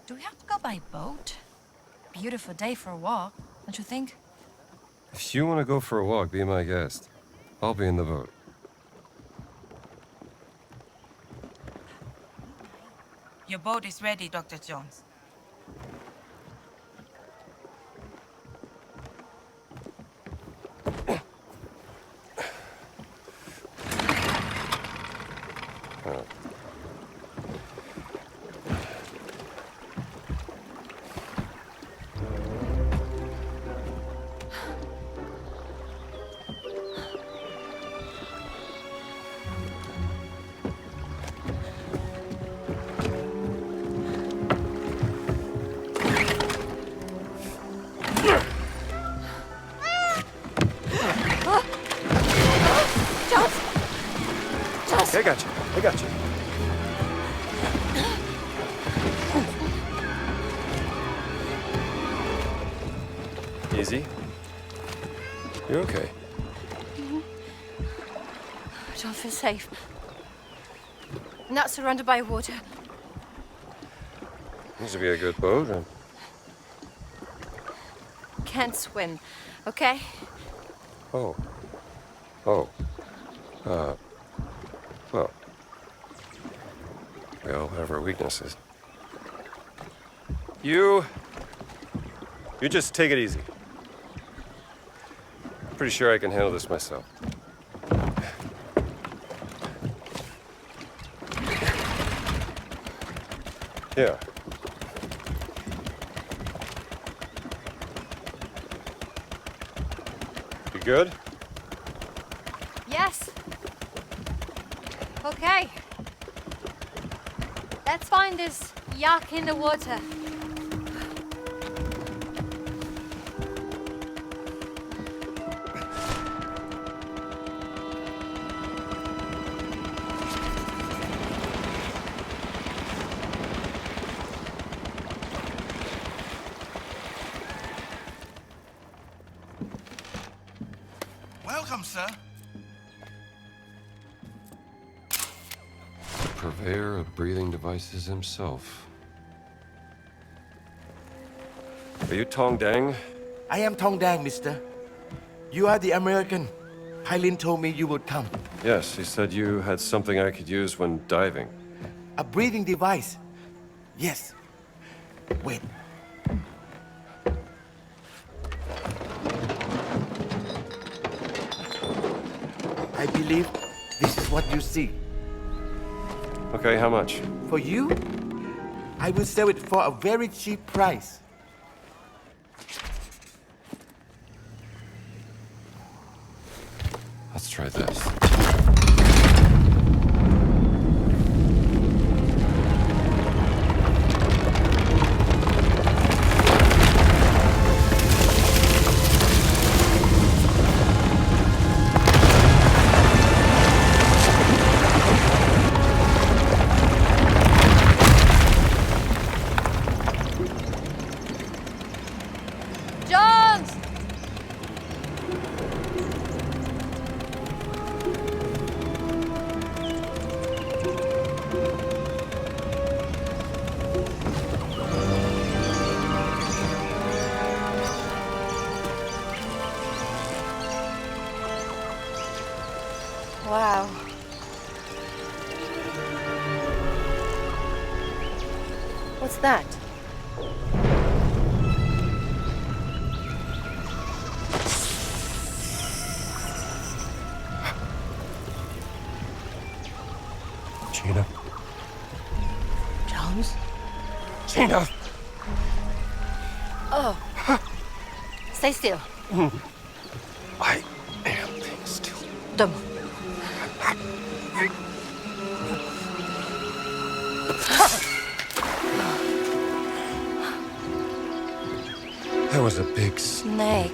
Do we have to go by boat? Beautiful day for a walk, don't you think? If you want to go for a walk, be my guest. I'll be in the boat. Your boat is ready, Dr. Jones. I got you. I got you. Easy. You're okay. I don't feel safe. Not surrounded by water. Needs to be a good boat. Can't swim, okay? Oh. Well, we all have our weaknesses. You just take it easy. Pretty sure I can handle this myself. Yeah. You good? Yes. Okay. Let's find this yak in the water. Welcome, sir. Purveyor of breathing devices himself. Are you Tong Dang? I am Tong Dang, mister. You are the American. Hylin told me you would come. Yes, he said you had something I could use when diving. A breathing device. Yes. Wait. I believe this is what you see. Okay, how much? For you, I will sell it for a very cheap price. Let's try this. What's that? Gina. Jones? Gina! Oh. Stay still. I am being still. Don't move. That was a big snake.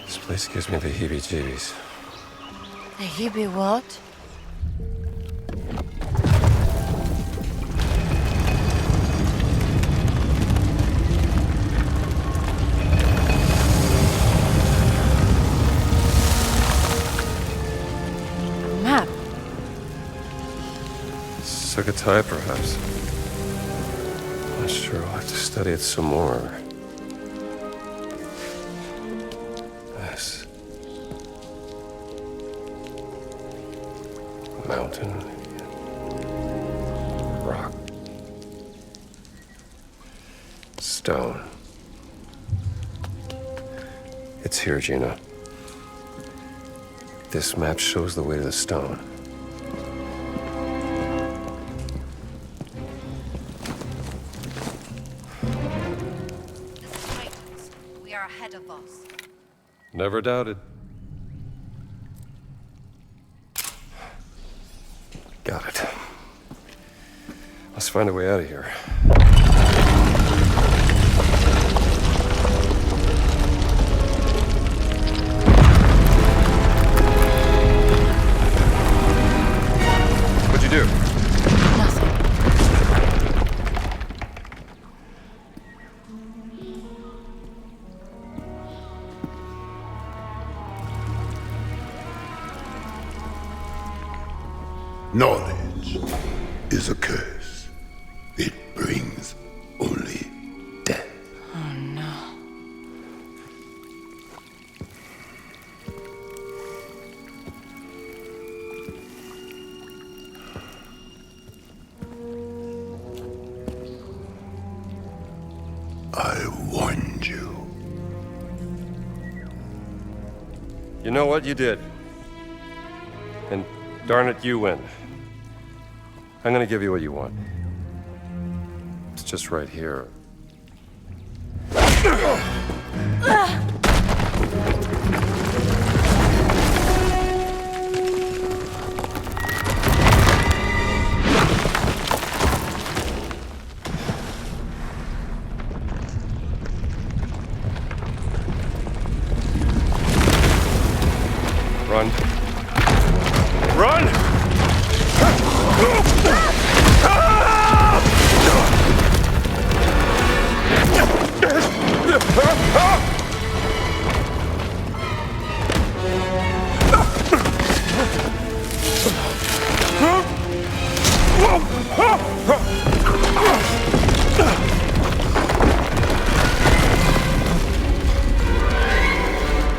This place gives me the heebie-jeebies. The heebie what? Map. Sukatai, perhaps. Not sure. I'll have to study it some more. Yes. Mountain. Rock. Stone. It's here, Gina. This map shows the way to the stone. We are ahead of us. Never doubted. Got it. Let's find a way out of here. What'd you do? Knowledge is a curse. It brings only death. Oh no. I warned you. You know what? You did. And darn it, you win. I'm gonna give you what you want. It's just right here. Run. Run!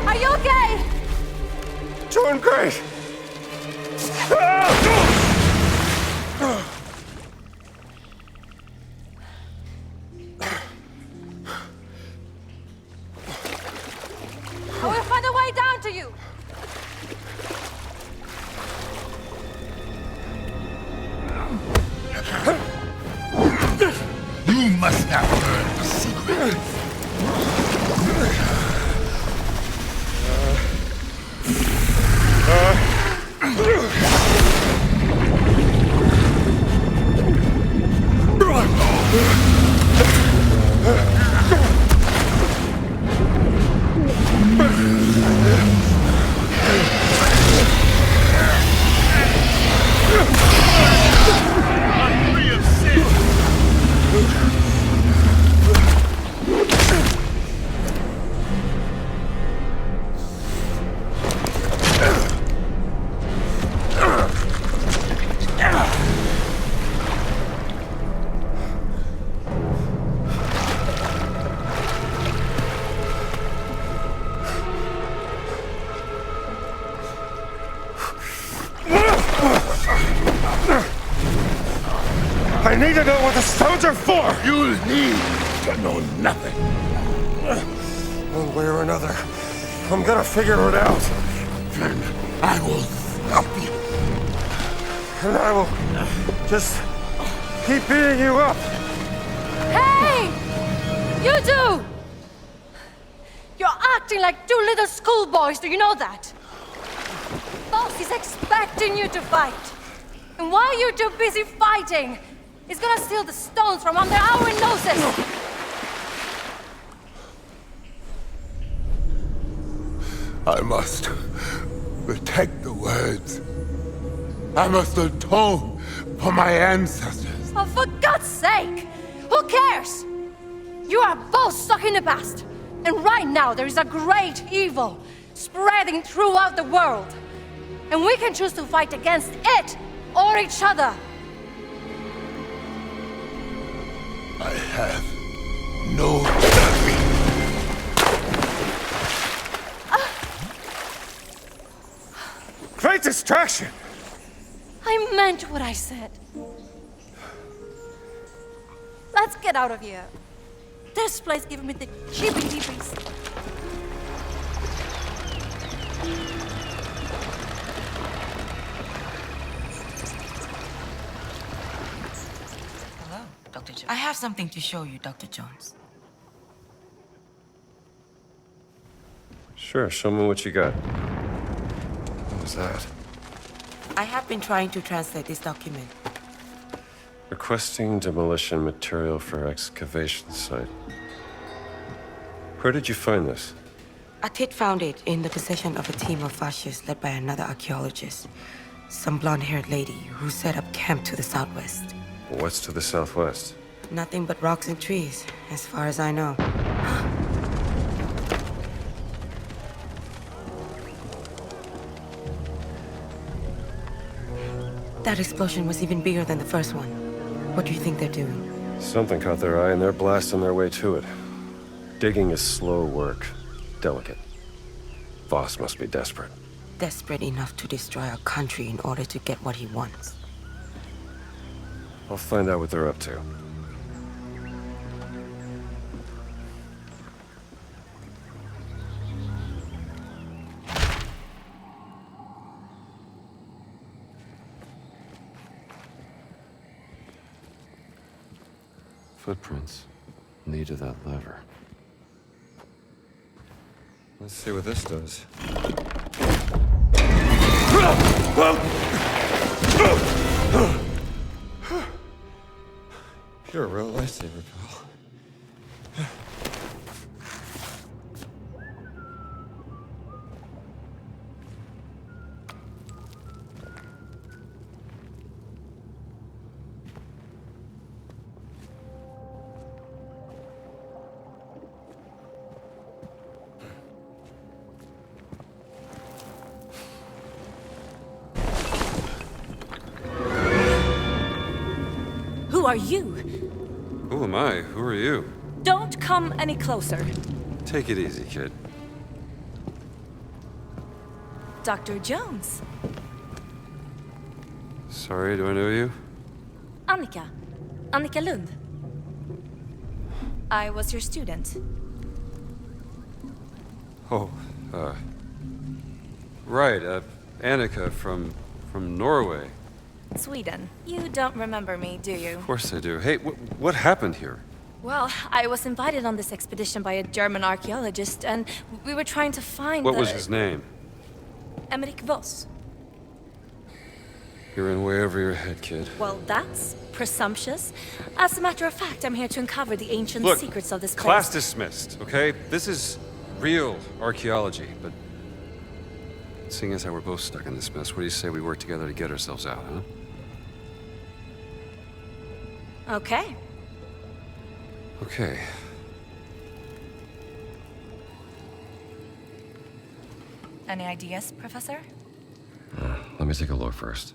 Are you okay? Doing great. I will find a way down to you. You must not learn the secret. to know what the stones are for! You need to know nothing. One way or another, I'm gonna figure it out. Then I will stop you. And I will just keep beating you up. Hey! You two! You're acting like two little schoolboys, do you know that? Boss is expecting you to fight. And while you're too busy fighting, he's gonna steal the stones from under our noses! I must protect the words. I must atone for my ancestors. Oh, for God's sake! Who cares? You are both stuck in the past. And right now there is a great evil spreading throughout the world. And we can choose to fight against it or each other. I have no Great distraction! I meant what I said. Let's get out of here. This place gives me the heebie-jeebies. Hello, Dr. Jones. I have something to show you, Dr. Jones. Sure, show me what you got. What was that? I have been trying to translate this document. Requesting demolition material for excavation site. Where did you find this? Atit found it in the possession of a team of fascists led by another archaeologist. Some blonde-haired lady who set up camp to the southwest. What's to the southwest? Nothing but rocks and trees, as far as I know. That explosion was even bigger than the first one. What do you think they're doing? Something caught their eye and they're blasting their way to it. Digging is slow work. Delicate. Voss must be desperate. Desperate enough to destroy our country in order to get what he wants. I'll find out what they're up to. Footprints. Lead to that lever. Let's see what this does. You're a real lifesaver, pal. Who are you? Who am I? Who are you? Don't come any closer. Take it easy, kid. Dr. Jones. Sorry, do I know you? Annika. Annika Lund. I was your student. Oh, right, Annika from Norway. Sweden. You don't remember me, do you? Of course I do. Hey, what happened here? Well, I was invited on this expedition by a German archaeologist, and we were trying to find What was his name? Emmerich Voss. You're in way over your head, kid. Well, that's presumptuous. As a matter of fact, I'm here to uncover the ancient secrets of this place. Class dismissed, okay? This is real archaeology, but seeing as how we're both stuck in this mess, what do you say we work together to get ourselves out, huh? Okay. Okay. Any ideas, Professor? Let me take a look first.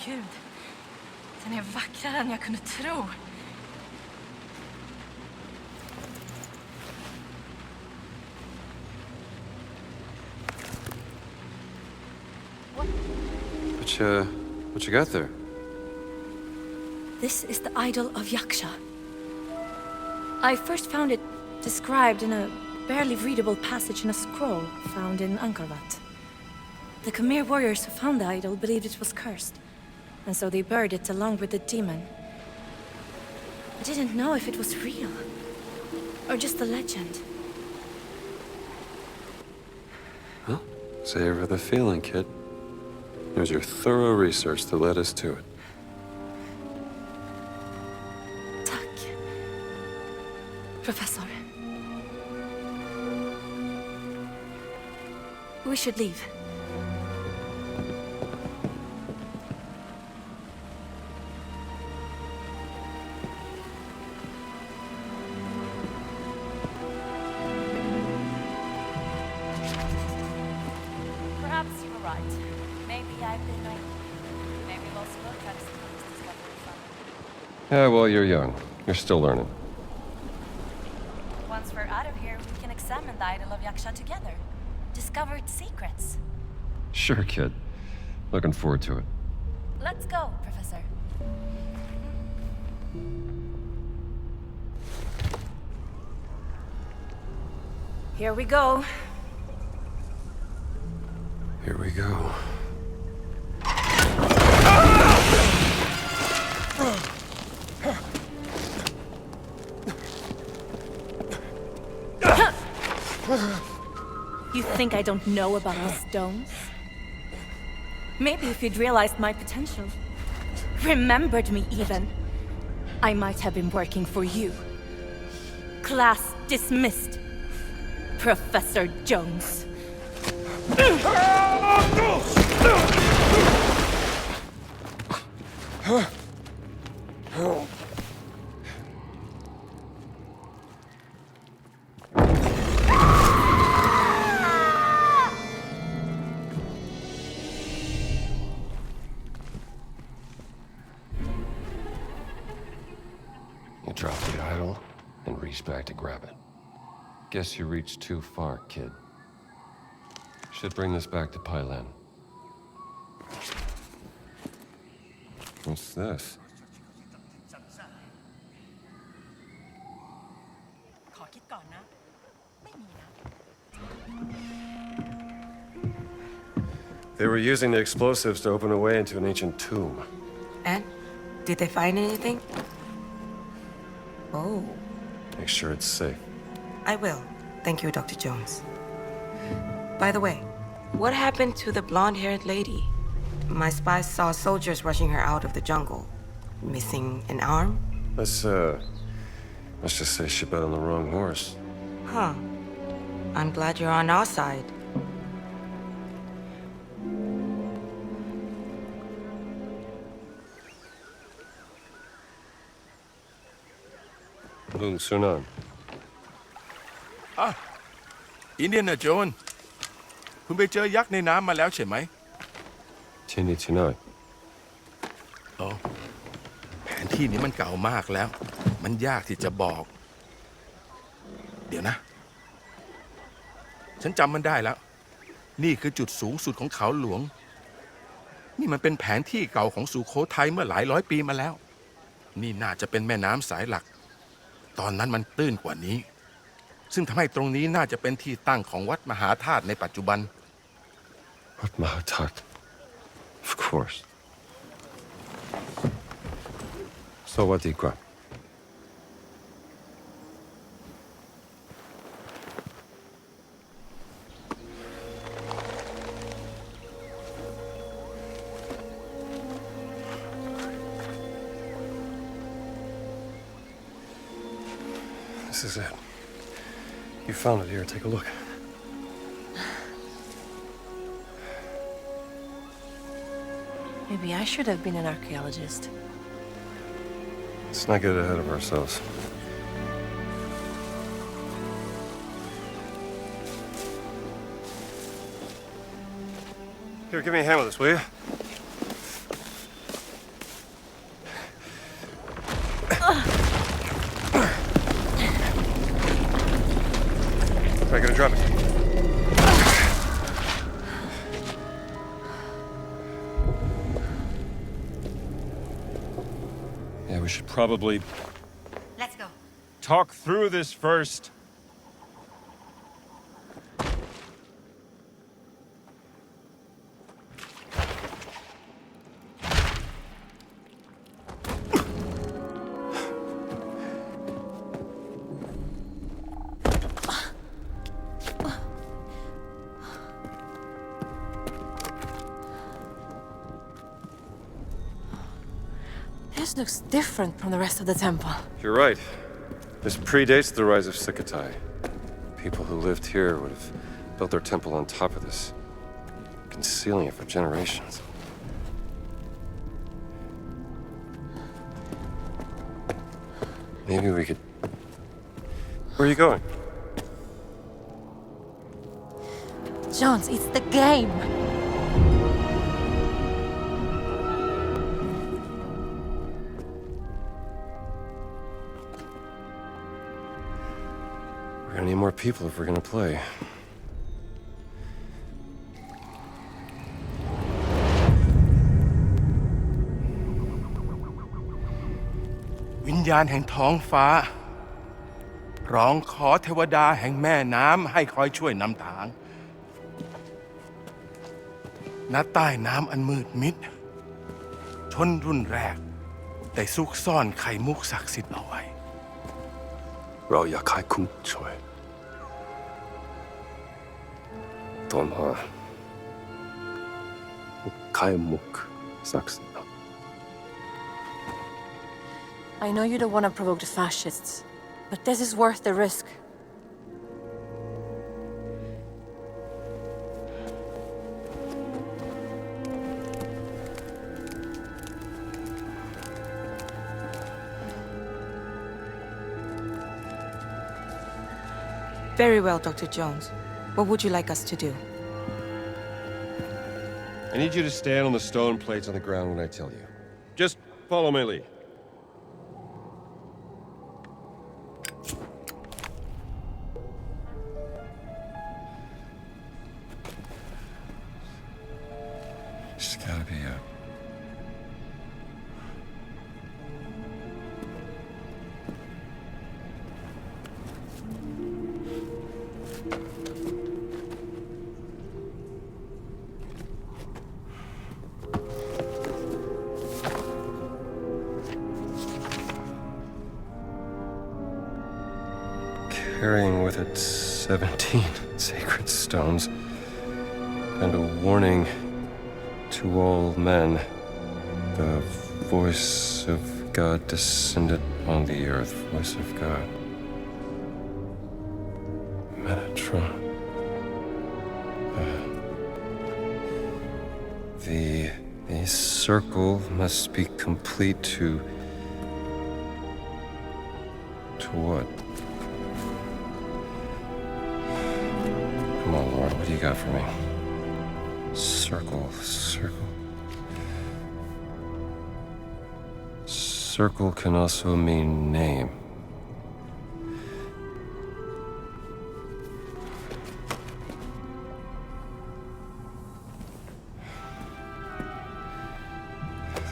Gud. Den är vackrare än jag kunde tro. What you got there? This is the idol of Yaksha. I first found it described in a barely readable passage in a scroll found in Angkor. The Khmer warriors who found the idol believed it was cursed, and so they buried it along with the demon. I didn't know if it was real, or just a legend. Well, savor the feeling, kid. It was your thorough research that led us to it. Tack, Professor. We should leave. Perhaps you were right. Maybe I've been naive. Maybe we'll still try to see this discovery from. Yeah, well, you're young. You're still learning. Once we're out of here, we can examine the idol of Yaksha together. Discover its secrets. Sure, kid. Looking forward to it. Let's go, Professor. Here we go. Here we go. You think I don't know about the stones? Maybe if you'd realized my potential, remembered me even, I might have been working for you. Class dismissed, Professor Jones. You drop the idol and reach back to grab it. Guess you reached too far, kid. Should bring this back to Thailand. What's this? They were using the explosives to open a way into an ancient tomb. And? Did they find anything? Oh. Make sure it's safe. I will. Thank you, Dr. Jones. By the way, what happened to the blonde-haired lady? My spies saw soldiers rushing her out of the jungle. Missing an arm? Let's just say she bet on the wrong horse. Huh. I'm glad you're on our side. Lung Sunan. อินเดียนาโจนคุณไปเจอยักษ์ในน้ำมาแล้วใช่ไหม Tini Tinoi. อ๋อแผนที่นี้มันเก่ามากแล้ว มันยากที่จะบอก เดี๋ยวนะ ฉันจำมันได้แล้ว นี่คือจุดสูงสุดของเขาหลวง นี่มันเป็นแผนที่เก่าของสุโขทัยเมื่อหลายร้อยปีมาแล้ว นี่น่าจะเป็นแม่น้ำสายหลัก ตอนนั้นมันตื้นกว่านี้ ซึ่งทำให้ตรงนี้น่าจะเป็นที่ตั้งของวัดมหาธาตุในปัจจุบัน What Mahatat? Of course. So what, Ikwa? This is it. You found it here. Take a look. Maybe I should have been an archaeologist. Let's not get ahead of ourselves. Here, give me a hand with this, will you? Right, gonna drop it. Yeah, we should probably Let's go. talk through this first. This looks different from the rest of the temple. You're right. This predates the rise of Sukatai. People who lived here would have built their temple on top of this, concealing it for generations. Maybe we could... Where are you going? Jones, it's the game. We're gonna need more people if we're gonna play. วิญญาณแห่งท้องฟ้าร้องขอเทวดาแห่งแม่น้ำให้คอยช่วยนำทางณใต้น้ำอันมืดมิดชนรุ่นแรกได้ซุกซ่อนไข่มุกศักดิ์สิทธิ์เอาไว้ เราอยากให้คุณช่วยตอนหาไข่มุกศักดิ์สิทธิ์ I know you don't want to provoke the fascists, but this is worth the risk. Very well, Dr. Jones. What would you like us to do? I need you to stand on the stone plates on the ground when I tell you. Just follow my lead. There's gotta be a... carrying with it 17 sacred stones and a warning to all men. The voice of God descended on the earth. Voice of God. Metatron. The circle must be complete to what? Come on, Laura, what do you got for me? Circle. Circle can also mean name.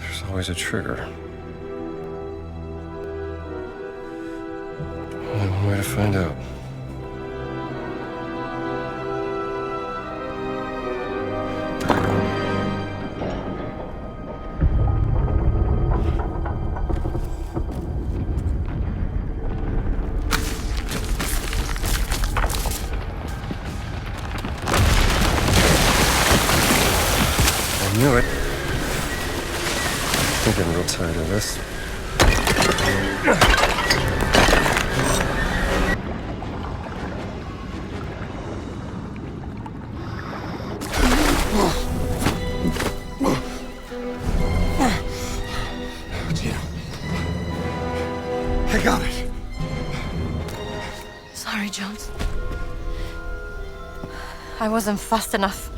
There's always a trigger. Only one way to find out. I knew it. I'm getting real tired of this. Gina. I got it. Sorry, Jones. I wasn't fast enough.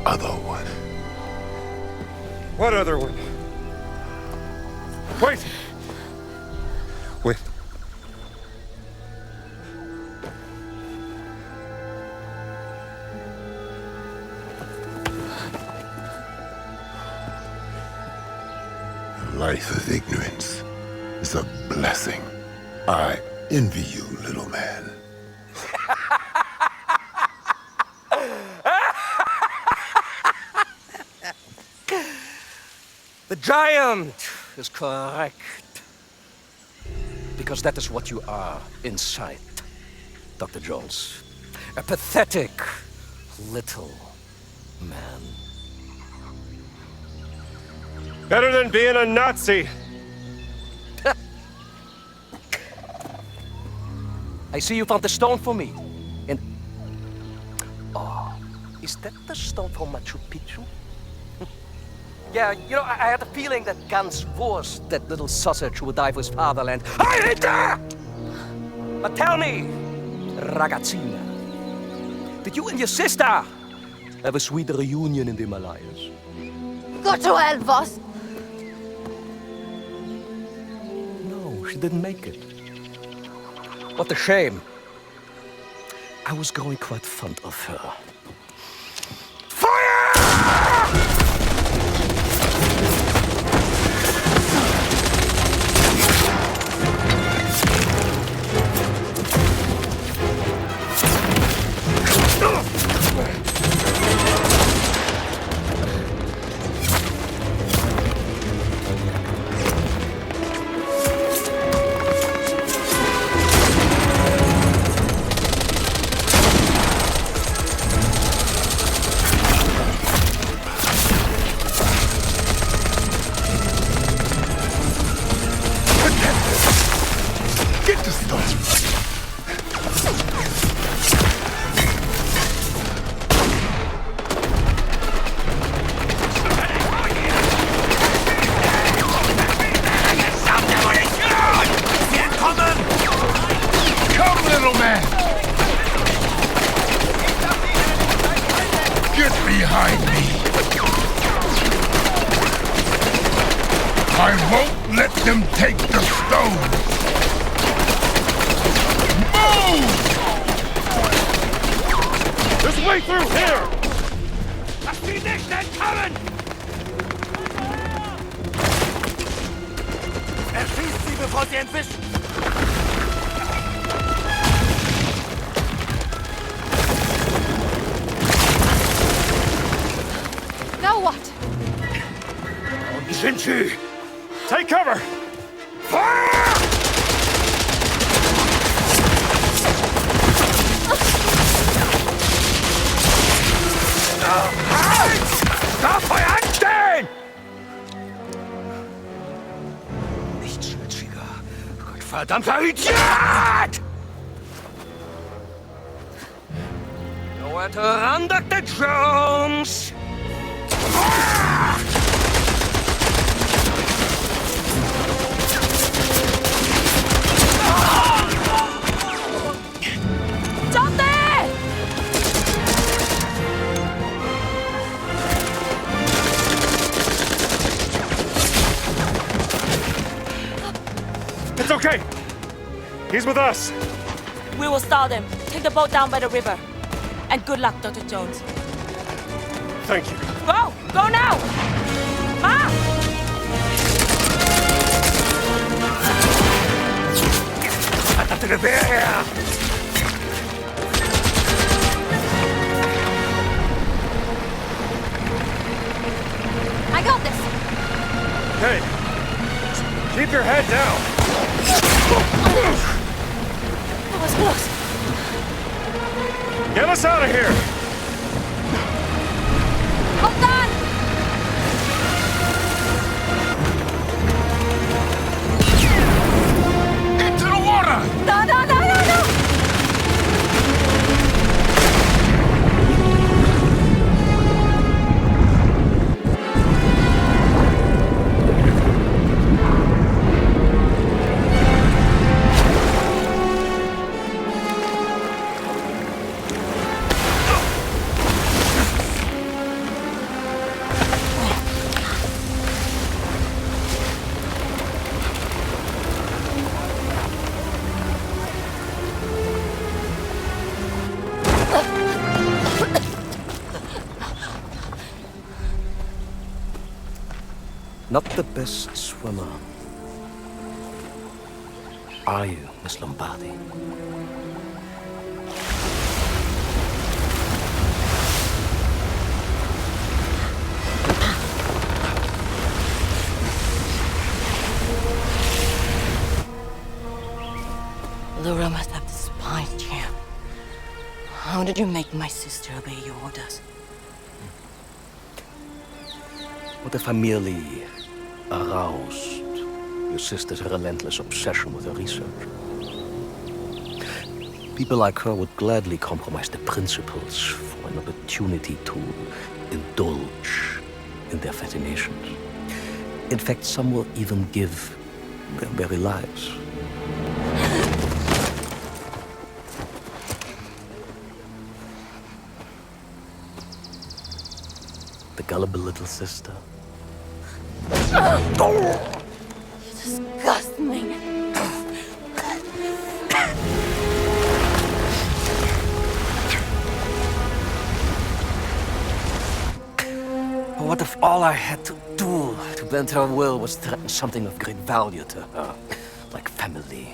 other one. What other one? Wait! Wait. Life of ignorance is a blessing. I envy you, little man. The giant is correct. Because that is what you are inside, Dr. Jones. A pathetic little man. Better than being a Nazi. I see you found the stone for me. And oh, is that the stone from Machu Picchu? Yeah, you know, I had a feeling that Ganz Wurst, that little sausage who would die for his fatherland. I hate that! But tell me, ragazzina, did you and your sister have a sweet reunion in the Himalayas? Go to hell, boss! No, she didn't make it. What a shame. I was growing quite fond of her. I won't let them take the stone! Move! There's a way through here! Lass sie nicht entkommen! Erschießt sie, bevor sie entwischen! Now what? Unten sind sie! Take cover! Fire! Halt! Da Feuer anstehen! Nichtsnütziger, Gottverdammter Idiot! Nowhere to run, Dr. Jones! Stop there! It's okay! He's with us! We will stall them. Take the boat down by the river. And good luck, Dr. Jones. Thank you. Go! Go now! Ma! Verdammte Gewehr her! I got this! Hey! Keep your head down! That was close. Get us out of here! Hold on! Into the water! No, no, no, no, no! Not the best swimmer. Are you, Miss Lombardi? Laura must have despised you. How did you make my sister obey your orders? What if I merely aroused your sister's relentless obsession with her research? People like her would gladly compromise their principles for an opportunity to indulge in their fascinations. In fact, some will even give their very lives. The gullible little sister. You disgust me. What if all I had to do to bend her will was threaten something of great value to her, like family?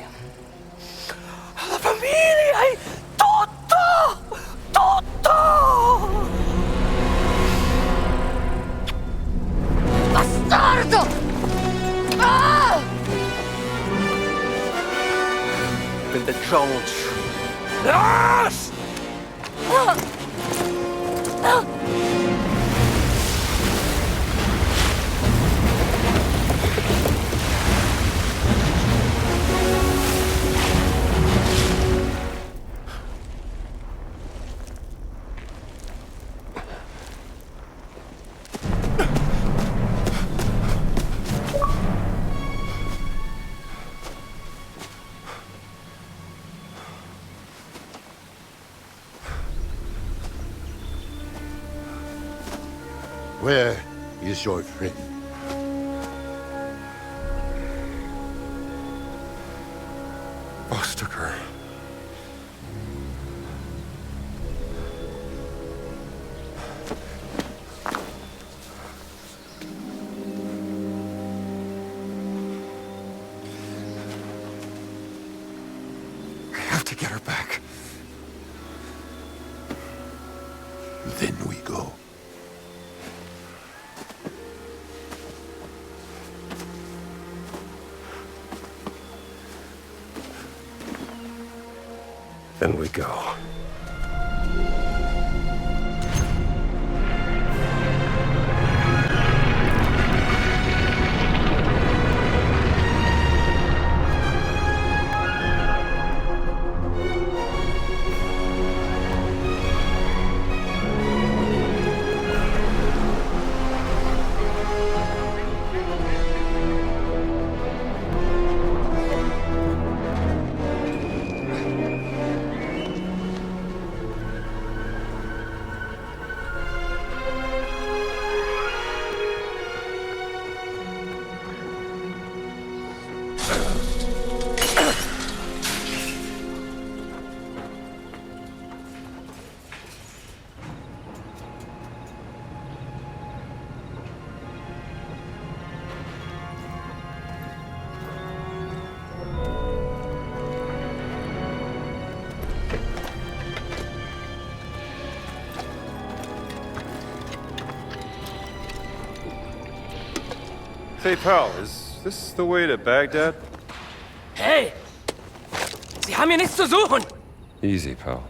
La famiglia è tutto! Tutto! Bastardo! Ah! Then the Jones. Yes! Where is your friend? Boss took her. I have to get her back. Then we go. Then we go. Hey, pal, is this the way to Baghdad? Hey! Sie haben hier nichts zu suchen! Easy, pal.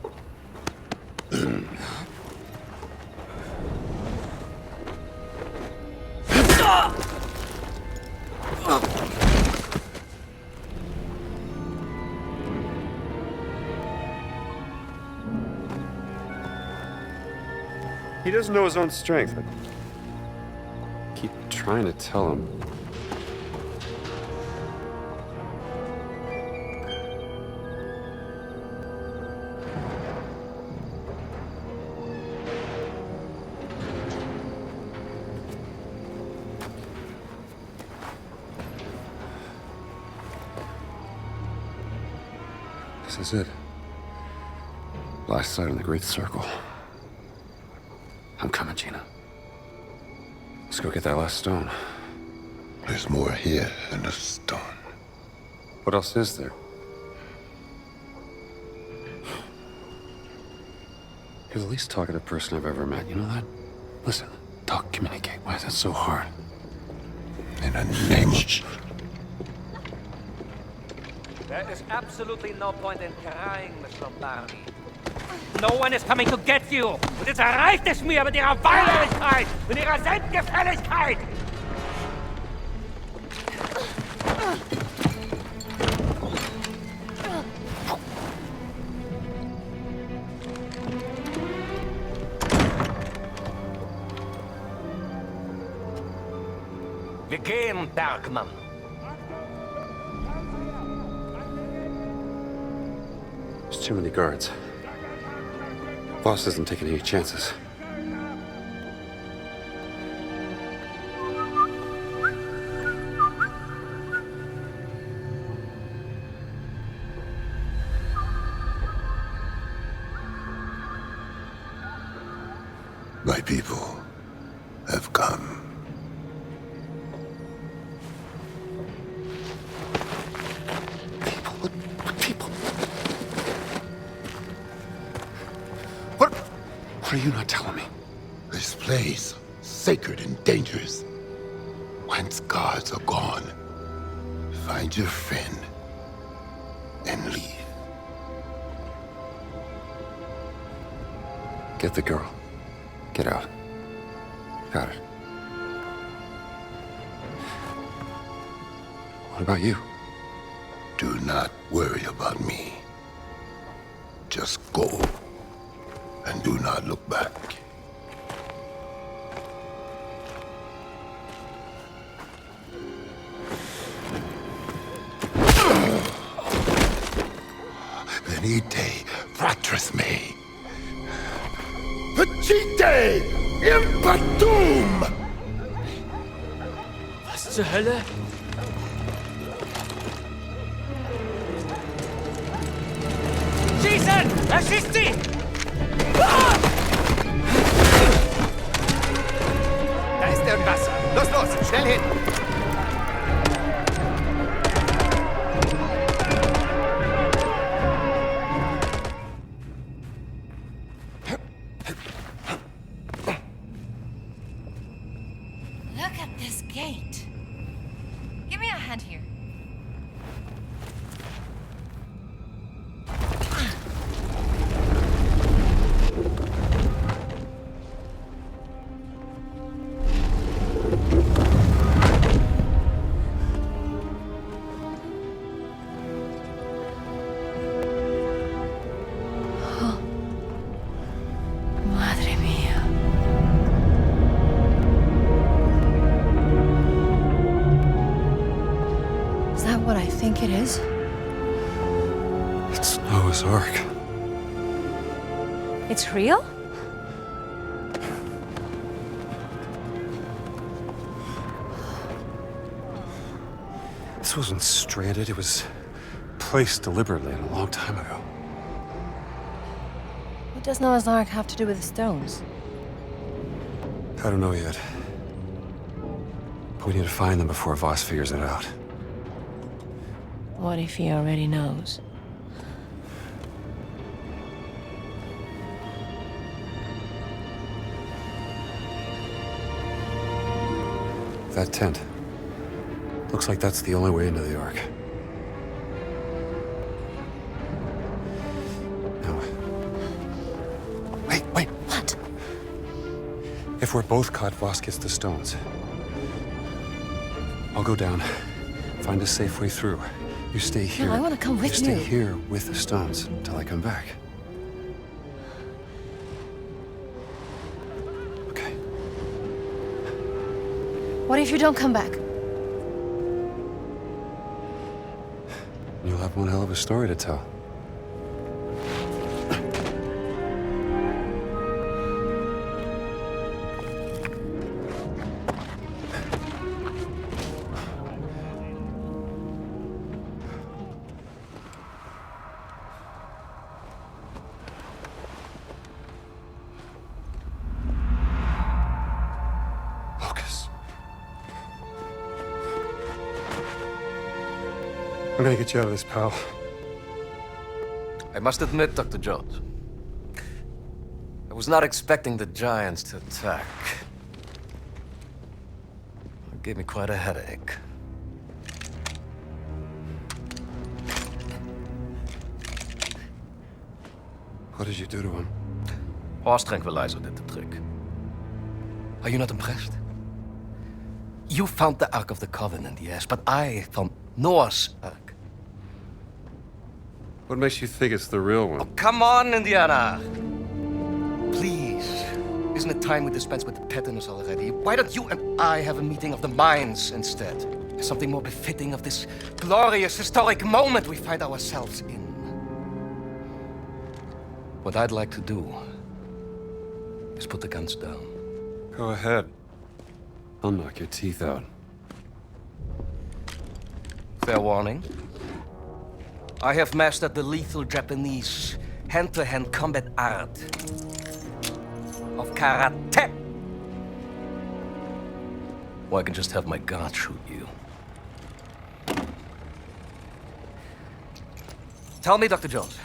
He doesn't know his own strength. I keep trying to tell him. This is it. Last sight in the Great Circle. I'm coming, Gina. Let's go get that last stone. There's more here than a stone. What else is there? You're the least talkative person I've ever met, you know that? Listen, talk, communicate. Why is that so hard? In the name of... There is absolutely no point in crying, Miss Lombardi. No one is coming to get you! Und jetzt erreicht es mir mit ihrer Weinerlichkeit, mit ihrer Selbstgefälligkeit! Wir gehen, Bergmann. There's too many guards. Boss isn't taking any chances. My people have come. What are you not telling me? This place, sacred and dangerous. Once guards are gone, find your friend and leave. Get the girl. Get out. Got it. What about you? Do not worry about me. Just go. And do not look back. Venite, fratres mei. Vacite impatum! Was zur Hölle? Schießen! Erschießt sie! Da ist irgendwas. Los, los, schnell hin. Look at this gate. Give me a hand here. Madre mía. Is that what I think it is? It's Noah's Ark. It's real? This wasn't stranded, it was placed deliberately a long time ago. What does Noah's Ark have to do with the stones? I don't know yet. But we need to find them before Voss figures it out. What if he already knows? That tent. Looks like that's the only way into the Ark. Now... Wait! What? If we're both caught, Voss gets the stones. I'll go down, find a safe way through. You stay here. No, I want to come with you. Stay here with the stones until I come back. What if you don't come back? You'll have one hell of a story to tell. I'm gonna get you out of this, pal. I must admit, Dr. Jones, I was not expecting the giants to attack. It gave me quite a headache. What did you do to him? Horse tranquilizer did the trick. Are you not impressed? You found the Ark of the Covenant, yes, but I found Noah's Ark. What makes you think it's the real one? Oh, come on, Indiana! Please. Isn't it time we dispense with the pettiness already? Why don't you and I have a meeting of the minds instead? Something more befitting of this glorious, historic moment we find ourselves in. What I'd like to do is put the guns down. Go ahead. I'll knock your teeth out. Fair warning. I have mastered the lethal Japanese hand-to-hand combat art of karate. Or I can just have my guard shoot you. Tell me, Dr. Jones,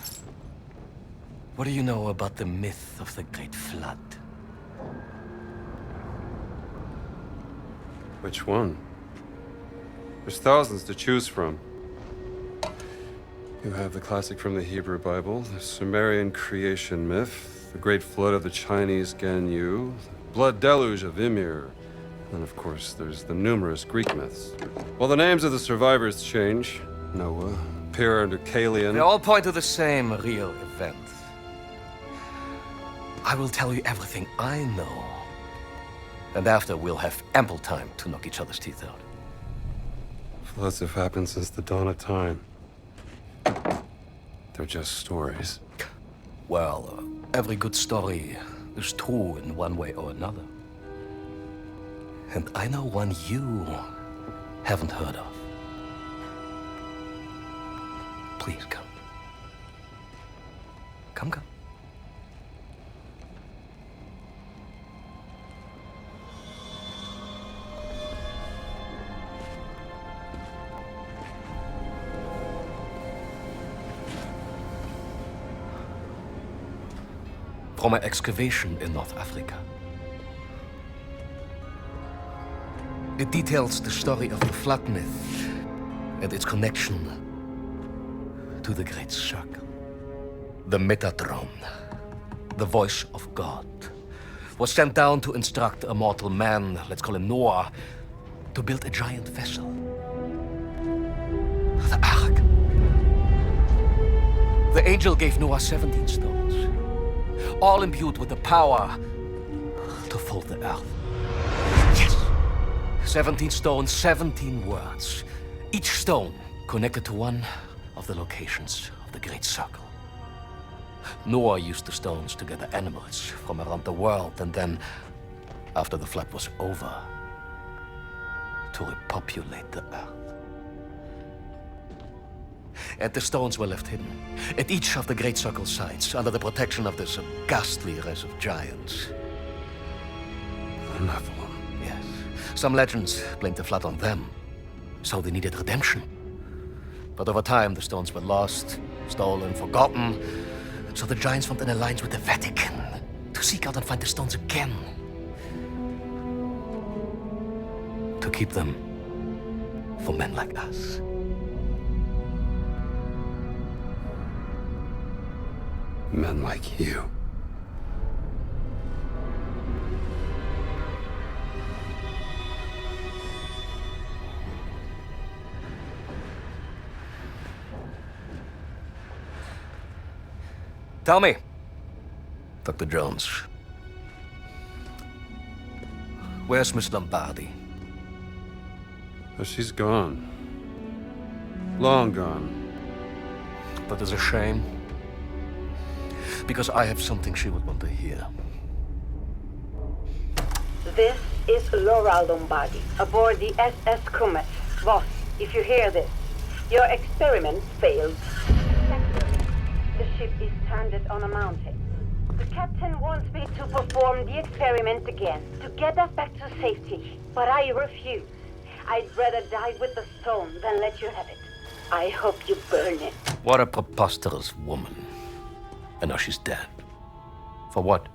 what do you know about the myth of the Great Flood? Which one? There's thousands to choose from. You have the classic from the Hebrew Bible, the Sumerian creation myth, the Great Flood of the Chinese Ganyu, the Blood Deluge of Ymir, and of course there's the numerous Greek myths. Well, the names of the survivors change. Noah, Pir and Deucalion. They all point to the same real event. I will tell you everything I know. And after, we'll have ample time to knock each other's teeth out. Floods have happened since the dawn of time. They're just stories. Well, every good story is true in one way or another. And I know one you haven't heard of. Please come. Come. From my excavation in North Africa. It details the story of the flood myth and its connection to the Great Circle. The Metatron, the voice of God, was sent down to instruct a mortal man, let's call him Noah, to build a giant vessel. The Ark. The angel gave Noah 17 stones, all imbued with the power to fold the earth. Yes! 17 stones, 17 words. Each stone connected to one of the locations of the Great Circle. Noah used the stones to gather animals from around the world, and then, after the flood was over, to repopulate the earth. And the stones were left hidden at each of the Great Circle sites under the protection of this ghastly race of giants. The Nephilim. Yes. Some legends blamed the flood on them, so they needed redemption. But over time, the stones were lost, stolen, forgotten, so the giants formed an alliance with the Vatican to seek out and find the stones again. To keep them for men like us. Men like you. Tell me, Dr. Jones, where's Miss Lombardi? Oh, she's gone. Long gone. That is a shame. Because I have something she would want to hear. This is Laura Lombardi, aboard the SS Comet. Boss, if you hear this, your experiment failed. The ship is stranded on a mountain. The captain wants me to perform the experiment again, to get us back to safety. But I refuse. I'd rather die with the stone than let you have it. I hope you burn it. What a preposterous woman. And now she's dead. For what?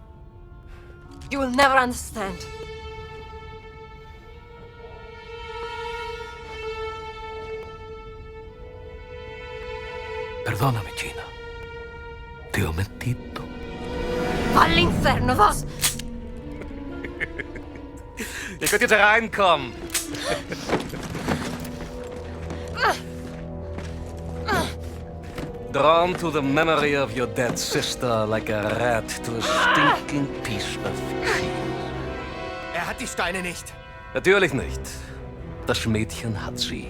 You will never understand. Perdóname, Gina. Te ho mentito. All'inferno, vos! Ihr könnt jetzt reinkommen. Drawn to the memory of your dead sister like a rat to a stinking piece of cheese. Hat die Steine nicht. Natürlich nicht. Das Mädchen hat sie.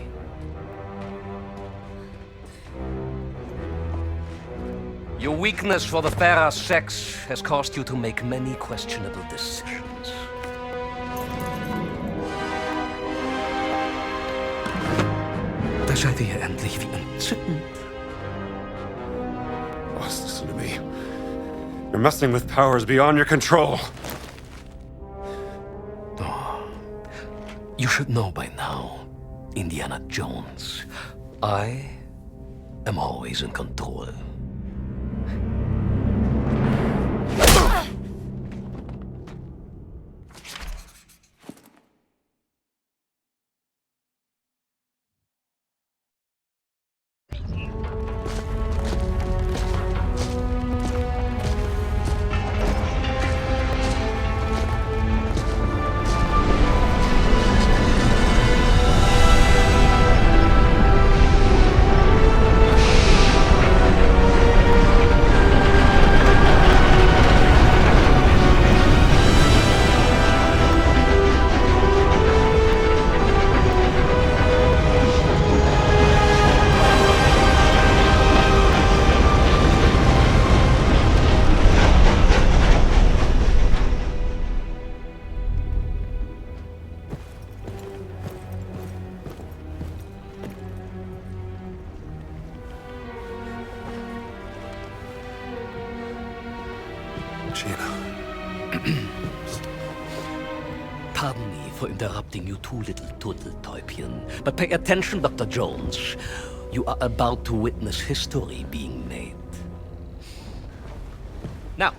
Your weakness for the fairer sex has caused you to make many questionable decisions. Da seid ihr endlich wie entzückend. Boss, listen to me. You're messing with powers beyond your control. You should know by now, Indiana Jones. I am always in control. Pardon me for interrupting you two little turtle-täubchen, but pay attention, Dr. Jones. You are about to witness history being made. Now,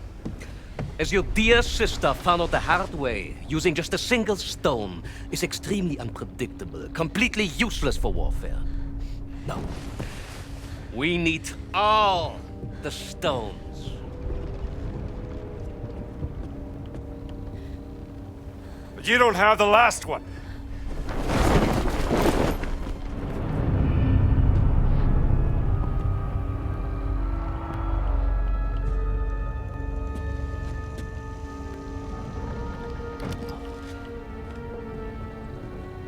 as your dear sister found out the hard way, using just a single stone is extremely unpredictable, completely useless for warfare. No. We need all the stones. But you don't have the last one.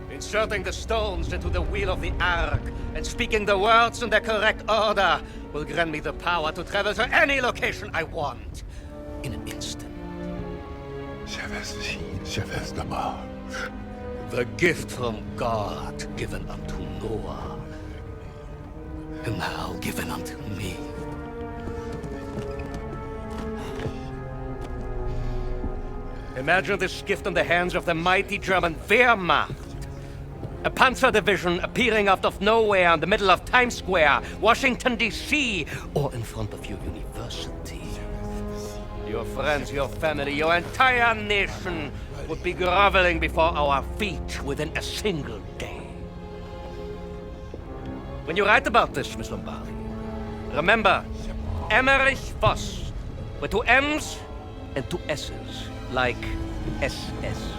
Inserting the stones into the wheel of the Ark and speaking the words in their correct order will grant me the power to travel to any location I want in an instant. The gift from God given unto Noah, and now given unto me. Imagine this gift in the hands of the mighty German Wehrmacht. A panzer division appearing out of nowhere in the middle of Times Square, Washington, D.C., or in front of your university. Your friends, your family, your entire nation would be groveling before our feet within a single day. When you write about this, Miss Lombardi, remember Emmerich Voss with 2 M's and 2 S's, like SS.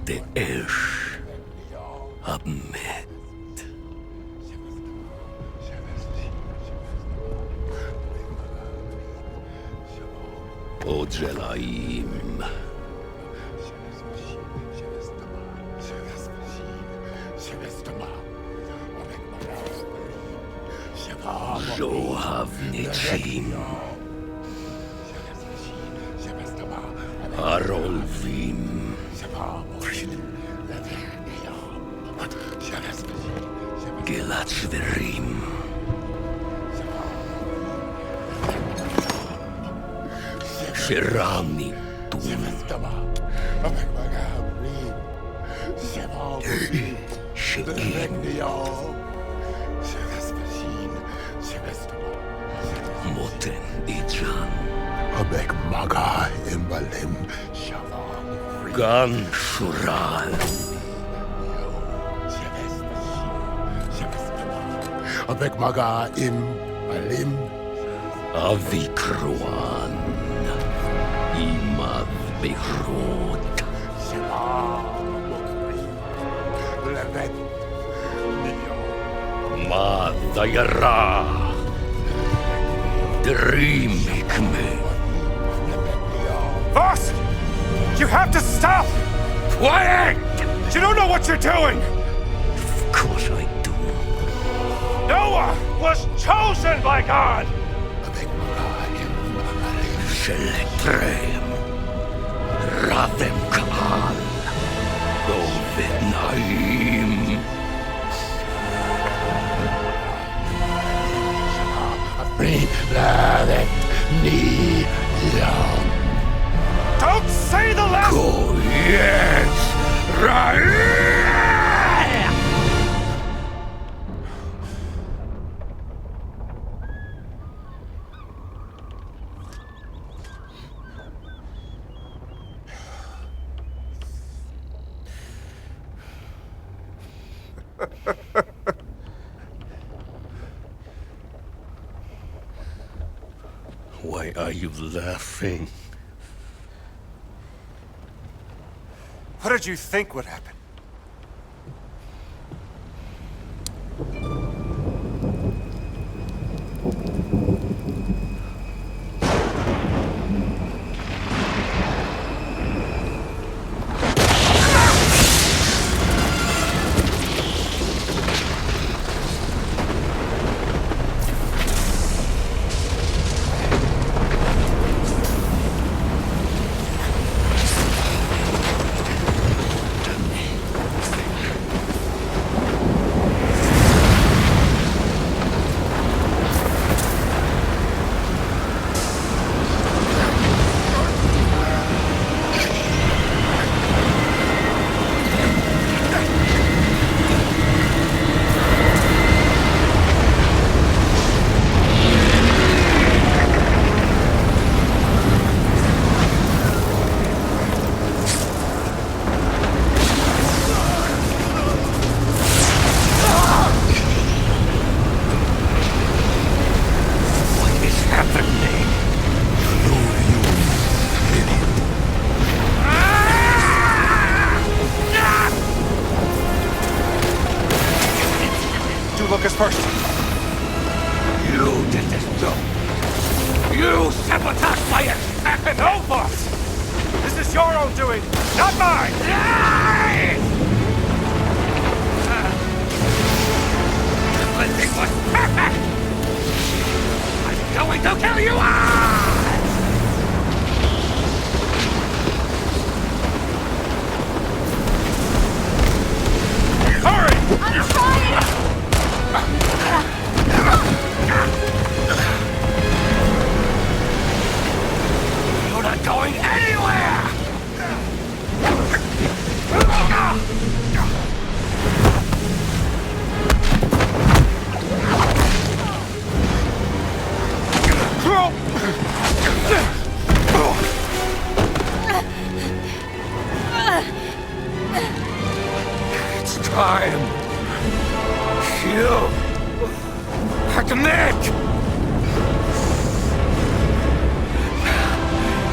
Der Elch hab mit. O Jelaim. Zohavnitzim. Harolvim. Latschverim. Shirami Moten Ijan. Abek Maga Imbalim Gan Shural. Abek Maga Imbalim Avikruan. Imav Behrot. Madayara. Dreamikme. Boss! You have to stop! Quiet! You don't know what you're doing! Of course I do. Noah was chosen by God! Seletrem. Ravem Kaal. Ovid Naim. Don't say the last... Oh, yes! Right! Why are you laughing? What did you think would happen? First. You did this, Joe. You sabotaged my attack! No, boss! This is your own doing, not mine! Everything was perfect! I'm going to kill you all! Hurry! I'm trying! You're not going anywhere! It's time. You admit!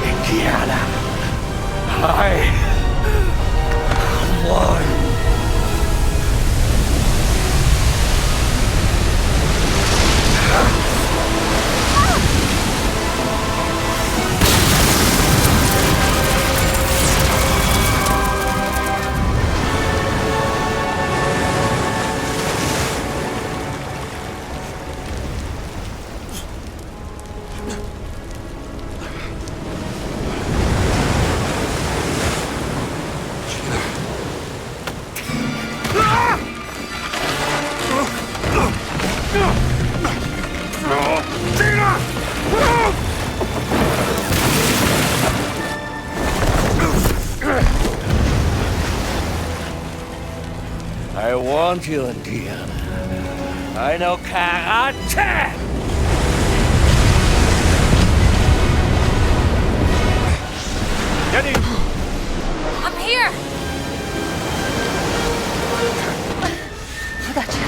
Indiana, I won. I warned you, Indiana. I know karate! Get him! I'm here! I got you.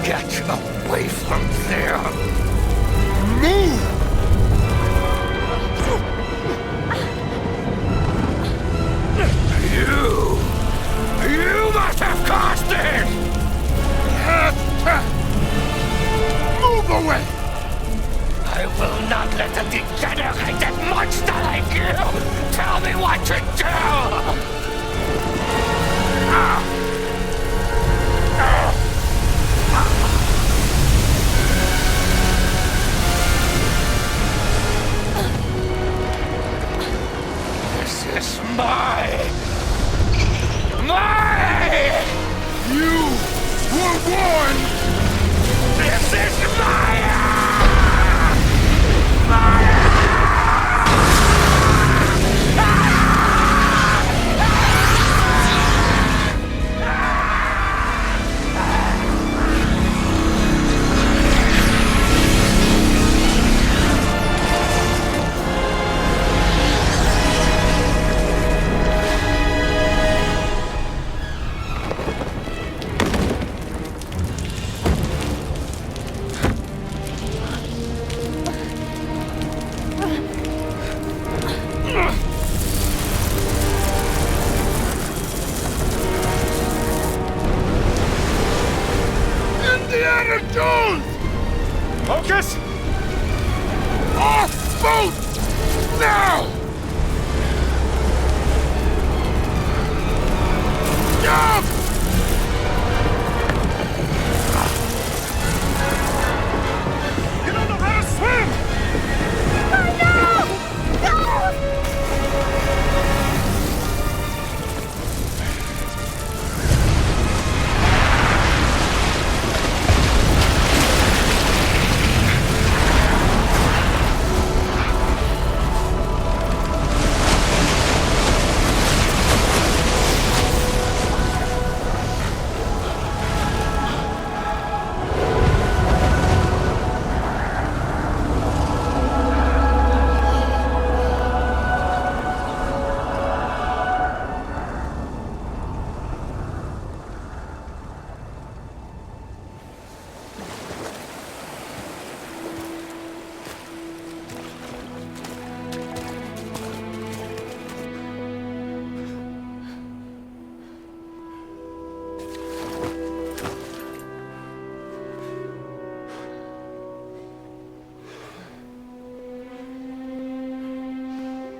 Get away from there! Move! You must have caused this! Move away! I will not let a degenerated monster like you tell me what to do! This is my... You were warned! This is mine! Indiana Jones! Focus! Off boat! Now! Jump! You don't know how to swim!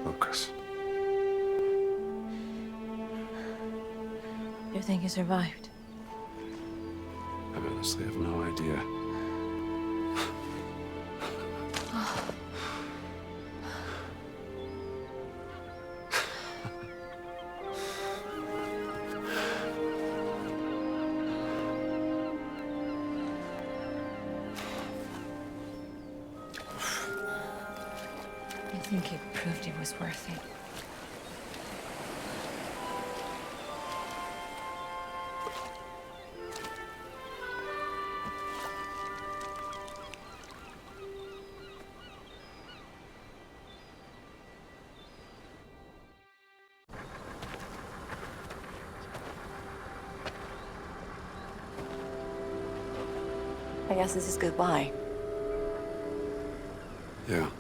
Lucas. You think he survived? I honestly have no idea. I think it proved it was worth it. I guess this is goodbye. Yeah.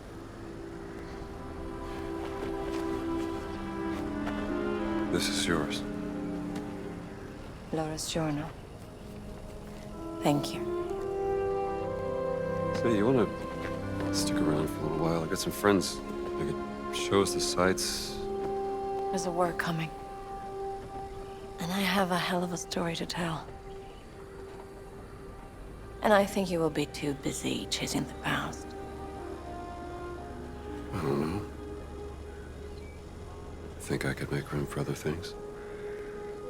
This is yours. Laura's journal. Thank you. Say, you wanna stick around for a little while? I got some friends. They could show us the sights. There's a war coming. And I have a hell of a story to tell. And I think you will be too busy chasing the past. I don't know. Think I could make room for other things?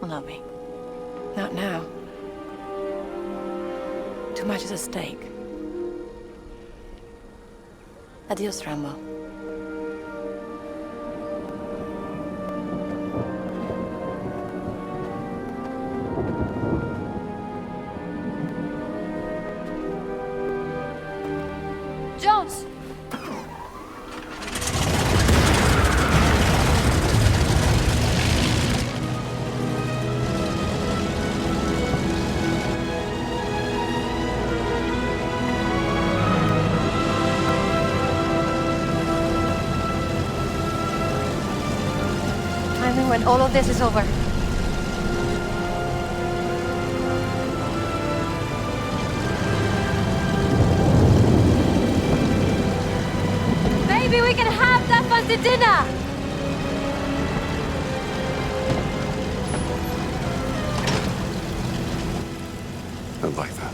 Lovey. Not now. Too much is at stake. Adios, Rambo. Jones! I know when all of this is over. Maybe we can have that fancy dinner! I'd like that.